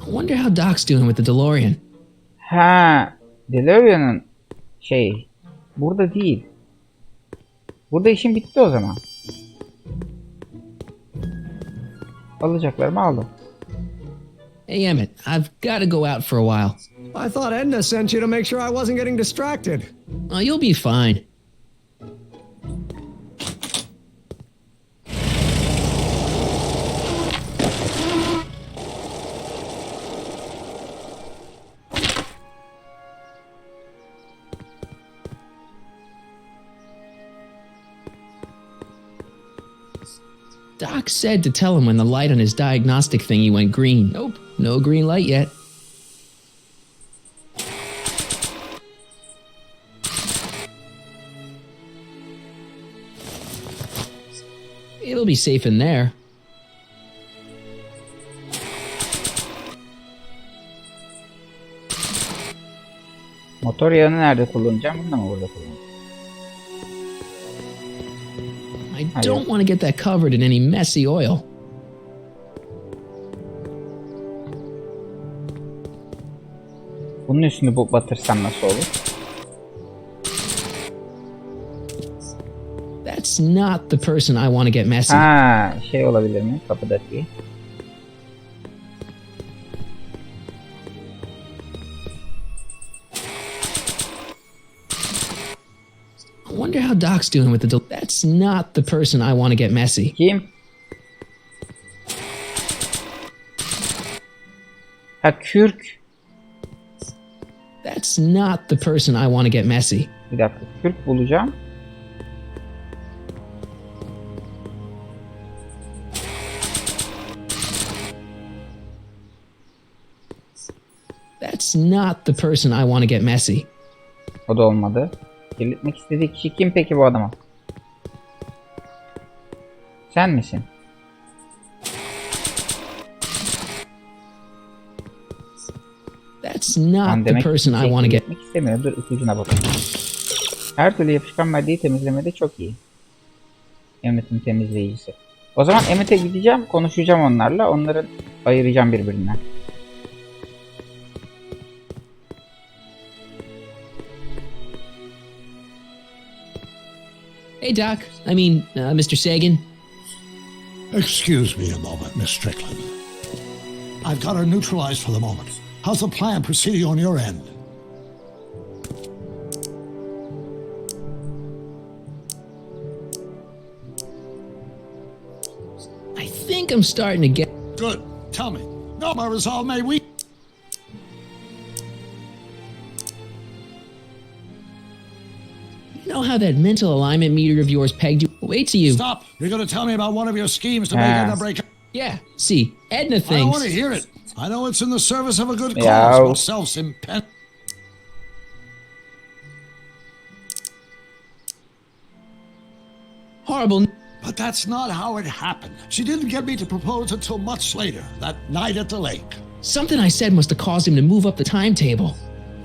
I wonder how Doc's doing with the DeLorean. Ha, DeLorean'ın burada değil. Burada işim bitti o zaman. Alacaklarımı aldım. Hey Emmett, I've got to go out for a while. I thought Edna sent you to make sure I wasn't getting distracted. Oh, you'll be fine. Doc said to tell him when the light on his diagnostic thingy went green. Nope, no green light yet. It'll be safe in there. Motor yağını nerede kullanacağım? Bunu da mı burada kullanacağım? I don't want to get that covered in any messy oil. Bunun üstünü batırsam nasıl olur? That's not the person I want to get messy. Ha, olabilir mi? Kapıdaki. I wonder how Doc's doing with the That's not the person I want to get messy. Kim? Ha, Kürk. That's not the person I want to get messy. Bir dakika, Kürk bulacağım. That's not the person I want to get messy. O da olmadı. Kirletmek istediği kişi kim peki bu adama? Sen misin? That's not the person I want to get. İstemiyor. Dur ipucuna bakalım. Her türlü yapışkan maddeyi temizlemede çok iyi. Emmet'in temizleyicisi. O zaman Emmet'e gideceğim, konuşacağım onlarla. Onları ayıracağım birbirinden. Hey Doc, Mr. Sagan. Excuse me a moment, Miss Strickland. I've got her neutralized for the moment. How's the plan proceeding on your end? I think I'm starting to get... Good. Tell me. No, my resolve may weak. You know how that mental alignment meter of yours pegged you? Wait till you... Stop! You're going to tell me about one of your schemes to make Edna break up. Yeah, see, Edna thinks... I don't want to hear it. I know it's in the service of a good cause, but self-impent... Horrible... But that's not how it happened. She didn't get me to propose until much later, that night at the lake. Something I said must have caused him to move up the timetable.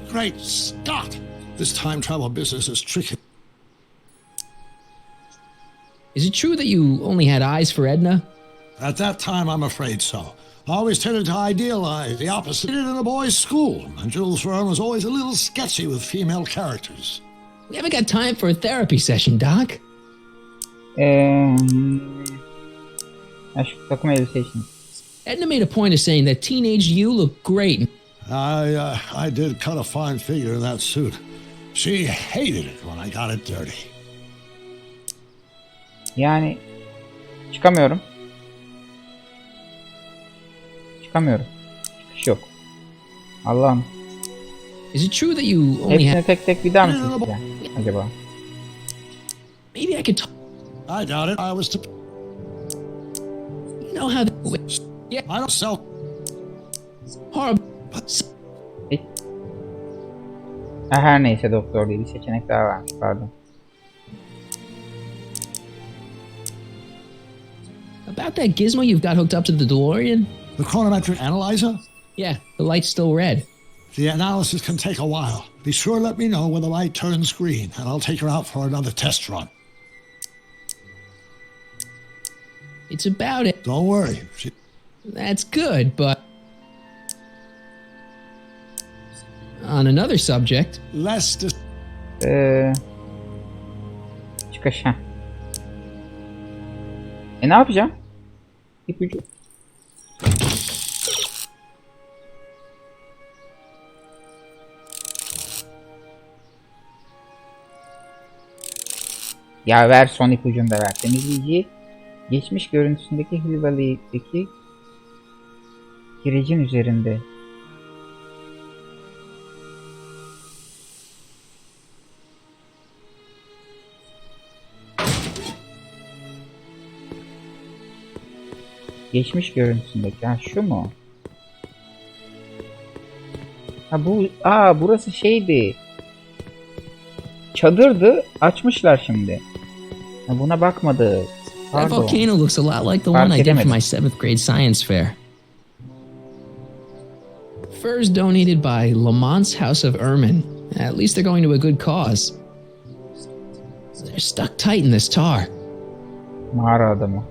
Great Scott! This time travel business is tricky. Is it true that you only had eyes for Edna? At that time, I'm afraid so. I always tended to idealize the opposite in a boys' school, and Jules Verne was always a little sketchy with female characters. We haven't got time for a therapy session, Doc. Takım elbise için. Edna made a point of saying that teenage you looked great. I did cut a fine figure in that suit. She hated it when I got it dirty. Yani çıkamıyorum. Çıkış yok. Allah'ım. Is it true that you only Hepsine tek tek bir daha mı sileceğim acaba? Maybe I could talk. I doubt it. I was to... You know how... Yeah. I don't sell... Horrible... Her neyse doktor değil. Bir seçenek daha varmış. Pardon. About that gizmo you've got hooked up to the DeLorean? The chronometric analyzer? Yeah, the light's still red. The analysis can take a while. Be sure to let me know when the light turns green, and I'll take her out for another test run. It's about it. Don't worry. That's good, but... On another subject... Less Çıkış ha. Ne yapacağım? İpucu. Ya ver son ipucunu da ver. Temizleyici geçmiş görüntüsündeki Hill Valley'deki girecin üzerinde. Geçmiş görüntüsündeki. Ha şu mu? Ha bu. Burası şeydi. Çadırdı. Açmışlar şimdi. Ha, buna bakmadı. That volcano looks a lot like the one I did for my 7th grade science fair. Furs donated by Lamont's House of Ermine. At least they're going to a good cause. They're stuck tight in this tar. Mağara adamı.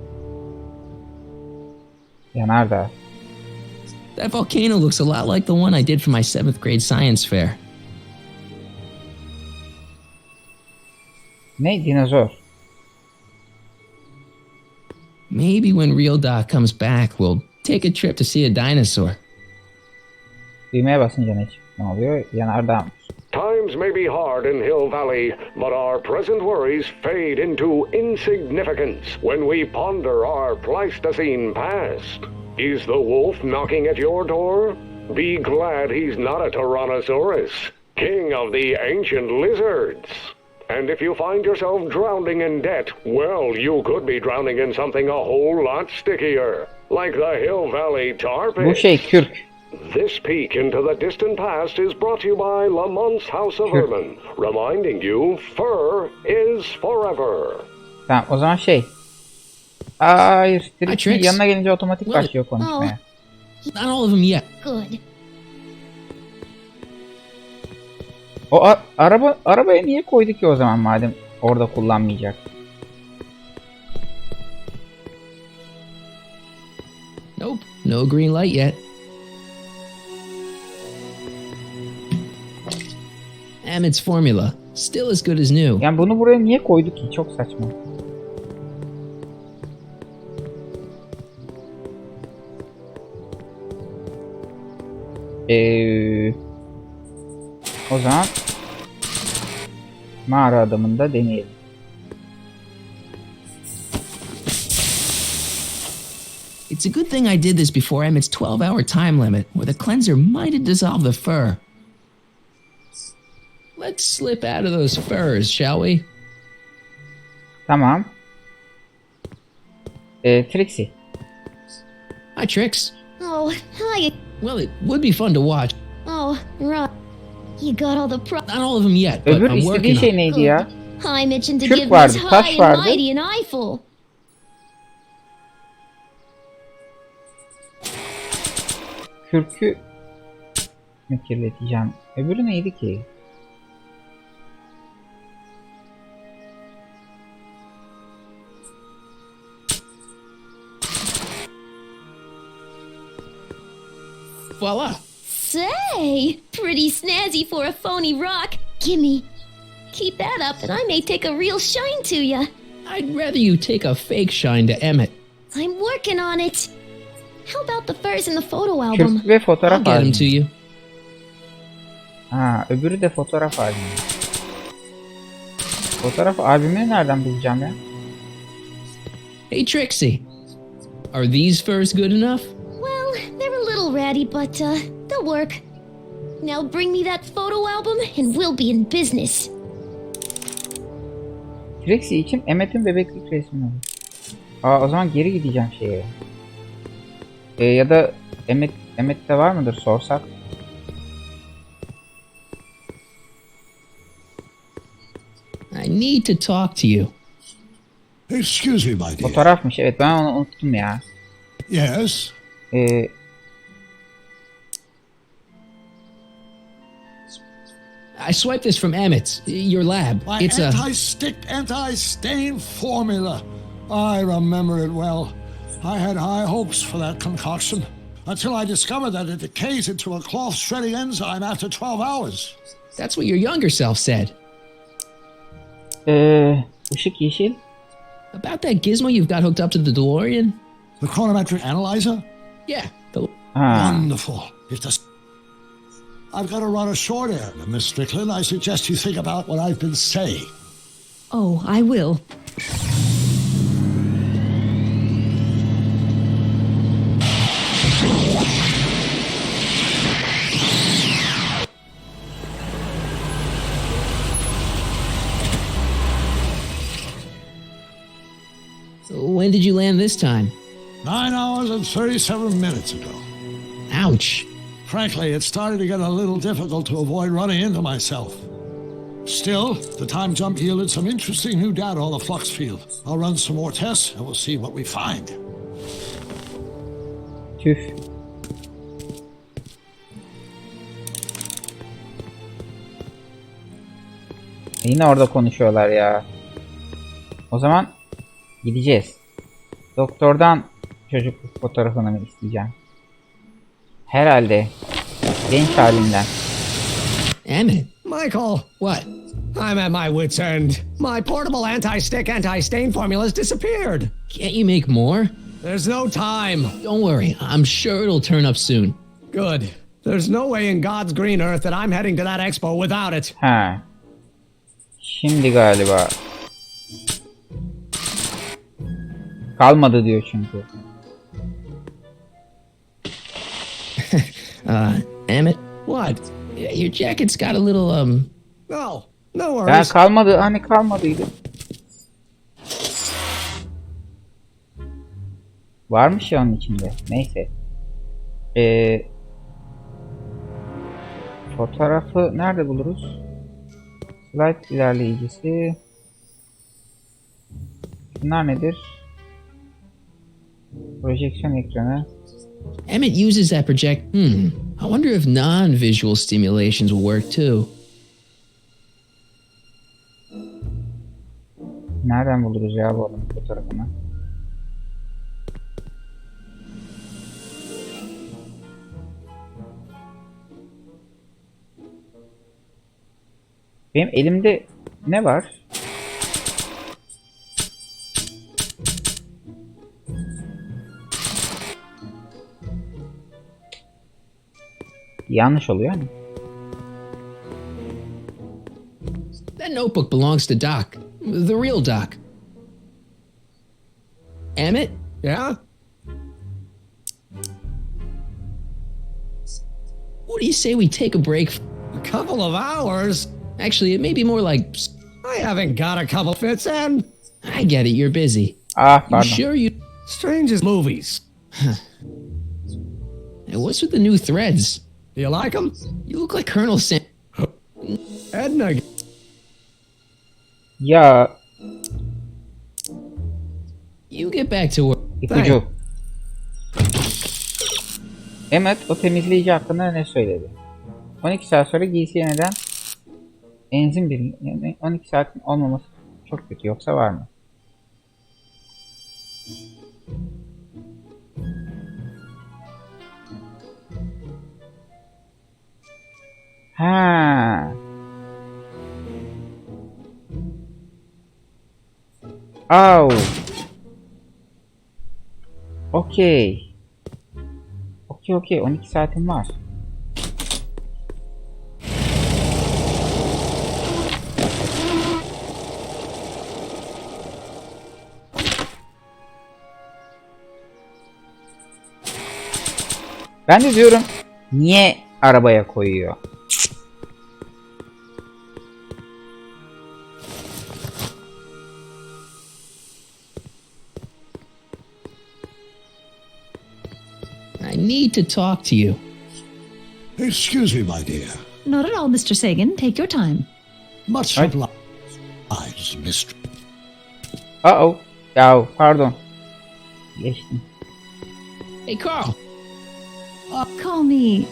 Yanardağ. That volcano looks a lot like the one I did for my 7th grade science fair. Ne? Dinozor. Maybe when Real Doc comes back, we'll take a trip to see a dinosaur. Düğmeye basınca ne oluyor? Yanardağ. Times may be hard in Hill Valley, but our present worries fade into insignificance when we ponder our Pleistocene past. Is the wolf knocking at your door? Be glad he's not a Tyrannosaurus, king of the ancient lizards. And if you find yourself drowning in debt, well, you could be drowning in something a whole lot stickier, like the Hill Valley tar pit. Bu şey Kürk. This peek into the distant past is brought to you by Lamont's House of Ermine, reminding you fur is forever. Tamam o zaman şey. Hayır. Trixie yanına gelince otomatik başlıyor konuşmaya. Not all of them yet. Good. O arabaya niye koydu ki o zaman madem orada kullanmayacak? Nope, no green light yet. Emmett's formula, still as good as new. Yani bunu buraya niye koydu ki? Çok saçma. O zaman mağara adamını da deneyelim. It's a good thing I did this before Emmett's 12-hour time limit, where the cleanser might have dissolved the fur. Let's slip out of those furs, shall we? Tamam. Trixie. Hi, Trix. Oh, hi. Well, it would be fun to watch. Oh, right. You got all the Not all of them yet, but Öbür I'm istediği working şey on it. neydi ya? I mentioned to Kürk give vardı, this taş high and vardı. mighty an eyeful. Kürkü mi kirleteceğim? Öbürü neydi ki? Voila! Say, pretty snazzy for a phony rock. Gimme. Keep that up and I may take a real shine to ya. I'd rather you take a fake shine to Emmett. I'm working on it. How about the furs in the photo album? Kürk ve I'll fotoğraf get him albümü. to you. Ha, öbürü de fotoğraf albümü. Fotoğraf albümünü nereden bulacağım ya? Hey, Trixie. Are these furs good enough? Well, they're a little ratty, but they'll work. Now bring me that photo album and we'll be in business. Trixie için Emmett'in bebeklik resmini alın. O zaman geri gideceğim şeye. Ya da Emmett'te var mıdır sorsak? I need to talk to you. Excuse me, my dear. Fotoğrafmış, evet, ben onu unuttum ya. Yes? I swiped this from Emmett's, your lab. My It's a... anti-stick, anti-stain formula. I remember it well. I had high hopes for that concoction until I discovered that it decays into a cloth shredding enzyme after 12 hours. That's what your younger self said. Işık yeşil. About that gizmo you've got hooked up to the DeLorean? The chronometric analyzer? Yeah. Wonderful. I've got to run a short errand, Miss Strickland. I suggest you think about what I've been saying. Oh, I will. When did you land this time? 9 hours and 37 minutes ago. Ouch. Frankly, it started to get a little difficult to avoid running into myself. Still, the time jump yielded some interesting new data on the flux field. I'll run some more tests and we'll see what we find. Tüh. Yine orada konuşuyorlar ya. O zaman gideceğiz. Doktordan çocukluk fotoğrafını mı isteyeceğim? Herhalde. Genç halinden. Emmett. Michael. What? I'm at my wit's end. My portable anti-stick, anti-stain formula's disappeared. Can't you make more? There's no time. Don't worry, I'm sure it'll turn up soon. Good. There's no way in God's green earth that I'm heading to that expo without it. Ha. Şimdi galiba. Kalmadı diyor çünkü. Emmett? What? Your jacket's got a little, No Ya worries. kalmadı, hani kalmadıydı. Varmış ya onun içinde. Neyse. Fotoğrafı nerede buluruz? Slide ilerleyicisi. Bunlar nedir? Projeksiyon ekranı. Emmett uses that project. I wonder if non-visual stimulations will work too. Nereden buluruz ya bu adamın fotoğrafını? Benim elimde ne var? Yanlış oluyor mu? That notebook belongs to Doc. The real Doc. Emmett? Yeah? What do you say we take a break? A couple of hours? Actually, it may be more like... I haven't got a couple fits in. I get it, you're busy. Ah, You pardon. sure you... Strangest movies. Hey, what's with the new threads? Do you like them? You look like Colonel Sam... Edna. Ya You get back to work. ipucu. Emmet o temizleyici hakkında ne söyledi? 12 saat sonra giysiye neden enzim bir yani 12 saatin olmaması çok kötü, yoksa var mı? Ha. Oh. Okey. Okey 12 saatim var. Ben de diyorum niye arabaya koyuyor? I need to talk to you. Excuse me, my dear. Not at all, Mr. Sagan. Take your time. Much Right. obliged, Mister. Uh-oh. Ya pardon. Geçtim. Hey, Carl. Call me.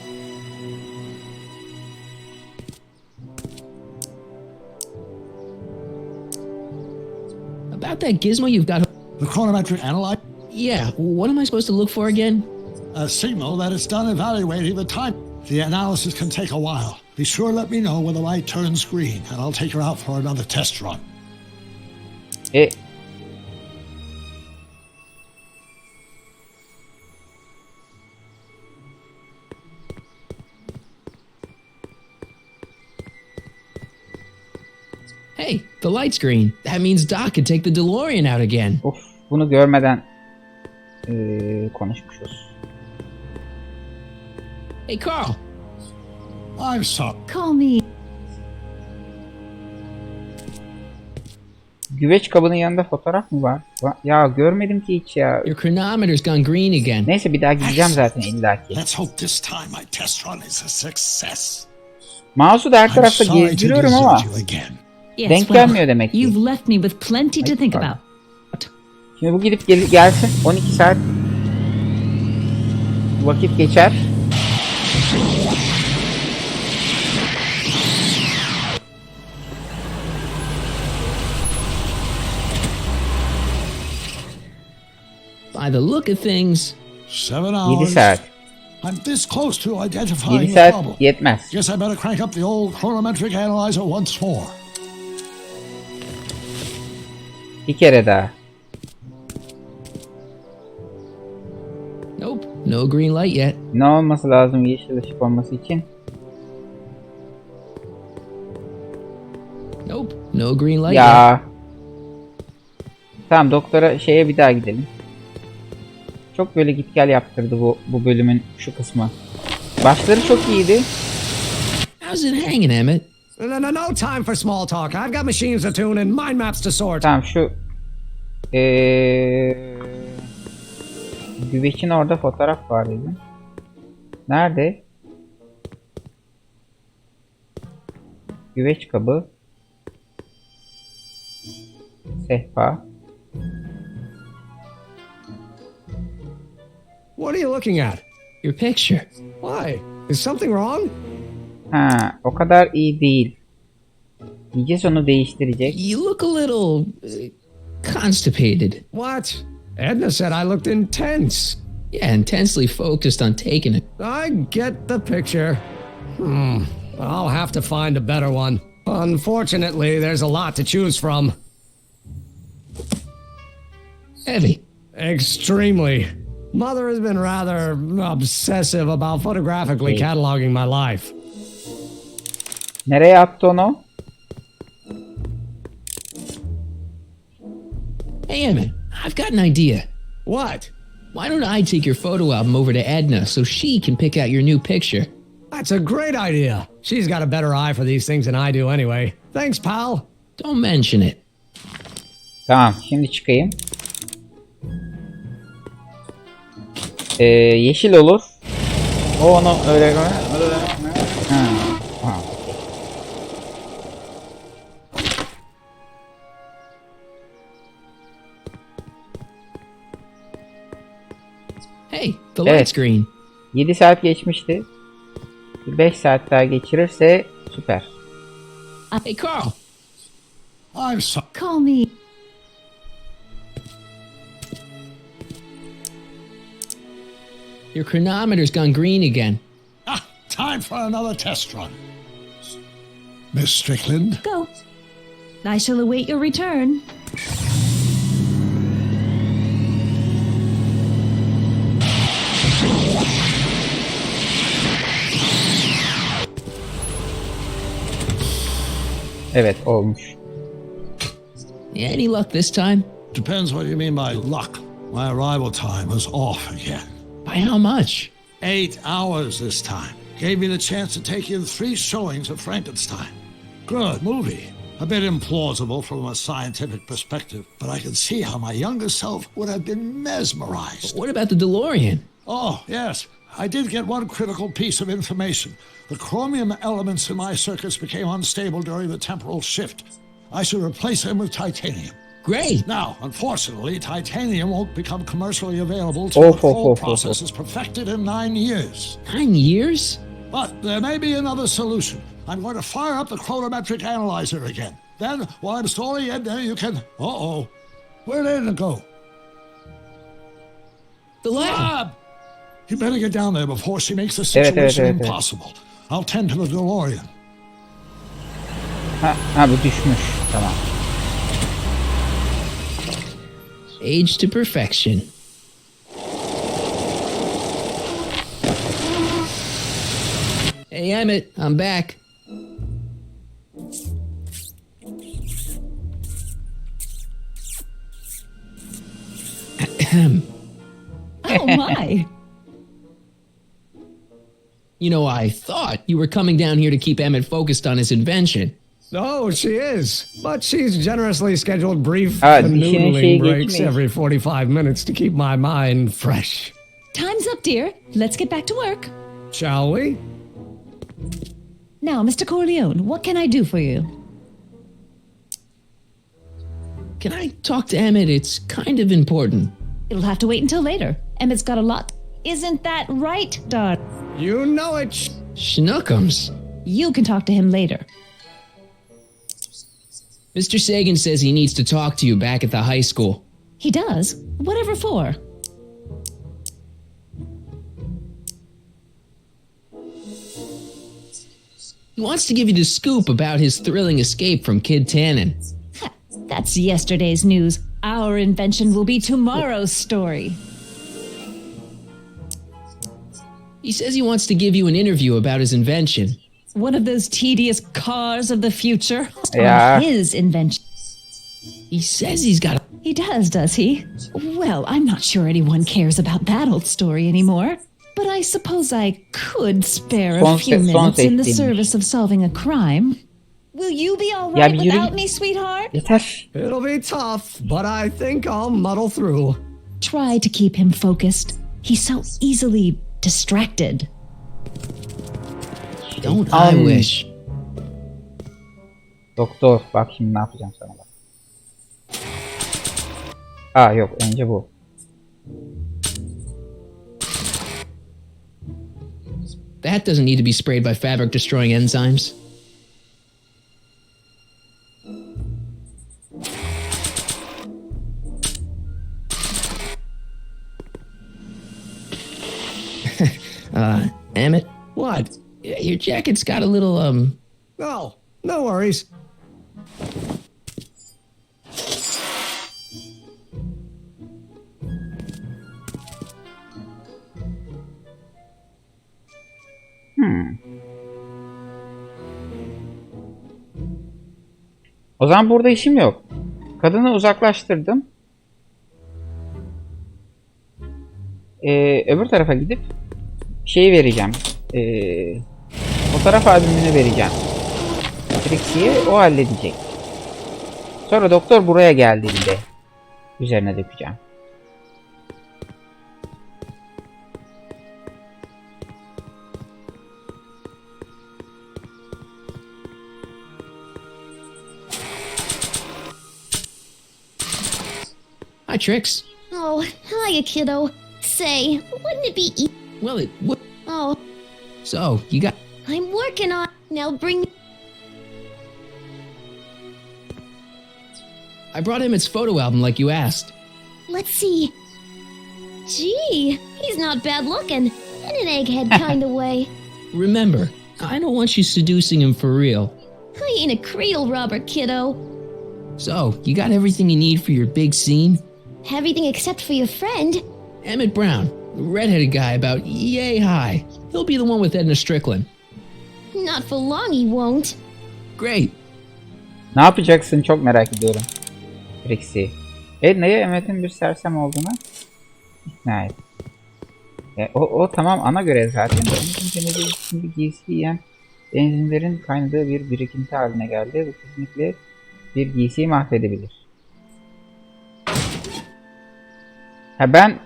About that gizmo you've got. The chronometric analyzer? Yeah, what am I supposed to look for again? A signal that it's done evaluating the time. The analysis can take a while. Be sure to let me know when the light turns green, and I'll take her out for another test run. Hey, the light's green. That means Doc can take the DeLorean out again. Of, bunu görmeden konuşmuşuz. Hey, Carl. I'm sorry. Call me. Güveç kabının yanında fotoğraf mı var? Ya görmedim ki hiç ya. Your chronometer's gone green again. Neyse bir daha gideceğim zaten illaki. Let's hope this time my test run is a success. Mouse'u da her tarafta gezdiriyorum ama denk gelmiyor demek ki. You've left me with plenty to think about. Şimdi bu gidip gelsin. 12 saat vakit geçer. By the look of things, 7 hours. 7 saat. I'm this close to identifying 7 the problem. saat yetmez. Guess I better crank up the old chronometric analyzer once more. Bir kere daha. Nope, no green light yet. Ne olması lazım yeşil ışık olması için? Nope, no green light Ya. yet. Tamam doktora bir daha gidelim. Çok böyle git gel yaptırdı bu bölümün şu kısmı. Başları çok iyiydi. How's it hanging, Emmett? No time for small talk. I've got machines to tune and mind maps to sort. Tamam şu güveçin orada fotoğraf var dedim. Nerede? Güveç kabı. Sehpa. What are you looking at? Your picture. Why? Is something wrong? Ha, o kadar iyi değil. Diyeceğiz onu değiştirecek. You look a little constipated. What? Edna said I looked intense. Yeah, intensely focused on taking it. I get the picture. I'll have to find a better one. Unfortunately, there's a lot to choose from. Heavy. Extremely. Mother has been rather obsessive about photographically cataloging my life. Nereye attı onu? Hey, Emmett, I've got an idea. What? Why don't I take your photo album over to Edna so she can pick out your new picture? That's a great idea. She's got a better eye for these things than I do anyway. Thanks, pal. Don't mention it. Tamam, şimdi çıkayım. Yeşil olur. O onu öyle Hey, the light's green. 7 saat geçmişti. 5 saat daha geçirirse süper. Hey, Carl. I'm sorry. Call me. Your chronometer's gone green again. Time for another test run. Miss Strickland? Go. I shall await your return. Evet olmuş. Any luck this time? Depends what you mean by luck. My arrival time was off again. By how much? 8 hours this time. Gave me the chance to take in 3 showings of Frankenstein. Good movie. A bit implausible from a scientific perspective, but I can see how my younger self would have been mesmerized. What about the DeLorean? Oh, yes. I did get one critical piece of information. The chromium elements in my circuits became unstable during the temporal shift. I should replace them with titanium. Great. Now, unfortunately, titanium won't become commercially available till the whole process is perfected in 9 years. 9 years? But there may be another solution. I'm going to fire up the chronometric analyzer again. Then, while I'm storing it there, you can... Uh-oh. Where did it go? The lab! You better get down there before she makes the situation impossible. I'll tend to the DeLorean. Ha bu düşmüş. Tamam. Age to perfection. Hey Emmett, I'm back. Oh my. You know, I thought you were coming down here to keep Emmett focused on his invention. No, she is. But she's generously scheduled brief canoodling breaks every 45 minutes to keep my mind fresh. Time's up, dear. Let's get back to work. Shall we? Now, Mr. Corleone, what can I do for you? Can I talk to Emmett? It's kind of important. It'll have to wait until later. Emmett's got a lot. Isn't that right, Dart? You know it. Schnookums. You can talk to him later. Mr. Sagan says he needs to talk to you back at the high school. He does? Whatever for? He wants to give you the scoop about his thrilling escape from Kid Tannen. That's yesterday's news. Our invention will be tomorrow's story. He says he wants to give you an interview about his invention. One of those tedious cars of the future? Yeah. His invention. He says he's got a... He does he? Well, I'm not sure anyone cares about that old story anymore. But I suppose I could spare a few minutes in the service of solving a crime. Will you be all right without me, sweetheart? It'll be tough, but I think I'll muddle through. Try to keep him focused. He's so easily distracted. Don't I wish. Doktor, bak şimdi ne yapacağım sana bak. Aa yok, önce bu. That doesn't need to be sprayed by fabric-destroying enzymes. Emmett? What? Your jacket's got a little, Oh, no worries. O zaman burada işim yok. Kadını uzaklaştırdım. Öbür tarafa gidip şeyi vereceğim. Fotoğraf albümünü vereceğim. Trixie'ye, o halledecek. Sonra doktor buraya geldiğinde üzerine dökeceğim. Hi, Trix. Oh, hiya, kiddo. Say, wouldn't it be Well, it would. Oh. So, you got... I'm working on... Now bring... I brought him its photo album like you asked. Let's see. Gee, he's not bad looking. In an egghead kind of way. Remember, I don't want you seducing him for real. I ain't a cradle robber, kiddo. So, you got everything you need for your big scene? Everything except for your friend. Emmett Brown, the redheaded guy about yay high. He'll be the one with Edna Strickland. Not for long he won't. Great. Ne yapacaksın çok merak ediyorum. Trixie. Edna'ya Emmet'in bir sersem olduğuna ikna et. O tamam ana görev zaten. Şimdi giysi yiyen benzinlerin kaynadığı bir birikinti haline geldi. Bu kesinlikle bir giysiyi mahvedebilir. Ha ben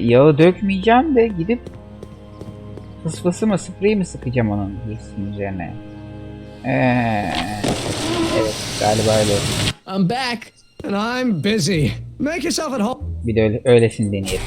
yağı dökmeyeceğim de gidip fısfısı mı spreyi mi sıkacağım onun giysinin üzerine. Evet galiba öyle. I'm back. And I'm busy. Make yourself at home. Bir de öylesini deneyelim.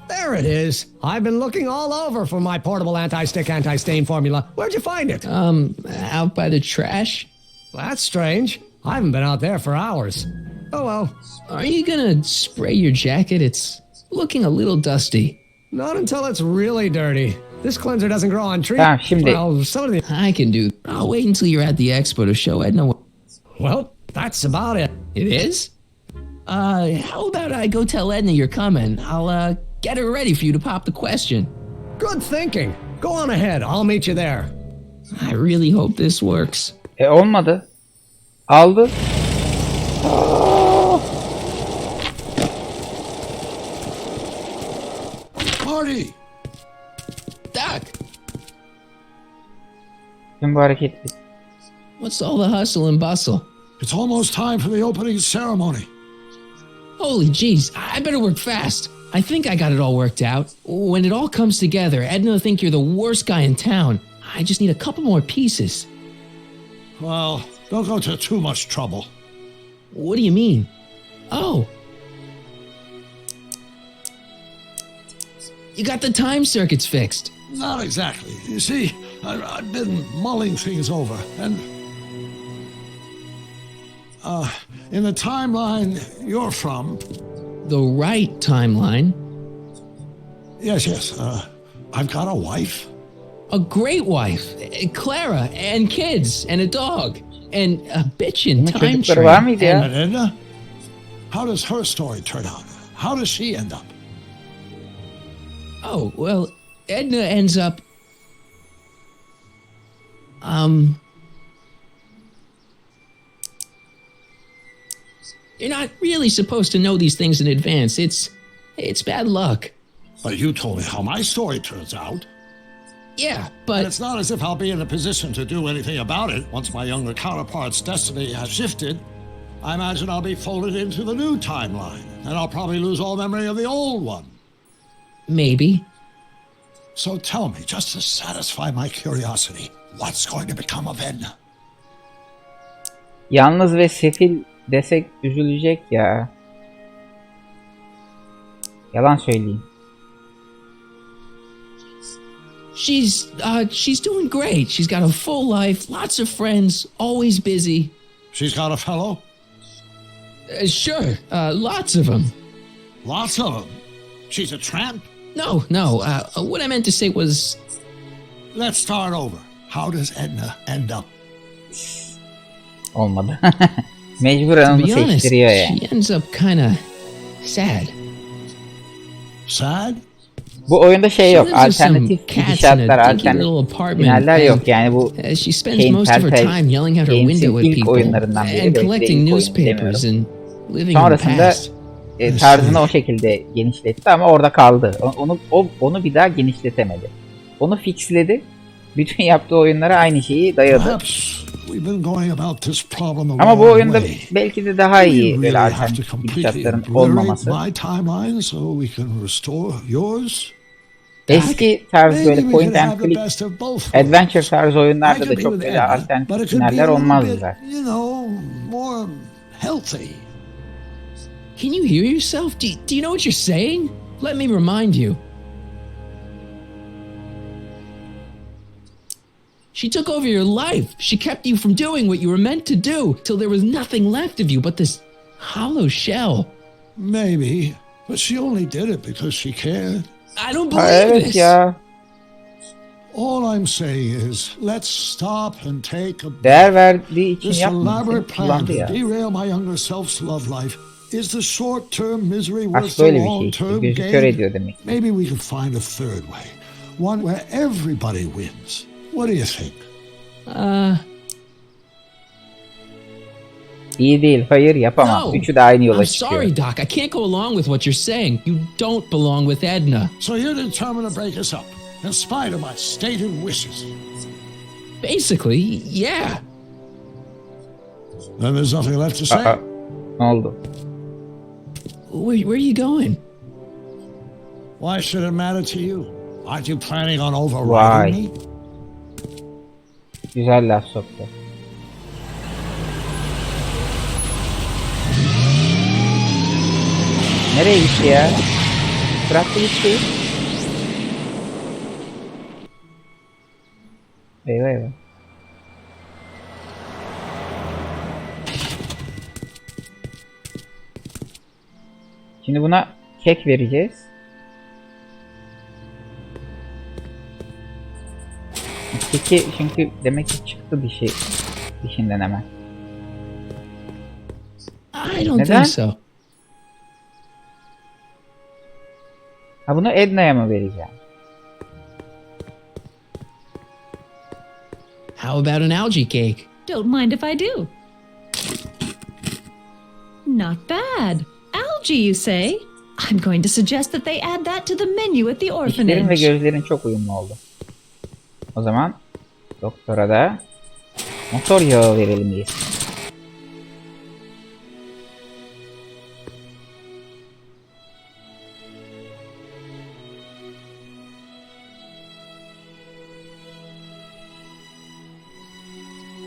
There it is. I've been looking all over for my portable anti-stick, anti-stain formula. Where'd you find it? Out by the trash. That's strange. I haven't been out there for hours. Oh well. Are you gonna spray your jacket? It's looking a little dusty. Not until it's really dirty. This cleanser doesn't grow on trees. Tamam şimdi. Well, some of the... I can do. I'll wait until you're at the expo to show Edna what... Well, that's about it. It is? How about I go tell Edna you're coming? I'll, get her ready for you to pop the question. Good thinking. Go on ahead. I'll meet you there. I really hope this works. Olmadı. Aldı. Marty! Doc! Tüm bu hareketli. What's all the hustle and bustle? It's almost time for the opening ceremony. Holy jeez, I better work fast. I think I got it all worked out. When it all comes together, Edna will think you're the worst guy in town. I just need a couple more pieces. Well, don't go to too much trouble. What do you mean? Oh. You got the time circuits fixed. Not exactly. You see, I've been mulling things over, and... in the timeline you're from... The right timeline? Yes, I've got a wife. A great wife. Clara, and kids, and a dog, and a bitchin' time train. And Edna? How does her story turn out? How does she end up? Oh, well, Edna ends up... You're not really supposed to know these things in advance. It's bad luck. But you told me how my story turns out. Yeah, but... And it's not as if I'll be in a position to do anything about it once my younger counterpart's destiny has shifted. I imagine I'll be folded into the new timeline, and I'll probably lose all memory of the old one. Maybe. So tell me, just to satisfy my curiosity, what's going to become of Edna? Yalnız ve sefil desek üzülecek ya. Yalan söyleyeyim. She's doing great. She's got a full life, lots of friends, always busy. She's got a fellow? Sure, lots of them. Lots of them? She's a tramp? No, what I meant to say was... Let's start over. How does Edna end up? Olmadı. Mecburen onu seçtiriyor yani. She ends up kinda sad. Sad? Bu oyunda şey yok, alternatif gidişatlar, alternatif finaller yok yani bu Kane Telltale ilk oyunlarından biri, belki de ilk oyun demiyorum. Sonrasında tarzını o şekilde genişletti ama orada kaldı. Onu bir daha genişletemedi. Onu fixledi, bütün yaptığı oyunlara aynı şeyi dayadı. Ama bu oyunda belki de daha iyi böyle alternatif gidişatların olmaması. Eski tarz böyle point and click adventure tarzı oyunlarda da çok böyle alternatif finaller olmazdı zaten. Can you hear yourself? Do you know what you're saying? Let me remind you. She took over your life. She kept you from doing what you were meant to do till there was nothing left of you but this hollow shell. Maybe, but she only did it because she cared. I don't believe this. Ya. All I'm saying is, let's stop and take a değer verdiği için this elaborate plan yapmadı to ya. derail my younger self's love life. Is the short-term misery worth Aşk the böyle bir şey. long-term Gözü kör gain? ediyor demek. Maybe we can find a third way, one where everybody wins. What do you think? İyi değil, hayır yapamam. No, Üçü de aynı yola I'm çıkıyor. sorry, Doc. I can't go along with what you're saying. You don't belong with Edna. So you're determined to break us up, in spite of my stated wishes. Basically, yeah. Then there's nothing left to say. Ne oldu? Where are you going? Why should it matter to you? Aren't you planning on overriding me? Güzel laf soktu. Nereye gitti ya? Bıraktı gitti. Eyvah eyvah. Şimdi buna kek vereceğiz. Keki çünkü demek ki çıktı dişinden hemen. I don't think so. Ha bunu Edna'ya mı vereceğim? How about an algae cake? Don't mind if I do. Not bad. Algae, you say? I'm going to suggest that they add that to the menu at the Dişlerin ve orphanage. gözlerin çok uyumlu oldu. O zaman doktora da motor yağı verelim diye.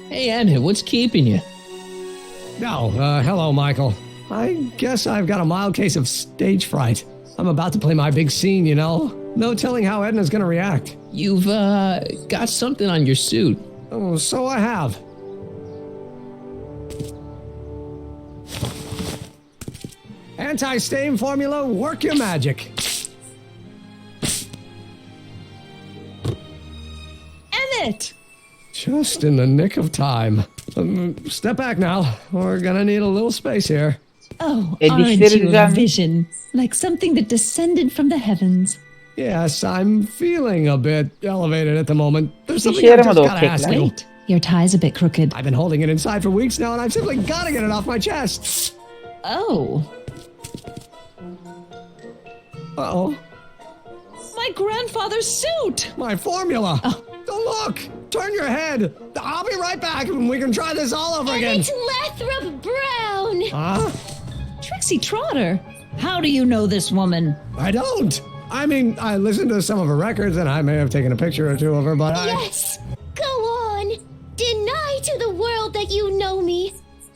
Hey, Emmett, what's keeping you? No, hello, Michael. I guess I've got a mild case of stage fright. I'm about to play my big scene, you know? No telling how Edna's gonna react. You've, got something on your suit. Oh, so I have. Anti-stain formula, work your magic. Emmett! Just in the nick of time. Step back now. We're gonna need a little space here. Oh, dişleri aren't you a güzelmiş. vision? Like something that descended from the heavens. Yes, I'm feeling a bit elevated at the moment. There's something İşe I just yaramadı o gotta ask kekler. you. Wait, your tie's a bit crooked. I've been holding it inside for weeks now, and I've simply gotta get it off my chest. Oh, Uh-oh. my grandfather's suit! My formula. Don't look. Turn your head. I'll be right back, and we can try this all over again. It's Lathrop Brown! Huh? Trixie Trotter, how do you know this woman? I don't. I mean, I listened to some of her records, and I may have taken a picture or two of her, but Yes! Go on! Deny to the world that you know me.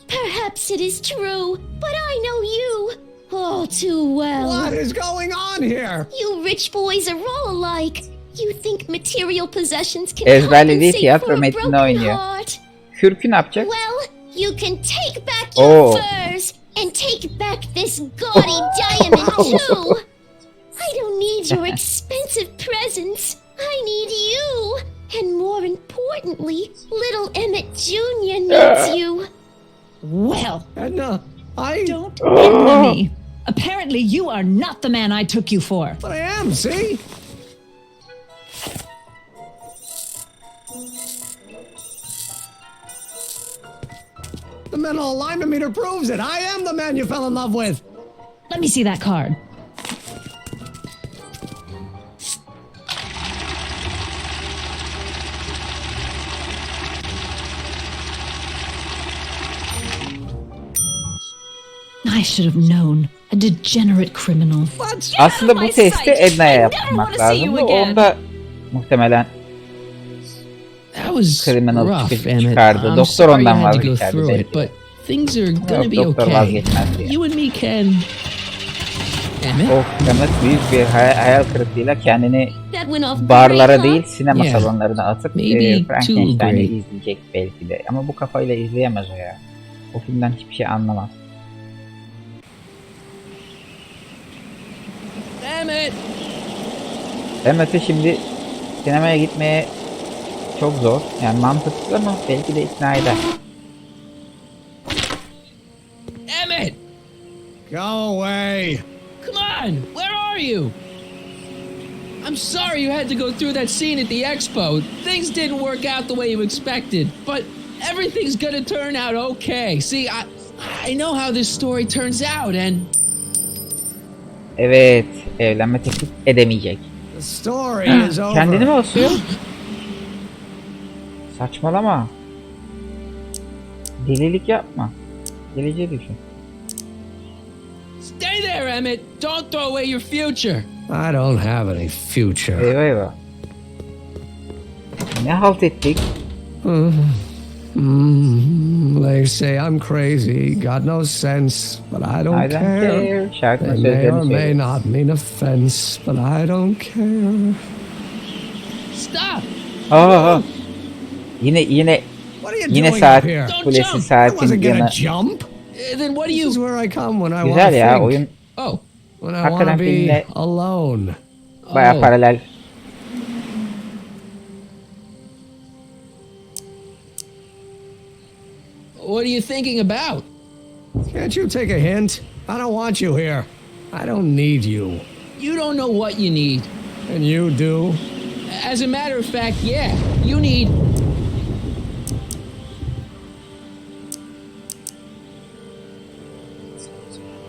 Perhaps it is true, but I know you. Oh, too well. What is going on here? You rich boys are all alike. You think material possessions can Ezberlediği compensate tiyatro for a metnini broken oynuyor. heart? Kürkü ne yapacak? Well, you can take back your Oh. furs and take back this gaudy diamond too. I don't need your expensive presents. I need you. And more importantly, little Emmett Jr. needs you. Well, Edna, I... don't envy me. Apparently, you are not the man I took you for. But I am, see? The mental alignment meter proves it. I am the man you fell in love with. Let me see that card. I should have known. A degenerate criminal. Aslında bu testi Edna'ya yapmak lazımdı. Onda muhtemelen That was kriminal rough, Emmett. çıkardı. I'm Doktor sorry you ondan had to go vazgeçerdi through belki. it, but things are gonna be doktor okay. vazgeçmezdi ya. You and me can. Emmett? Of, Emmett büyük bir hayal kırıklığıyla kendini That went off barlara great, huh? değil sinema Yeah. salonlarına atıp Maybe too Frankenstein'i great. izleyecek belki de. Ama bu kafayla izleyemez o ya. O filmden hiçbir şey anlamaz. Emmett! Emmett'e şimdi sinemaya gitmeye çok zor. Yani mantıksız ama belki de ikna eder. Emmett! Go away. Come on! Where are you? I'm sorry you had to go through that scene at the expo. Things didn't work out the way you expected, but everything's gonna turn out okay. See, I know how this story turns out, and... Evet, evlenme teklif edemeyecek. The story is over. Kendini mi asıyor? Saçmalama. Delilik yapma. Geleceği düşün. Stay there, Emmett! Don't throw away your future! I don't have any future. Eyvah eyvah. Ne halt ettik? They say I'm crazy, got no sense, but I don't care. They may or may not mean offense, but I don't care. Stop! Yine What are you yine doing saat up here? kulesi I saatin wasn't gonna yanı. jump. Then what do you... This is where I come when I want Güzel to ya think. oyun. Oh. When I want Hakikaten to be filmle alone. bayağı paralel. What are you thinking about? Can't you take a hint? I don't want you here. I don't need you. You don't know what you need. And you do? As a matter of fact, yeah. You need...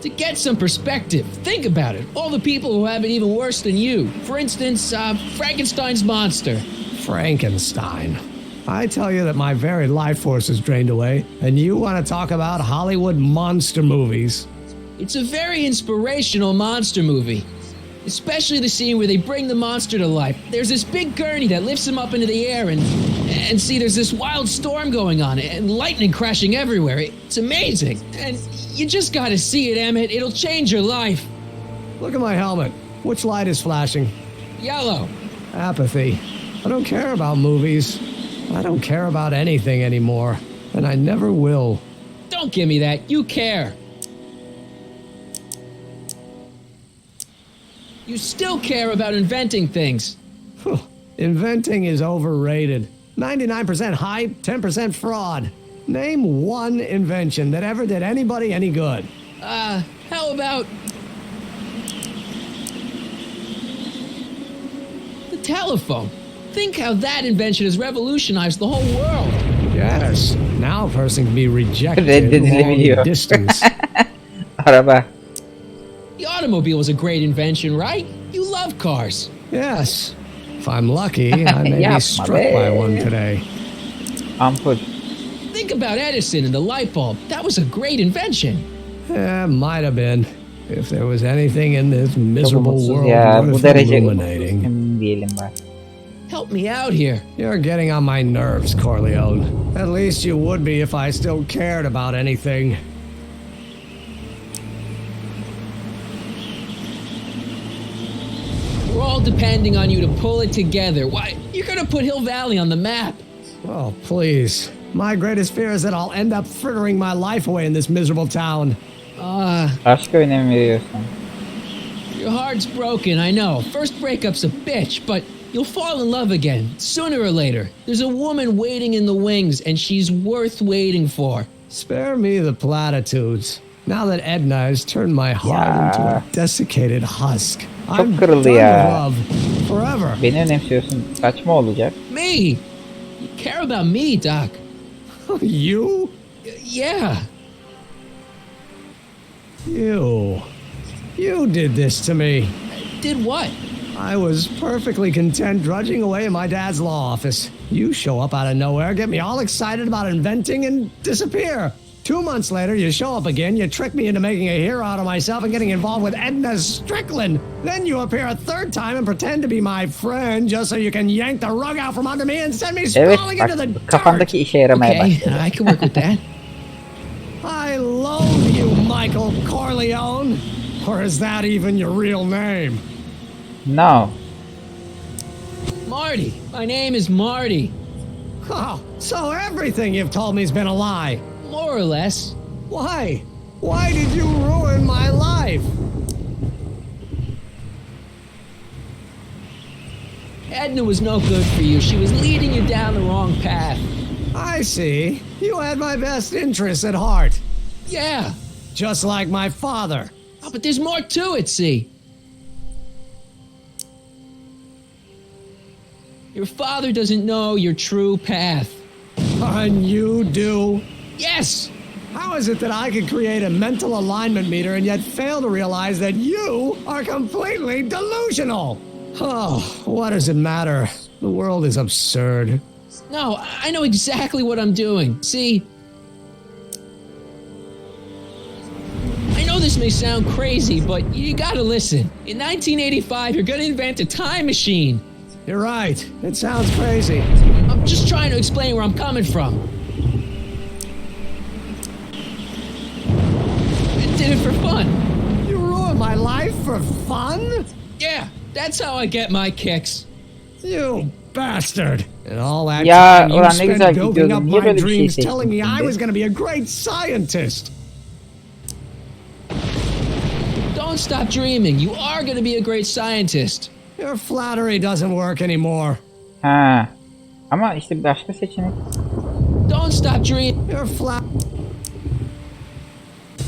To get some perspective, think about it. All the people who have it even worse than you. For instance, Frankenstein's monster. Frankenstein. I tell you that my very life force is drained away, and you want to talk about Hollywood monster movies. It's a very inspirational monster movie. Especially the scene where they bring the monster to life. There's this big gurney that lifts him up into the air and see, there's this wild storm going on and lightning crashing everywhere. It's amazing. And you just gotta see it, Emmett. It'll change your life. Look at my helmet. Which light is flashing? Yellow. Apathy. I don't care about movies. I don't care about anything anymore. And I never will. Don't give me that. You care. You still care about inventing things. Inventing is overrated. 99% hype, 10% fraud. Name one invention that ever did anybody any good. How about... the telephone. Think how that invention has revolutionized the whole world. Yes. Now a person can be rejected Reddedilebiliyor. long distance. Araba. The automobile was a great invention, right? You love cars. Yes. If I'm lucky, I may be struck by one today. Ampul. Think about Edison and the light bulb. That was a great invention. Might have been. If there was anything in this miserable world Ya, bu worth derece illuminating. diyelim bak. Help me out here. You're getting on my nerves, Corleone. At least you would be if I still cared about anything. We're all depending on you to pull it together. Why, you're gonna put Hill Valley on the map. Oh, please. My greatest fear is that I'll end up frittering my life away in this miserable town. Aşka önem veriyorsun. Your heart's broken, I know. First breakup's a bitch, but you'll fall in love again, sooner or later. There's a woman waiting in the wings, and she's worth waiting for. Spare me the platitudes. Now that Edna has turned my heart into a desiccated husk, I'm done with love forever. Beni önemsiyorsun. Saçma olacak. Me! You care about me, Doc. You? Yeah. You did this to me. Did what? I was perfectly content drudging away in my dad's law office. You show up out of nowhere, get me all excited about inventing, and disappear. 2 months later, you show up again, you trick me into making a hero out of myself and getting involved with Edna Strickland. Then you appear a third time and pretend to be my friend just so you can yank the rug out from under me and send me sprawling into the dirt. Kafandaki işe yaramaya başladı. I can work with that. I loathe you, Michael Corleone. Or is that even your real name? No. Marty. My name is Marty. Oh, so everything you've told me's been a lie. More or less. Why? Why did you ruin my life? Edna was no good for you. She was leading you down the wrong path. I see. You had my best interests at heart. Yeah. Just like my father. Oh, but there's more to it, see? Your father doesn't know your true path. And you do? Yes! How is it that I can create a mental alignment meter and yet fail to realize that you are completely delusional? Oh, what does it matter? The world is absurd. No, I know exactly what I'm doing. See? I know this may sound crazy, but you gotta listen. In 1985, you're gonna invent a time machine. You're right. It sounds crazy. I'm just trying to explain where I'm coming from. I did it for fun. You ruined my life for fun? Yeah, that's how I get my kicks. You bastard. And all that Ya time you ulan ne spent güzel building up gidiyordun. Niye my böyle bir şey dreams seçtin telling me I şimdi? was going to be a great scientist. Don't stop dreaming. You are going to be a great scientist. Your flattery doesn't work anymore. Ha. Ama işte başka seçenek. Don't stop dreaming. You're flat.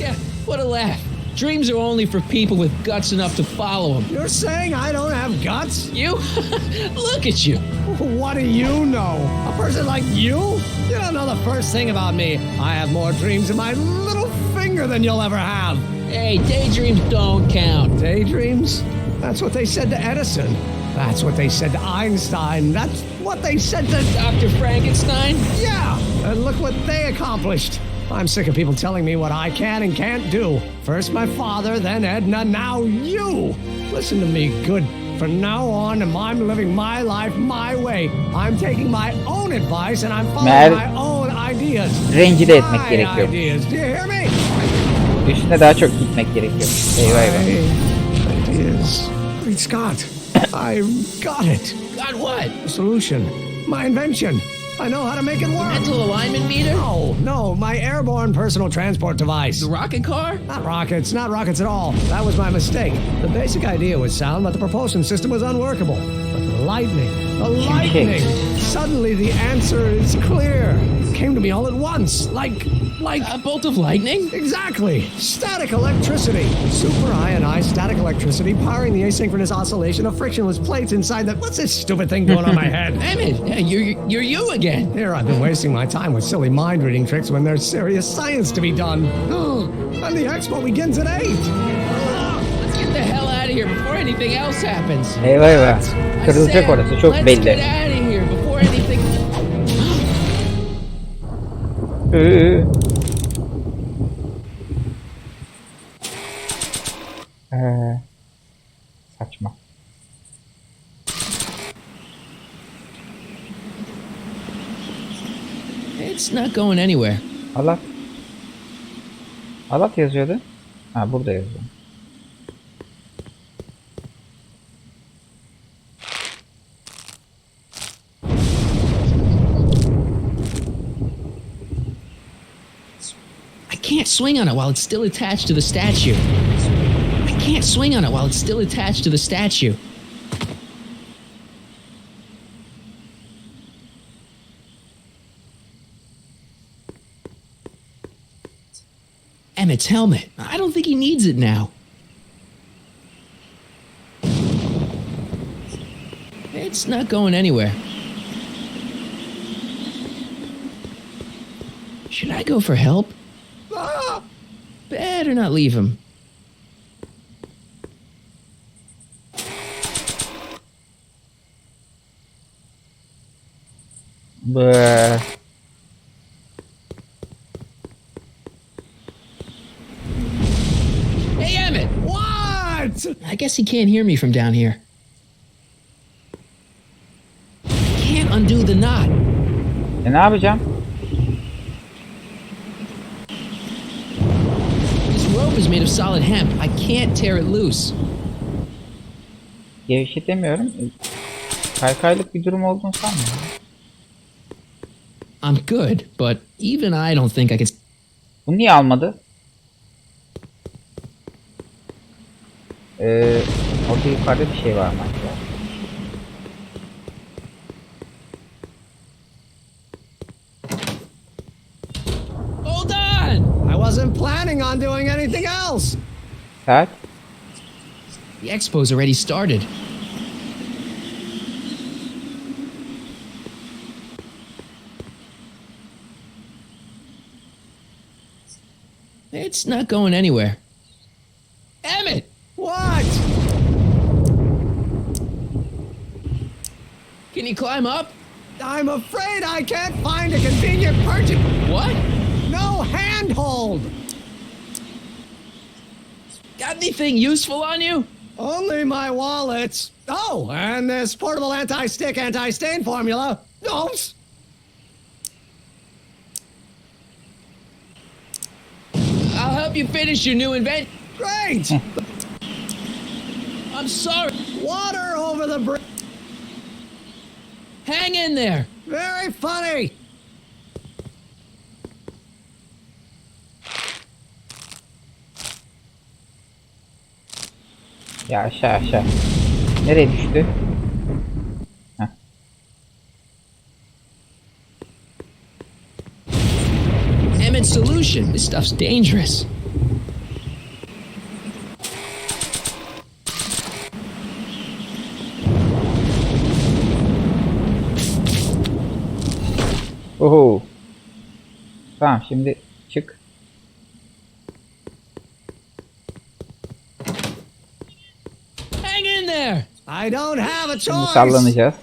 Yeah, what a laugh. Dreams are only for people with guts enough to follow them. You're saying I don't have guts? You? Look at you. What do you know? A person like you? You don't know the first thing about me. I have more dreams in my little finger than you'll ever have. Hey, daydreams don't count. Daydreams? That's what they said to Edison. That's what they said to Einstein. That's what they said to Dr. Frankenstein? Yeah, and look what they accomplished. I'm sick of people telling me what I can and can't do. First my father, then Edna, now you. Listen to me, good. From now on, I'm living my life my way. I'm taking my own advice and I'm following my own ideas. Rencide etmek My gerekiyor. ideas. Do you hear me? Üstüne daha çok gitmek gerekiyor. Eyvah eyvah. Ideas. Great Scott. I got it. Got what? A solution. My invention. I know how to make it work. Mental alignment meter? No, my airborne personal transport device. The rocket car? Not rockets at all. That was my mistake. The basic idea was sound, but the propulsion system was unworkable. But the lightning. Suddenly the answer is clear. It came to me all at once, like a bolt of lightning? Exactly. Static electricity. Super ionized static electricity powering the asynchronous oscillation of frictionless plates inside the... What's this stupid thing doing on my head? Emmett, you're you again. Here I've been wasting my time with silly mind-reading tricks when there's serious science to be done. And the expo begins at 8. Let's get the hell out of here before anything else happens. Eyvah eyvah. Kırılacak orası çok belli. Let's get out of here before anything... Saçma. It's not going anywhere. Alat. Alat yazıyordu. Ha burada yazıyor. I can't swing on it while it's still attached to the statue. I can't swing on it while it's still attached to the statue. Emmett's helmet. I don't think he needs it now. It's not going anywhere. Should I go for help? Better not leave him. Bleh. Hey, Emmett! What? I guess he can't hear me from down here. Can't undo the knot. Ne yapacağım? This rope is made of solid hemp. I can't tear it loose. Gevşetemiyorum. Kaykaylık bir durum olduğunu sanmıyorum. I'm good, but even I don't think I can... Bu niye almadı? Orada yukarıda bir şey var mı? Hold on! I wasn't planning on doing anything else. Saat? The expo's already started. It's not going anywhere. Emmett! What? Can you climb up? I'm afraid I can't find a convenient purchase. What? No handhold. Got anything useful on you? Only my wallets. Oh, and this portable anti-stick, anti-stain formula. Oops. help you finish your new invention. Great! I'm sorry. Water over the bridge. Hang in there. Very funny. Ya aşağı. Nereye düştü? Heh. Emmett solution. This stuff's dangerous. Oho. Tamam şimdi çık. Hang in there. I don't have a Şimdi choice. sallanacağız.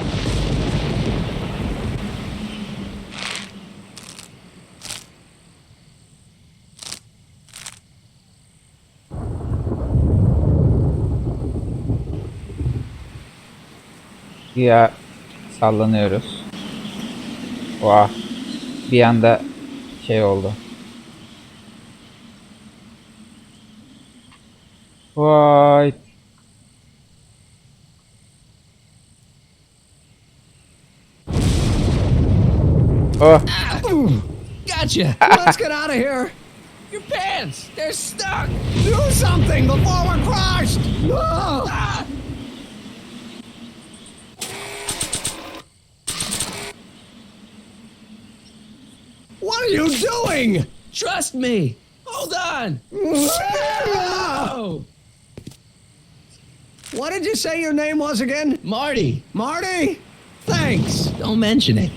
Güya sallanıyoruz. Vah. Bir anda şey oldu. Vay. Oh. Gotcha. Let's get out of here. Your pants. They're stuck. Do something before we're crushed. No. What are you doing? Trust me. Hold on. Oh. What did you say your name was again? Marty. Marty? Thanks. Don't mention it.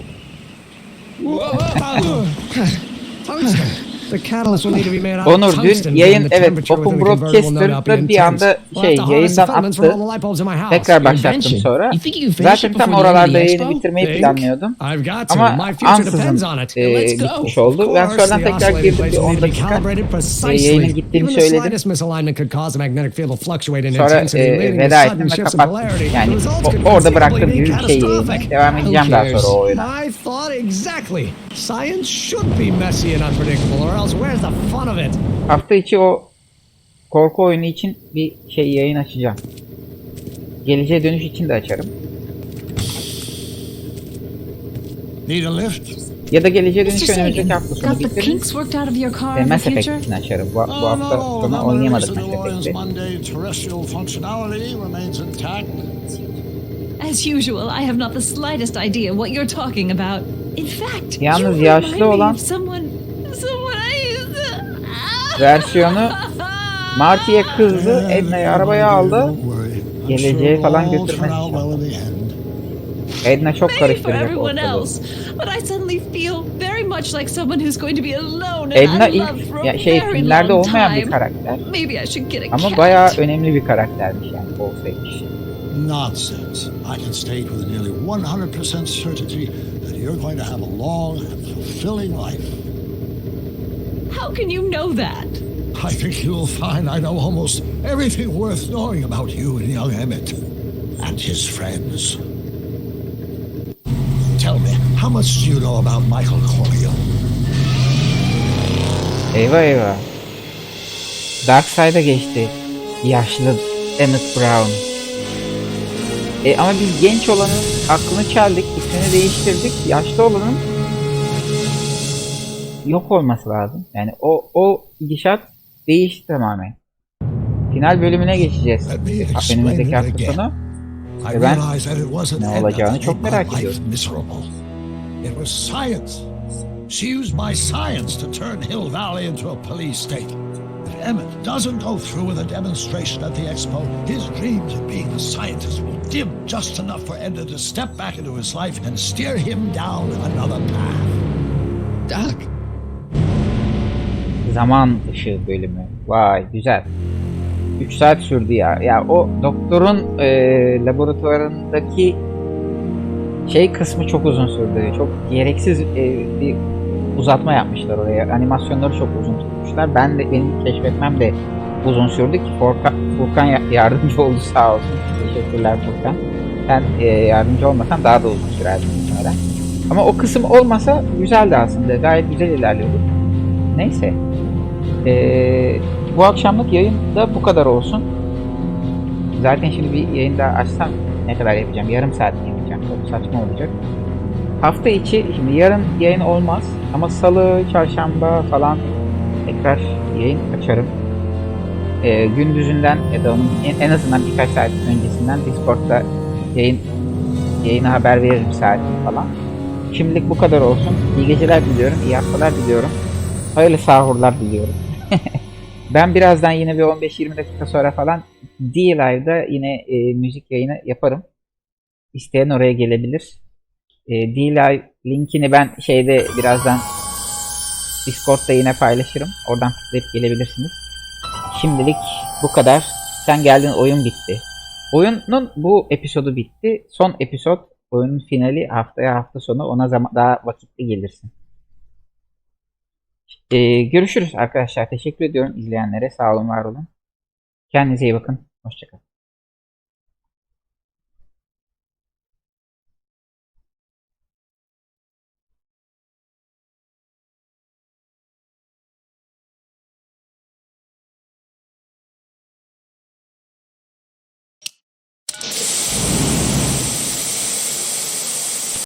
Tungsten. The catalyst will need to be made out of Onur tungsten. dün yayın and the evet temperature Open within the convertible no doubt be Broadcaster'da bir anda intense. We'll have to harness the yayından filaments from all attı. the light bulbs in my house. Tekrar başlattım Invention. sonra. You think you can finish Zaten it tam before the end of oralarda the yayını expo? bitirmeyi Think? planlıyordum. I've got to. Ama My future depends ansızın on it. Let's go. gitmiş oldu. Ben sonradan tekrar girdim bir 10 dakika. Yayının gittiğini Even the söyledim. slightest misalignment could cause the magnetic field to fluctuate in Sonra intensity, leading to veda sudden ettim ve shifts in kapattım. polarity. Yani The results could orada conceivably bıraktığım be gibi bir şey yayını. catastrophic. Devam edeceğim daha sonra o oyuna. I thought exactly. Science should be messy and unpredictable, or else where's the fun of it? Hafta içi o korku oyunu için bir şey yayın açacağım. Geleceğe dönüş için de açarım. Need a lift? Ya da geleceğe dönüş Mr. Sagan, önümüzdeki hafta sonu got the bitiririz. kinks worked out of your car in the Mass Effect future? için açarım. Bu hafta Oh, sonu no, oynayamadık the Mass DeLorean's Effect'i. mundane terrestrial functionality remains intact. As usual, I have not the slightest idea what you're talking about. In fact, Yalnız you yaşlı remind me olan of someone I used to... versiyonu Marty'ye kızdı, Edna'yı arabaya aldı. Geleceğe falan götürmez. Edna çok Maybe for karıştıracak everyone ortalığı. else, but I suddenly feel very much like someone who's going to be alone Edna and unloved ilk for a ya very filmlerde long olmayan bir time. karakter. Maybe I should get a Ama cat. bayağı önemli bir karaktermiş yani olsaymış. Nonsense. I can state with nearly 100% certainty that you're going to have a long and fulfilling life. How can you know that? I think you'll find I know almost everything worth knowing about you and young Emmett and his friends. Tell me, how much do you know about Michael Corleone? Eyvah eyvah. Darkside'a geçti. Yaşlı Emmett Brown. Ama biz genç olanın aklını çeldik, ismini değiştirdik. Yaşlı olanın yok olması lazım. Yani o gidişat değişti tamamen. Final bölümüne geçeceğiz. Önümüzdeki hafta sonu. Ve ben ne olacağını çok merak ediyorum. It was science. She used my science to turn Hill Valley into a police state. If Emmett doesn't go through with a demonstration at the expo, his dreams of being a scientist will dim just enough for Edna to step back into his life and steer him down another path. Doc. Zaman ışığı bölümü. Vay güzel. 3 saat sürdü ya. Ya o doktorun laboratuvarındaki şey kısmı çok uzun sürdü. Çok gereksiz bir uzatma yapmışlar oraya. Animasyonları çok uzun tutmuşlar. Benim keşfetmem de uzun sürdü ki Furkan yardımcı oldu sağ olsun. Teşekkürler Furkan. Sen yardımcı olmasan daha da uzun sürerdi muhtemelen. Ama o kısım olmasa güzeldi aslında. Gayet güzel ilerliyordu. Neyse. Bu akşamlık yayın da bu kadar olsun. Zaten şimdi bir yayın daha açsam ne kadar yapacağım? Yarım saat yapacağım. Çok saçma olacak. Hafta içi, şimdi yarın yayın olmaz ama salı, çarşamba falan tekrar yayın açarım. Gündüzünden ya da onun en azından birkaç saat öncesinden Discord'da yayına haber veririm saatini falan. Şimdilik bu kadar olsun. İyi geceler diliyorum, iyi haftalar diliyorum. Hayırlı sahurlar diliyorum. Ben birazdan yine bir 15-20 dakika sonra falan D-Live'da yine müzik yayını yaparım. İsteyen oraya gelebilir. D-Live linkini ben birazdan Discord'da yine paylaşırım. Oradan tıklayıp gelebilirsiniz. Şimdilik bu kadar. Sen geldin, oyun bitti. Oyunun bu episodu bitti. Son episod, oyunun finali haftaya, hafta sonu, ona daha vakitli gelirsin. Görüşürüz arkadaşlar. Teşekkür ediyorum izleyenlere. Sağ olun, var olun. Kendinize iyi bakın. Hoşçakalın.